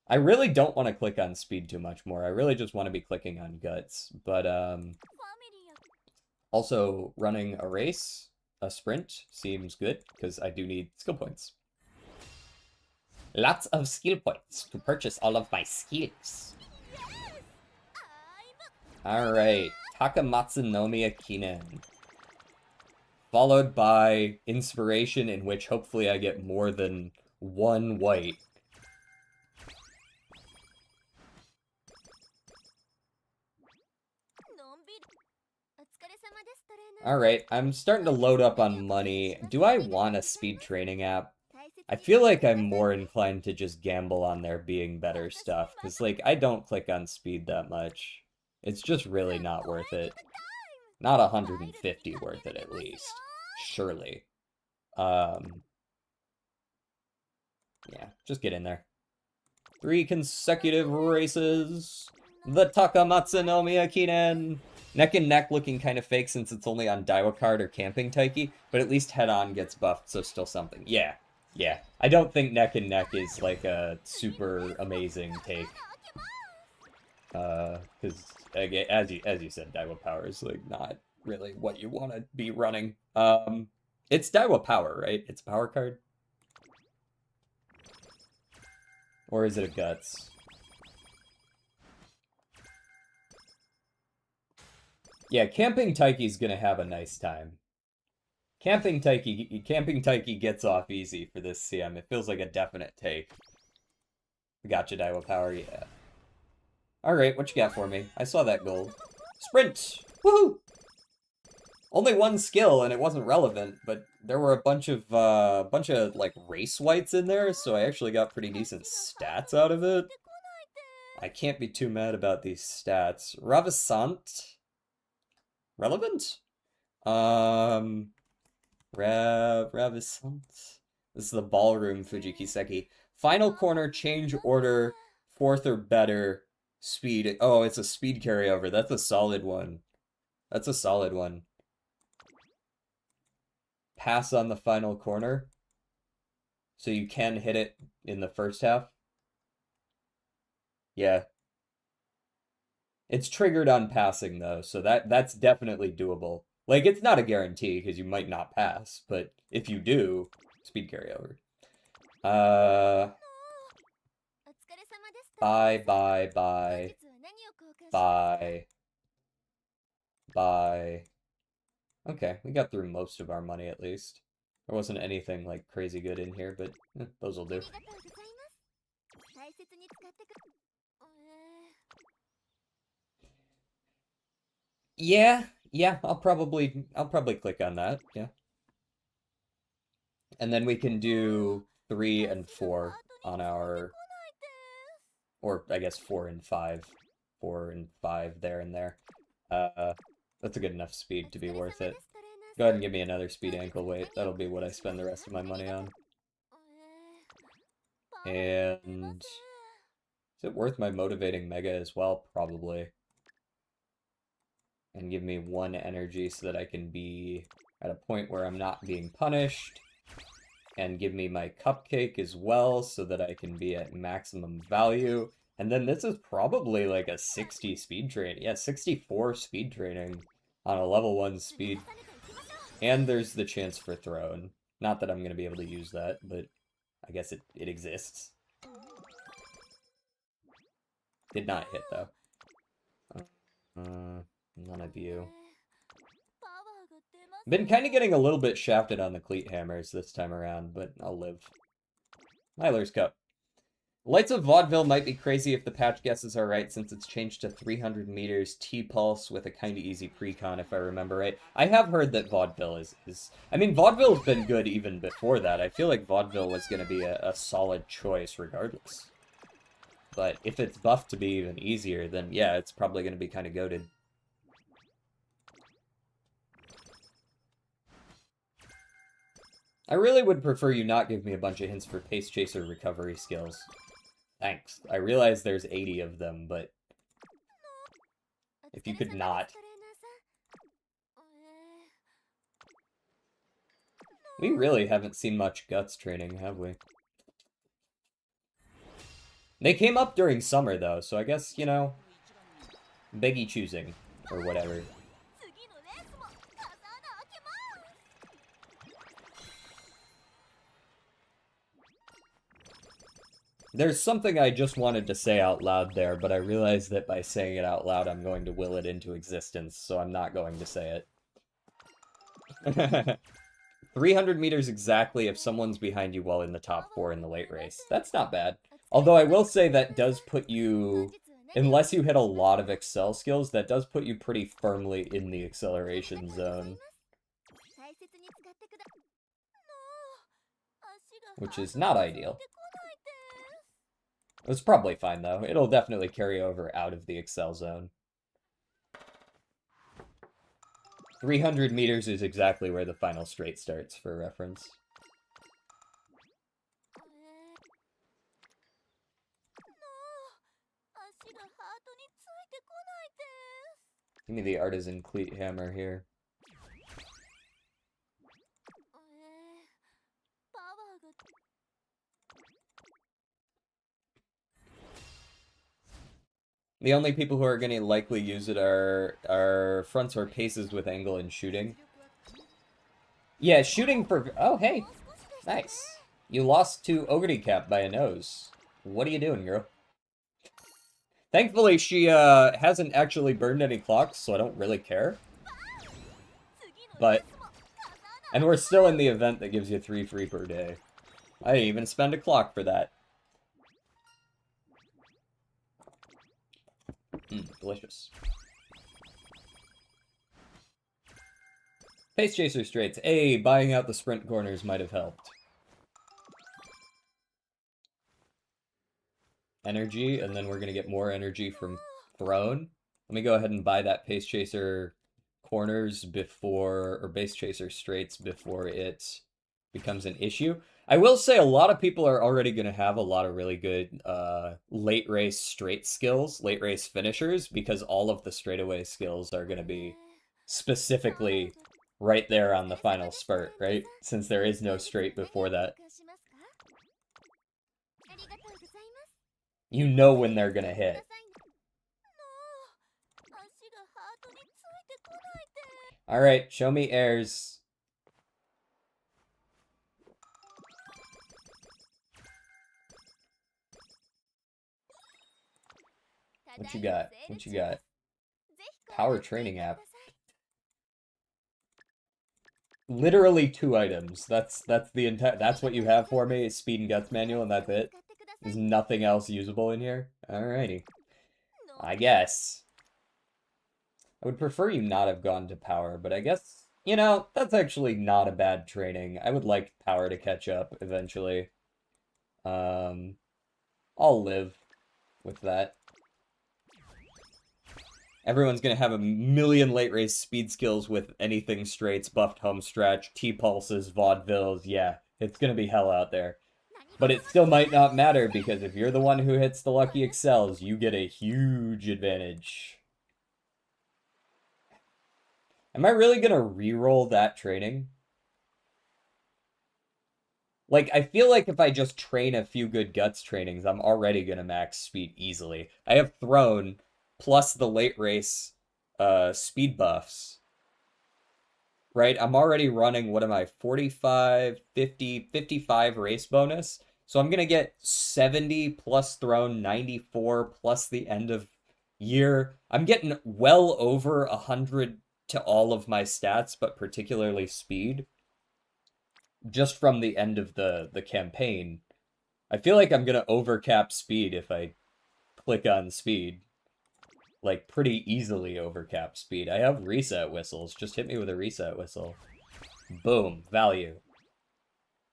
I really don't want to click on speed too much more. I really just want to be clicking on guts. But ファミリーや also running a race, a sprint, seems good because I do need skill points. Lots of skill points to purchase all of my skills. アイム Alright, Takamatsu Nomiya Kinen. Followed by Inspiration, in which hopefully I get more than one white. のんびりお疲れ様ですトレーナー Alright, I'm starting to load up on money. Do I want a speed training app? I feel like I'm more inclined to just gamble on there being better stuff, because, like, I don't click on speed that much. It's just really not worth it. Not 150 worth it, at least. Surely. Yeah, just get in there. 3 consecutive races. The Takamatsu no Miyakinen. Neck and neck looking kind of fake since it's only on Daiwa card or Camping Taiki, but at least head on gets buffed, so still something. Yeah, yeah. I don't think neck and neck is like a super amazing take. Because as you said, Daiwa power is like not really what you want to be running. It's Daiwa power, right? It's a power card. Or is it a guts? Yeah, Camping Taiki's gonna have a nice time. Camping Taiki gets off easy for this CM. It feels like a definite take. Gotcha, Daiwa power, yeah. Alright, what you got for me? I saw that gold. Sprint! Woohoo! Only one skill, and it wasn't relevant, but there were a bunch of like, race whites in there, so I actually got pretty decent stats out of it. I can't be too mad about these stats. Ravissant? Relevant? Ravissant? This is the ballroom, Fujikiseki. Final corner, change order, 4th or better, speed. Oh, it's a speed carryover. That's a solid one. That's a solid one. Pass on the final corner. So you can hit it in the first half. Yeah. It's triggered on passing, though, so that's definitely doable. Like, it's not a guarantee, because you might not pass, but if you do, speed carryover. お疲れ様ですトレーナー Bye, bye, 本 bye, 日は何を交換しますか bye, bye. Okay, we got through most of our money, at least. There wasn't anything, like, crazy good in here, but those will あ do. りがとうございます大切に使ってくYeah, I'll probably click on that, yeah. And then we can do 3 and 4 on our, or I guess 4 and 5. 4 and 5 there and there. That's a good enough speed to be worth it. Go ahead and give me another speed ankle weight. That'll be what I spend the rest of my money on. And is it worth my motivating mega as well? Probably. And give me 1 energy so that I can be at a point where I'm not being punished. And give me my cupcake as well so that I can be at maximum value. And then this is probably like a 60 speed training. Yeah, 64 speed training on a level 1 speed. And there's the chance for throne. Not that I'm going to be able to use that, but I guess it exists. Did not hit, though. None of you. パワーが出ます Been kind of getting a little bit shafted on the cleat hammers this time around, but I'll live. Myler's Cup. Lights of Vaudeville might be crazy if the patch guesses are right, since it's changed to 300 meters T-pulse with a kind of easy precon, if I remember right. I have heard that Vaudeville is... I mean, Vaudeville's been good even before that. I feel like Vaudeville was going to be a solid choice regardless. But if it's buffed to be even easier, then yeah, it's probably going to be kind of goated. I really would prefer you not give me a bunch of hints for Pace Chaser recovery skills. Thanks. I realize there's 80 of them, but if you could not. We really haven't seen much guts training, have we? They came up during summer, though, so I guess, you know, Beggy choosing, or whatever. 次のレースも風穴開けます There's something I just wanted to say out loud there, but I realized that by saying it out loud, I'm going to will it into existence, so I'm not going to say it. 300 meters exactly if someone's behind you while in the top 4 in the late race. That's not bad. Although I will say that does put you, unless you hit a lot of Excel skills, that does put you pretty firmly in the acceleration zone. Which is not ideal. It's probably fine, though. It'll definitely carry over out of the Excel zone. 300 meters is exactly where the final straight starts, for reference. Give me the artisan cleat hammer here. The only people who are going to likely use it are fronts or paces with angle and shooting. Yeah, shooting for... Oh, hey. Nice. You lost to Ogre Cap by a nose. What are you doing, girl? Thankfully, she hasn't actually burned any clocks, so I don't really care. But... And we're still in the event that gives you 3 free per day. I didn't even spend a clock for that. Delicious. Pace Chaser straights. A, buying out the sprint corners might have helped. Energy, and then we're going to get more energy from Throne. Let me go ahead and buy that Pace Chaser corners before, or Base Chaser straights before it becomes an issue. I will say a lot of people are already going to have a lot of really good late race straight skills, late race finishers, because all of the straightaway skills are going to be specifically right there on the final spurt, right? Since there is no straight before that. You know when they're going to hit. Alright, show me airs. What you got? What you got? Power training app. Literally 2 items. That's the entire. That's what you have for me. Is speed and guts manual, and that's it. There's nothing else usable in here. Alrighty. I guess. I would prefer you not have gone to power, but I guess, you know, that's actually not a bad training. I would like power to catch up eventually. I'll live with that. Everyone's gonna have a million late race speed skills with anything straights, buffed home stretch, T-pulses, vaudevilles. Yeah, it's gonna be hell out there. But it still might not matter, because if you're the one who hits the lucky excels, you get a huge advantage. Am I really gonna re-roll that training? Like, I feel like if I just train a few good guts trainings, I'm already gonna max speed easily. I have Throne plus the late race speed buffs. Right? I'm already running, what am I, 45, 50, 55 race bonus. So I'm gonna get 70 plus Throne, 94 plus the end of year. I'm getting well over 100 to all of my stats, but particularly speed, just from the end of the campaign. I feel like I'm gonna overcap speed if I click on speed. Like, pretty easily overcap speed. I have reset whistles. Just hit me with a reset whistle. Boom. Value.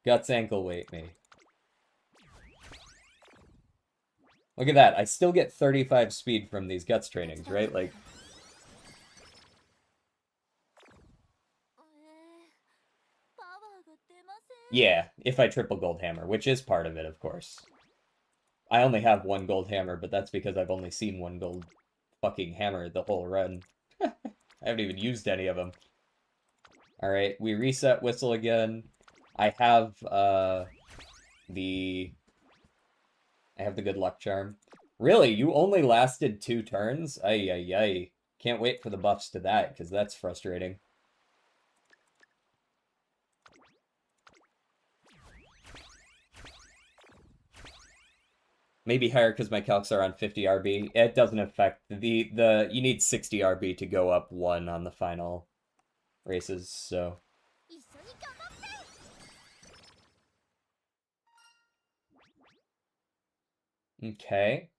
Guts ankle weight me. Look at that. I still get 35 speed from these guts trainings, right? Like... Yeah, if I triple gold hammer, which is part of it, of course. I only have 1 gold hammer, but that's because I've only seen 1 gold fucking hammer the whole run. I haven't even used any of them. Alright, we reset whistle again. I have the I have the good luck charm. Really, you only lasted 2 turns? Ay ay ay. Can't wait for the buffs to that, because that's frustrating. Maybe higher because my calcs are on 50 RB. It doesn't affect the you need 60 RB to go up 1 on the final races, so 一緒に頑張って。 okay.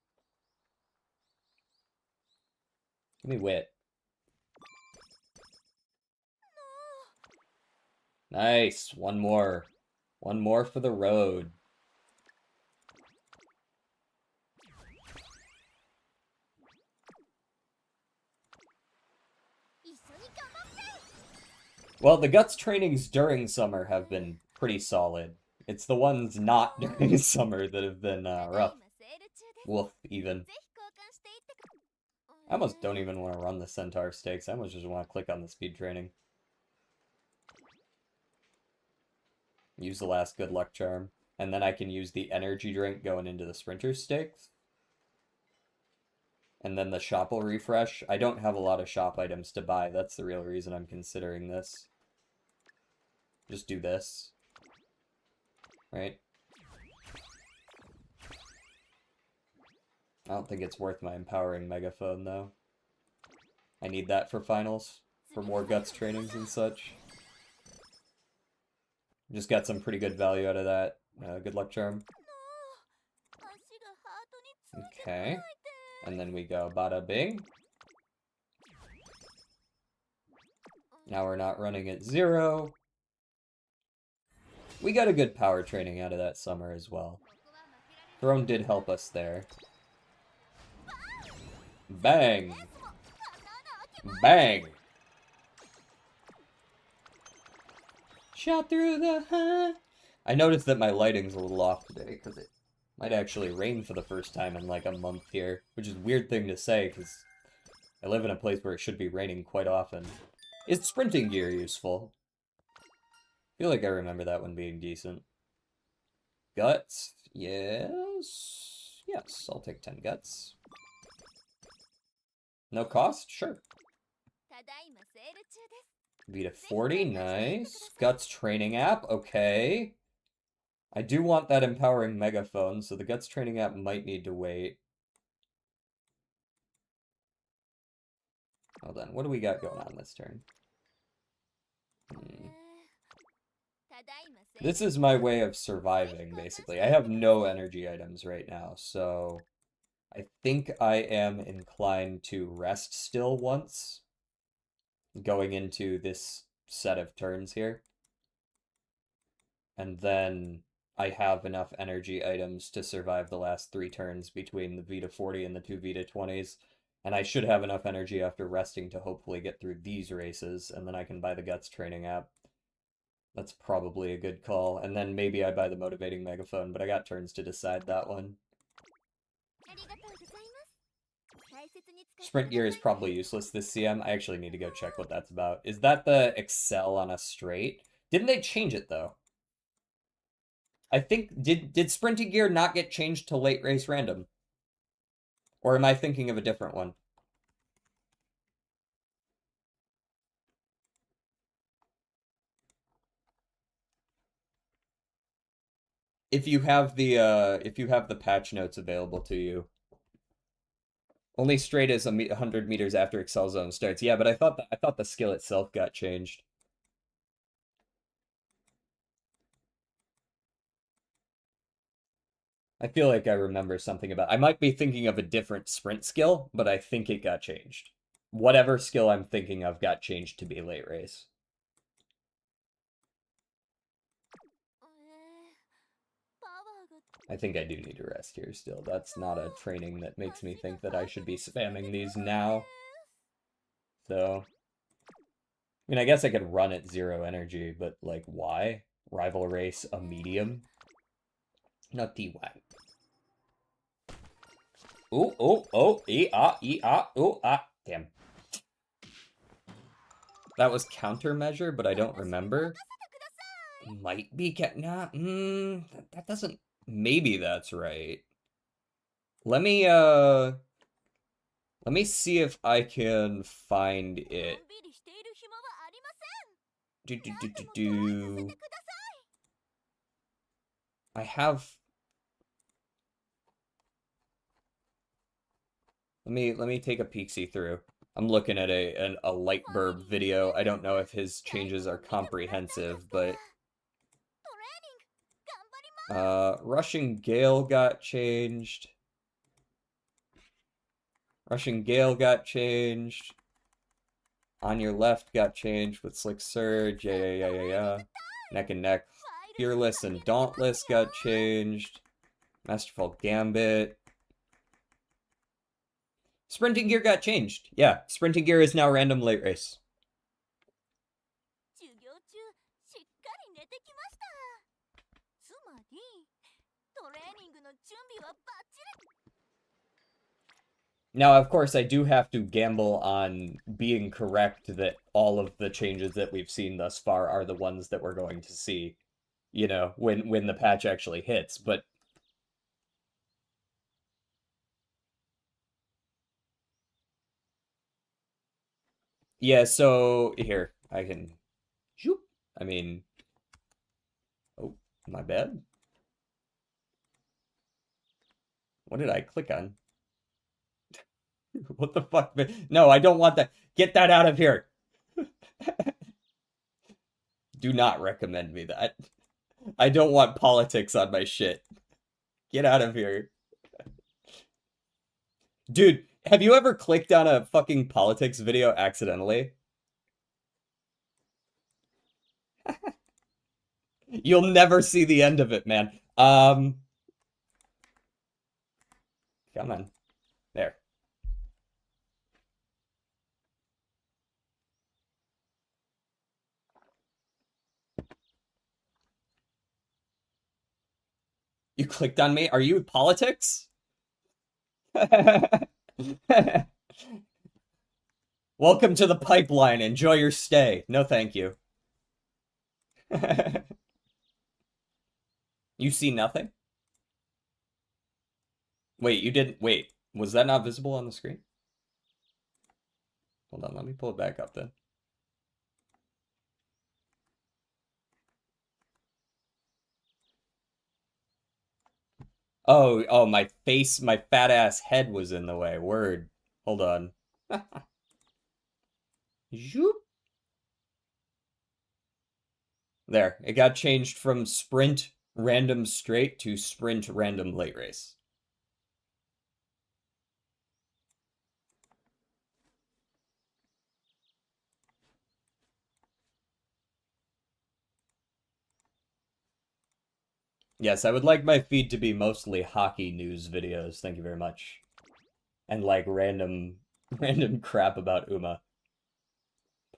Give me wit. Nice. One more. One more for the road. Well, the guts trainings during summer have been pretty solid. It's the ones not during summer that have been ただい rough. まセール中です。 Wolf, even. ぜひ交換していってく。 I almost don't even want to run the Centaur stakes. I almost just want to click on the speed training. Use the last good luck charm. And then I can use the energy drink going into the sprinter stakes. And then the shop will refresh. I don't have a lot of shop items to buy. That's the real reason I'm considering this. Just do this. Right? I don't think it's worth my empowering megaphone, though. I need that for finals. For more guts trainings and such. Just got some pretty good value out of that. Good luck charm. 足がハートについてこない Okay. で。 And then we go bada bing. Now we're not running at 0. We got a good power training out of that summer as well. Throne did help us there. Bang! Bang! Shot through the huh? I noticed that my lighting's a little off today, because it might actually rain for the first time in like a month here, which is a weird thing to say, because I live in a place where it should be raining quite often. Is sprinting gear useful? I feel like I remember that one being decent. Guts? Yes. Yes, I'll take 10 guts. No cost? Sure. ただいまセール中です。 Vita 40, nice. Guts training app, okay. I do want that empowering megaphone, so the Guts training app might need to wait. Hold on, what do we got going on this turn? ただいまセール This is my way of surviving, basically. I have no energy items right now, so I think I am inclined to rest still once going into this set of turns here. And then I have enough energy items to survive the last 3 turns between the Vita 40 and the 2 Vita 20s. And I should have enough energy after resting to hopefully get through these races, and then I can buy the Guts training app. That's probably a good call. And then maybe I buy the motivating megaphone, but I got turns to decide that one. ありがとうございます。大切に使ってください。 Sprint gear is probably useless this CM. I actually need to go check what that's about. Is that the Excel on a straight? Didn't they change it, though? I think, did sprinting gear not get changed to late race random? Or am I thinking of a different one? If you have the patch notes available to you. Only straight is 100 meters after Excel Zone starts. Yeah, but I thought the skill itself got changed. I feel like I remember something about... I might be thinking of a different sprint skill, but I think it got changed. Whatever skill I'm thinking of got changed to be late race. I think I do need to rest here still. That's not a training that makes me think that I should be spamming these now. So... I mean, I guess I could run at 0 energy, but, like, why? Rival race a medium? Not DY. Damn. That was countermeasure, but I don't remember. Might be nah, that doesn't, maybe that's right. Let me see if I can find の it. んびりしている暇はありません。 Do do 何 do で do もトライさせて do. ください。 I have. Let me take a peek see through. I'm looking at a フ Lightburb ァミリーやフレ video. ン I ズ don't に know は if his ライブ changes も are 見てもらいたいです comprehensive, から。 but トレーニング頑張ります。 Russian Gale got changed. Russian Gale got changed. On your left got changed with Slick Surge. Yeah, yeah, yeah, yeah, yeah. Neck and neck. ワイルドに Fearless 駆 and け抜けます Dauntless よ。 got changed. Masterful Gambit. Sprinting gear got changed. Yeah, sprinting gear is now random late race. 授業中しっかり寝てきました。つまりトレーニングの準備はバッチリ。 Now, of course, I do have to gamble on being correct that all of the changes that we've seen thus far are the ones that we're going to see, you know, when the patch actually hits. But yeah, so here I can. Shoop. I mean, oh, my bad. What did I click on? What the fuck? No, I don't want that. Get that out of here. Do not recommend me that. I don't want politics on my shit. Get out of here. Dude, have you ever clicked on a fucking politics video accidentally? You'll never see the end of it, man. Come on. There. You clicked on me? Are you politics? Welcome to the pipeline. Enjoy your stay. No, thank you. You see nothing? Wait, you didn't. Wait, was that not visible on the screen? Hold on, let me pull it back up then. Oh, my face, my fat ass head was in the way. Word. Hold on. Zoop. There, it got changed from sprint random straight to sprint random late race. Yes, I would like my feed to be mostly hockey news videos. Thank you very much. And like random crap about Uma,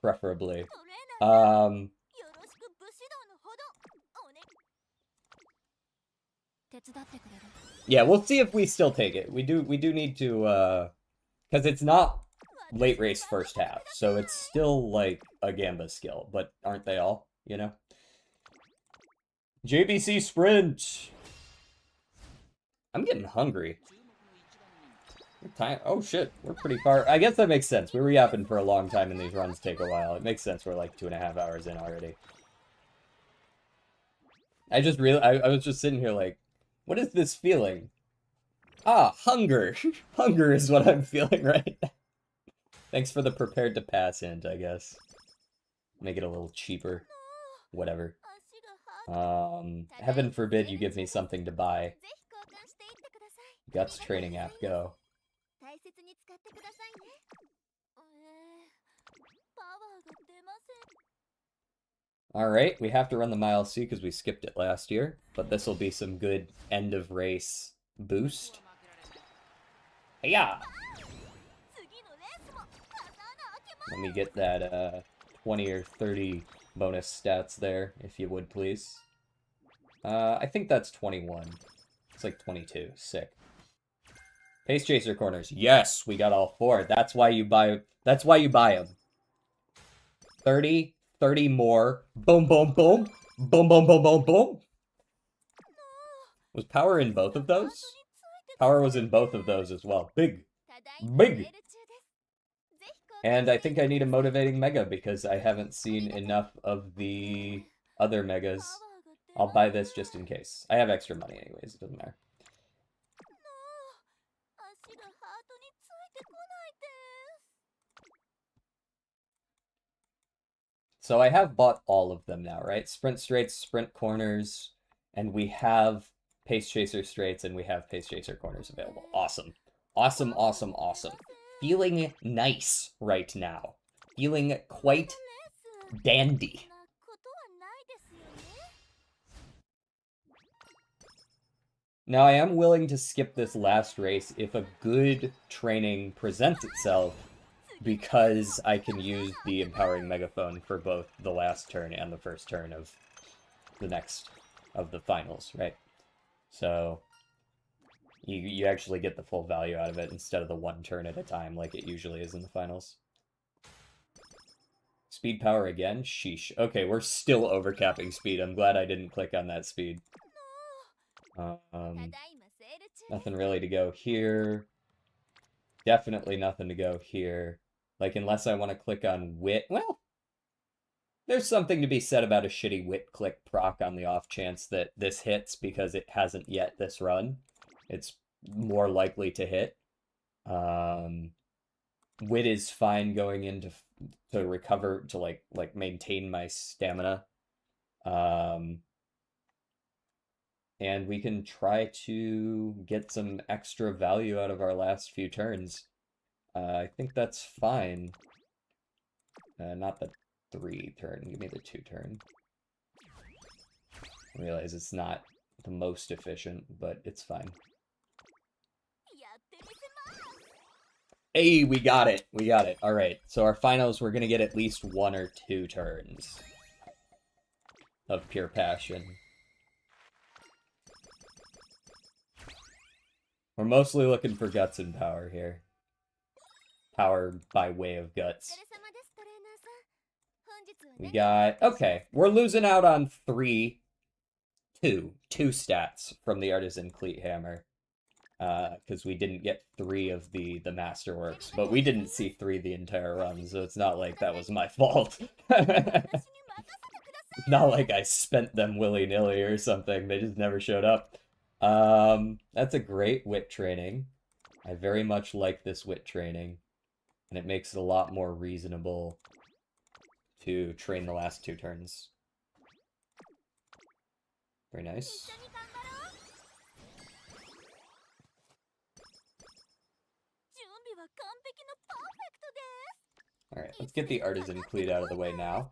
preferably. トレーナーさん Um よろしく武士道のほどおね。手伝ってくれる。 yeah, we'll see if we still take it. We do need to because it's not late 私に race 頑張っ first てく half, ださ so い。 it's still like a Gamba skill, but aren't they all, you know? JBC Sprint! I'm getting hungry. Time. Oh shit, we're pretty far. I guess that makes sense. We were yapping for a long time and these runs take a while. It makes sense we're like 2.5 hours in already. I just really, I was just sitting here like, what is this feeling? Ah, hunger. Hunger is what I'm feeling right now. Thanks for the prepared to pass hint, I guess. Make it a little cheaper. Whatever. 足がハート。ただい Heaven ま forbid セー you ル give 中 me です something to buy. ぜひ交換していってください。あり Guts がとうござい training ま app, す。 go. 大切に使ってくださいね。パワーが出ません。 Alright, we have to run the Mile C because we skipped it last year, but this will be some good end of race boost. Yeah. 次のレースも風穴開けます。 Let me get that 20 or 30 bonus stats there, if you would please. I think that's 21. It's like 22. Sick. Pace chaser corners. Yes, we got all 4. That's why you buy them. 30 more. Boom, boom, boom. Boom, boom, boom, boom, boom. Was power in both of those? Power was in both of those as well. Big. Big. And I think I need a motivating mega because I haven't seen enough of the other megas. I'll buy this just in case. I have extra money anyways, it doesn't matter. So I have bought all of them now, right? Sprint straights, sprint corners, and we have pace chaser straights and we have pace chaser corners available. Awesome. Awesome, awesome, awesome. Feeling nice right now. Feeling quite dandy. Now I am willing to skip this last race if a good training presents itself, because I can use the empowering megaphone for both the last turn and the first turn of the finals, right? So you actually get the full value out of it instead of the one turn at a time like it usually is in the finals. Speed power again? Sheesh. Okay, we're still overcapping speed. I'm glad I didn't click on that speed. Nothing really to go here. Definitely nothing to go here. Like, unless I want to click on wit. Well, there's something to be said about a shitty wit click proc on the off chance that this hits because it hasn't yet this run. It's more likely to hit. Wit is fine going into to recover to like maintain my stamina. And we can try to get some extra value out of our last few turns. I think that's fine. Not the 3 turn, give me the 2 turn. I realize it's not the most efficient, but it's fine. Hey, we got it! We got it. Alright, so our finals, we're gonna get at least 1 or 2 turns of pure passion. We're mostly looking for guts and power here. Power by way of guts. We got... Okay, we're losing out on 2 stats from the Artisan Cleat Hammer. Because we didn't get 3 of the Masterworks, but we didn't see 3 the entire run, so it's not like that was my fault. Not like I spent them willy-nilly or something, they just never showed up. That's a great wit training. I very much like this wit training, and it makes it a lot more reasonable to train the last 2 turns. Very nice. Alright, let's get the Artisan Cleat out of the way now.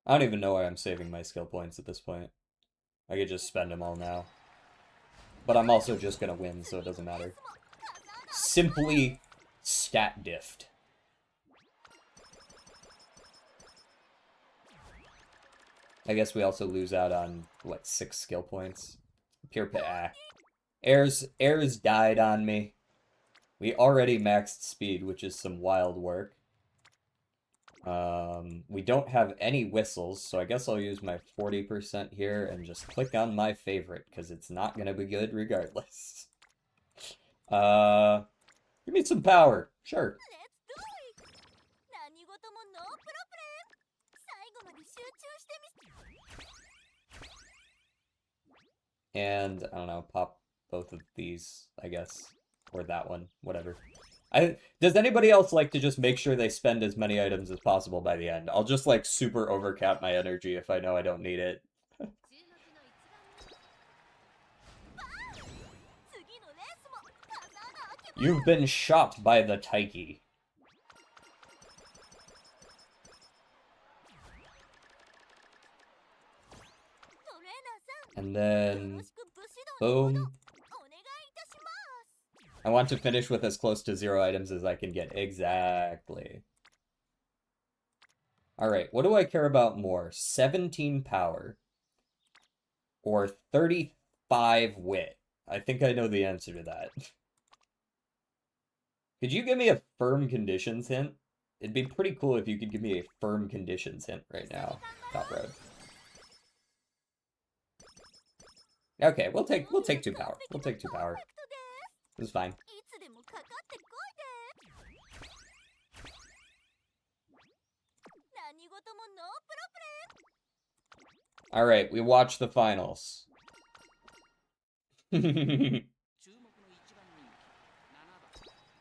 I don't even know why I'm saving my skill points at this point. I could just spend them all now. But I'm also just gonna win, so it doesn't matter. Simply stat diffed. I guess we also lose out on, what, 6 skill points? Pure Airs died on me. We already maxed speed, which is some wild work. We don't have any whistles, so I guess I'll use my 40% here and just click on my favorite, because it's not going to be good regardless. Give me some power. Sure. And, I don't know, pop both of these, I guess. Or that one, whatever. Does anybody else like to just make sure they spend as many items as possible by the end? I'll just, like, super overcap my energy if I know I don't need it. You've been shot by the Taiki. And then... boom. I want to finish with as close to 0 items as I can get. Exactly. Alright, what do I care about more? 17 power. Or 35 wit? I think I know the answer to that. Could you give me a firm conditions hint? It'd be pretty cool if you could give me a firm conditions hint right 一緒に now, 頑張 top ろう road. Okay, we'll 準 take we'll 備 take が two 完 power. 璧 We'll で take パ two ーフ power. ェクトで This is fine. すいつでもかかってこいで何事もノープロブレ All right, we watch the finals. 注目の一番人気7番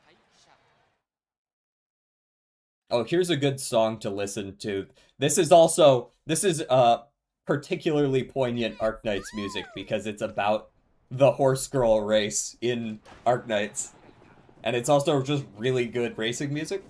大気シャー Oh, here's a good song to listen to. This is particularly poignant Arknights music because it's about the horse girl race in Arknights. And it's also just really good racing music.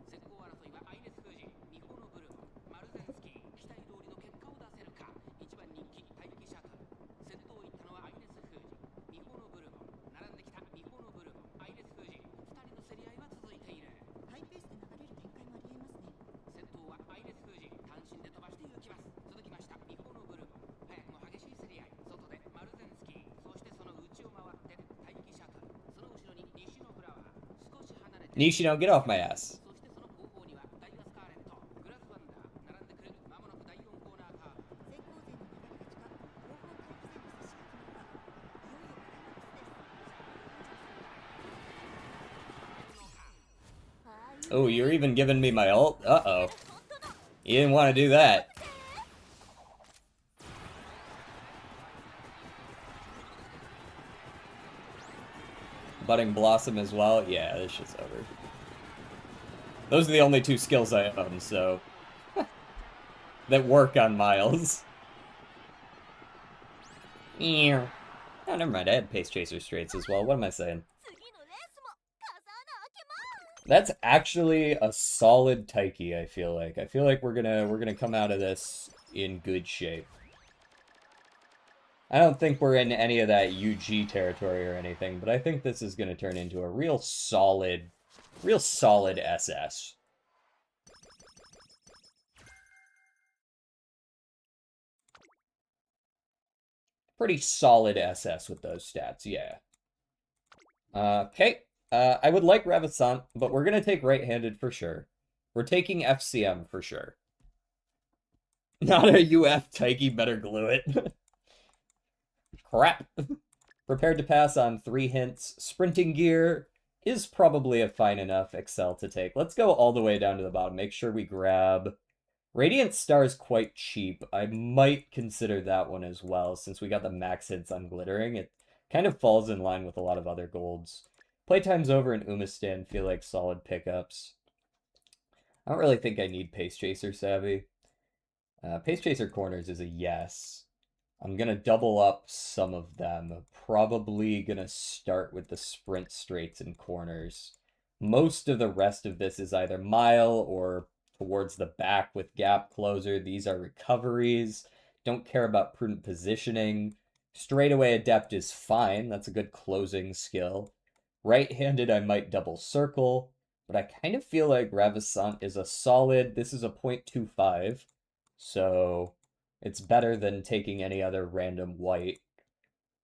先行争いはアイネス・フージミホノブルボンマルゼンスキー期待通りの結果を出せるか一番人気大気シャトル先頭を行ったのはアイネス・フージミホノブルボン並んできたミホノブルボンアイネス・フージ2人の競り合いは続いているハイペースで流れる展開もありえますね先頭はアイネス・フージ単身で飛ばして行きます続きましたミホノブルボン早くも激しい競り合い外でマルゼンスキーそしてその内を回って大気シャトルその後ろに西のフラワー少し離れて Nishino, get off my ass. そしてその後方にはダイワスカーレットグラスワンダー並んでくる間もなく第4コーナーカーブ先行勢の流れが近く後方待機勢の差しが決まればいよいよクライマックスです Oh, you're even giving me my ult? Uh-oh. You didn't want to do that. Budding Blossom as well? Yeah, this shit's over. Those are the only two skills I own, so... that work on Miles. Oh, never mind. I had Pace Chaser straights as well. What am I saying? 次のレースも風穴開けます That's actually a solid Taiki, I feel like. I feel like we're gonna come out of this in good shape. I don't think we're in any of that UG territory or anything, but I think this is gonna turn into a real solid SS. Pretty solid SS with those stats, yeah. Okay. I would like Ravissant, but we're gonna take right-handed for sure. We're taking FCM for sure. Not a UF, Taiki, better glue it. Crap. Prepared to pass on 3 hints. Sprinting gear is probably a fine enough Excel to take. Let's go all the way down to the bottom. Make sure we grab... Radiant Star's quite cheap. I might consider that one as well, since we got the max hits on Glittering. It kind of falls in line with a lot of other golds. Playtime's Over and Umamusume feel like solid pickups. I don't really think I need Pace Chaser Savvy. Pace Chaser Corners is a yes. I'm gonna double up some of them. Probably gonna start with the Sprint Straights and Corners. Most of the rest of this is either Mile or towards the back with Gap Closer. These are recoveries. Don't care about prudent positioning. Straightaway Adept is fine. That's a good closing skill. Right-handed, I might double circle, but I kind of feel like Ravissant is a solid... This is a 0.25, so it's better than taking any other random white.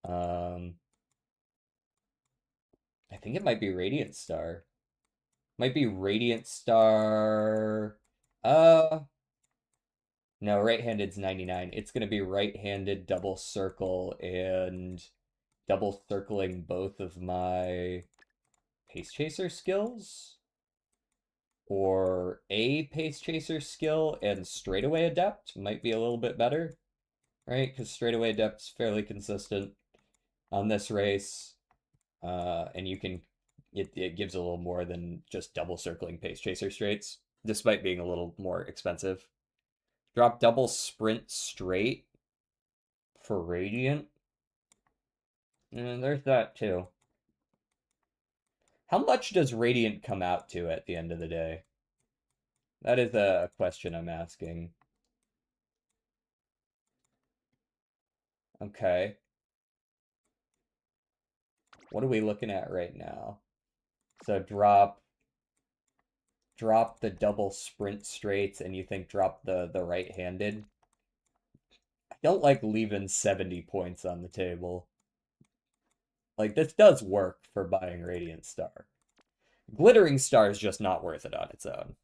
I think it might be Radiant Star. Might be Radiant Star... No, right-handed's 99. It's gonna be right-handed, double circle, and double circling both of my Pace Chaser skills? Or a Pace Chaser skill and Straightaway Adept might be a little bit better, right? Because Straightaway Adept's fairly consistent on this race, and you can... It gives a little more than just double circling Pace Chaser straights, despite being a little more expensive. Drop double sprint straight for Radiant. And there's that too. How much does Radiant come out to at the end of the day? That is a question I'm asking. Okay. What are we looking at right now? So drop the double sprint straights and you think drop the right-handed. I don't like leaving 70 points on the table. Like, this does work for buying Radiant Star. Glittering Star is just not worth it on its own.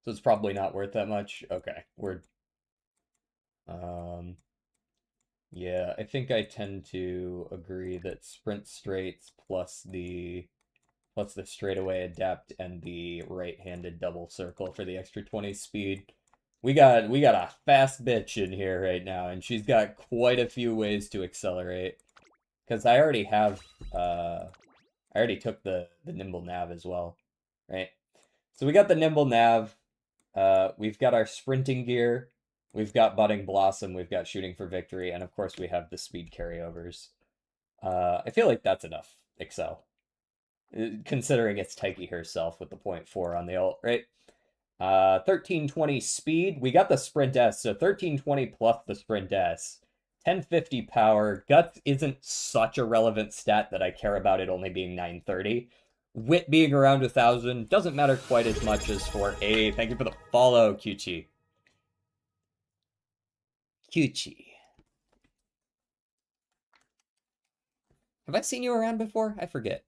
So it's probably not worth that much. Okay, we're um yeah, I think I tend to agree that sprint straights plus the straightaway adapt and the right-handed double circle for the extra 20 speed. We got a fast bitch in here right now, and she's got quite a few ways to accelerate. Because I already took the nimble nav as well, right? So we got the nimble nav. We've got our sprinting gear. We've got budding blossom. We've got shooting for victory, and of course we have the speed carryovers. I feel like that's enough. Excel, considering it's Taiki herself with the .4 on the ult, right? 1320 speed. We got the sprint S, so 1320 plus the sprint S. 1050 power. Guts isn't such a relevant stat that I care about it only being 930. Wit being around 1,000 doesn't matter quite as much as for A. Thank you for the follow, Kyuchi. Kyuchi. Have I seen you around before? I forget.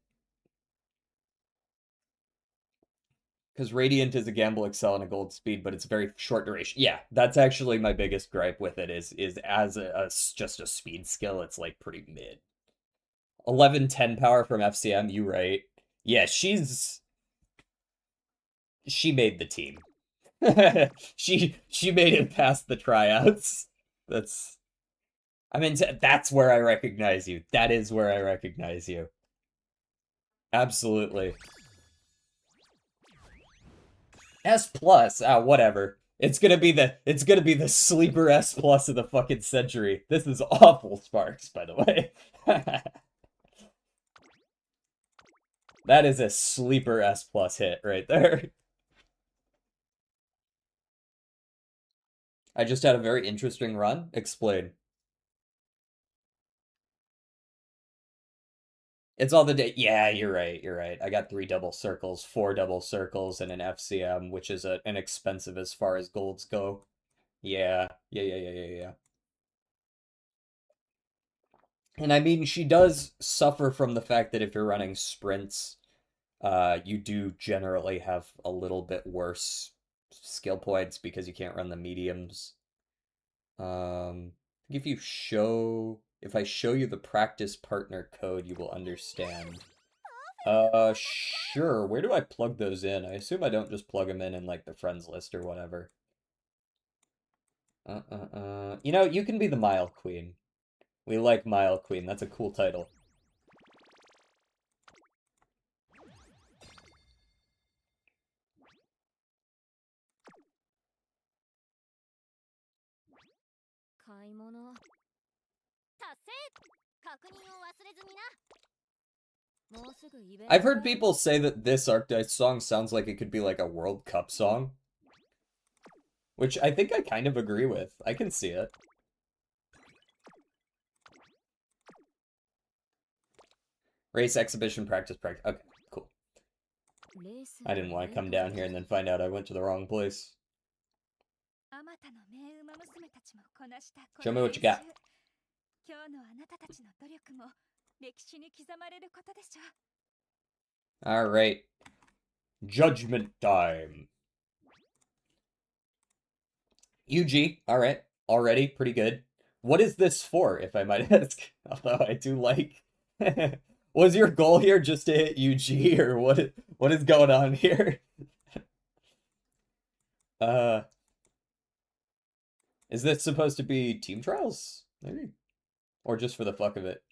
Because Radiant is a gamble excel and a gold speed, but it's very short duration. Yeah, that's actually my biggest gripe with it is as just a speed skill, it's like pretty mid. 1110 power from FCM, you right. Yeah, she made the team. She made it past the tryouts. That's I mean that's where I recognize you. That is where I recognize you. Absolutely. S plus, whatever. It's gonna be the sleeper S plus of the fucking century. This is awful Sparks, by the way. That is a sleeper S plus hit right there. I just had a very interesting run. Explain. It's all the day. Yeah, you're right. You're right. I got 3 double circles, 4 double circles, and an FCM, which is an expensive as far as golds go. Yeah. Yeah. And I mean, she does suffer from the fact that if you're running sprints, you do generally have a little bit worse skill points because you can't run the mediums. If if I show you the practice partner code, you will understand. Sure. Where do I plug those in? I assume I don't just plug them in like the friends list or whatever. You know, you can be the Mile Queen. We like Mile Queen. That's a cool title. I've heard people say that this Arcdice song sounds like it could be like a World Cup song, which I think I kind of agree with. I can see it. Race, exhibition, practice. Okay, cool. I didn't want to come down here and then find out I went to the wrong place. Show me what you got. Alright. Judgment time. UG, alright. Already pretty good. What is this for, if I might ask? Although I do like... Was your goal here just to hit UG, or what is going on here? Is this supposed to be team trials? Maybe. Or just for the fuck of it?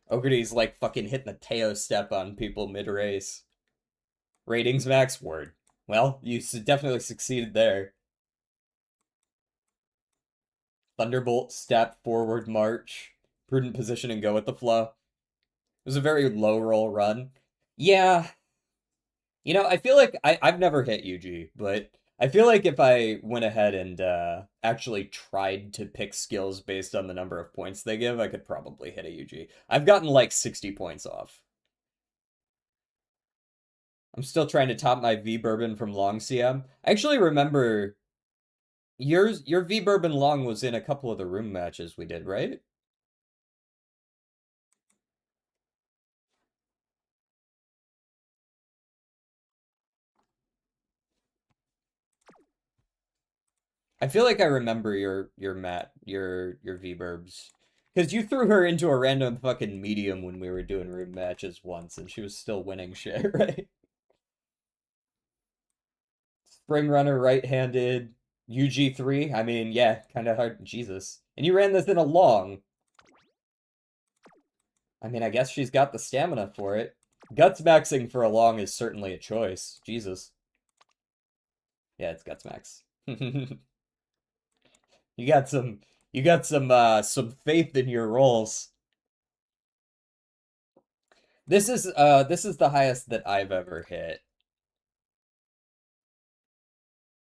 Ogredy's like fucking hitting the Teo step on people mid-race. Ratings max? Word. Well, you definitely succeeded there. Thunderbolt, step, forward march, prudent position, and go with the flow. It was a very low roll run. Yeah. You know, I feel like I've never hit UG, but I feel like if I went ahead and actually tried to pick skills based on the number of points they give, I could probably hit a UG. I've gotten like 60 points off. I'm still trying to top my V Bourbon from Long CM. I actually remember your V Bourbon Long was in a couple of the room matches we did, right? I feel like I remember your V-burbs. Because you threw her into a random fucking medium when we were doing room matches once, and she was still winning shit, right? Spring runner right-handed, UG3. I mean, yeah, kind of hard. Jesus. And you ran this in a long. I mean, I guess she's got the stamina for it. Guts maxing for a long is certainly a choice. Jesus. Yeah, it's Guts max. You got some some faith in your rolls. This is the highest that I've ever hit.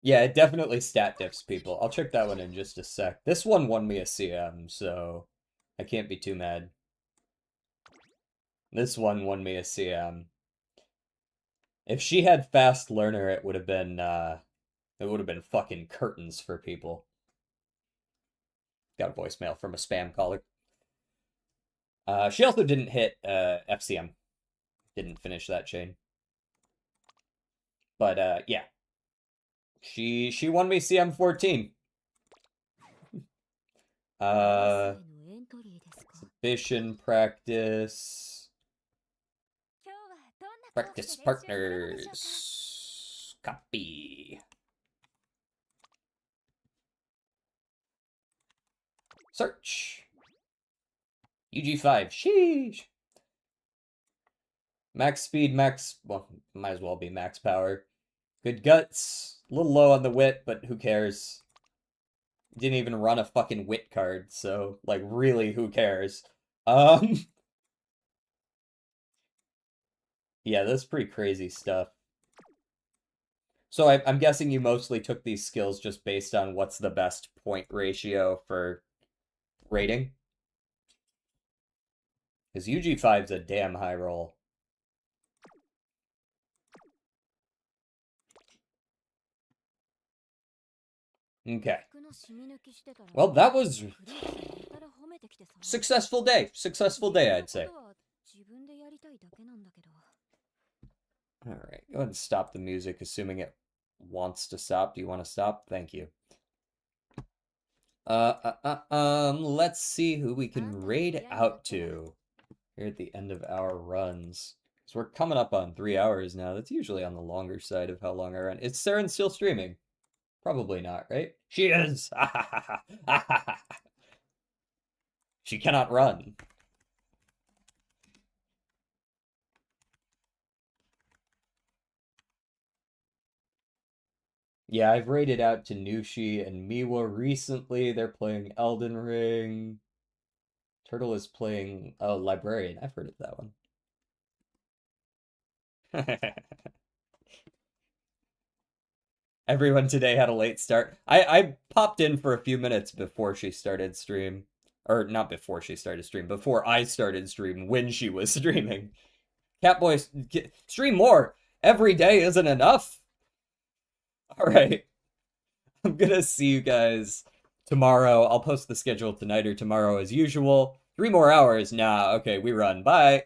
Yeah, it definitely stat diffs people. I'll check that one in just a sec. This one won me a CM, so I can't be too mad. This one won me a CM. If she had fast learner, it would have been fucking curtains for people. Got a voicemail from a spam caller. She also didn't hit FCM. Didn't finish that chain. But yeah. She won me CM14. Exhibition practice. Practice partners. Copy. Search. UG5. Sheesh. Max speed, well, might as well be max power. Good guts. A little low on the wit, but who cares? Didn't even run a fucking wit card, so, like, really, who cares? Yeah, that's pretty crazy stuff. So I'm guessing you mostly took these skills just based on what's the best point ratio for rating? Because UG5's a damn high roll. Okay. Well, that was successful day. Successful day, I'd say. Alright, go ahead and stop the music, assuming it wants to stop. Do you want to stop? Thank you. Let's see who we can raid out to here at the end of our runs. So we're coming up on 3 hours now. That's usually on the longer side of how long I run. Is Saren still streaming? Probably not, right? She is! She cannot run. Yeah, I've raided out to Nushi and Miwa recently. They're playing Elden Ring. Turtle is playing Librarian. I've heard of that one. Everyone today had a late start. I popped in for a few minutes before she started stream. Or not before she started stream, before I started stream when she was streaming. Catboy, stream more! Every day isn't enough! Alright. I'm gonna see you guys tomorrow. I'll post the schedule tonight or tomorrow as usual. 3 more hours? Nah, okay, we run. Bye!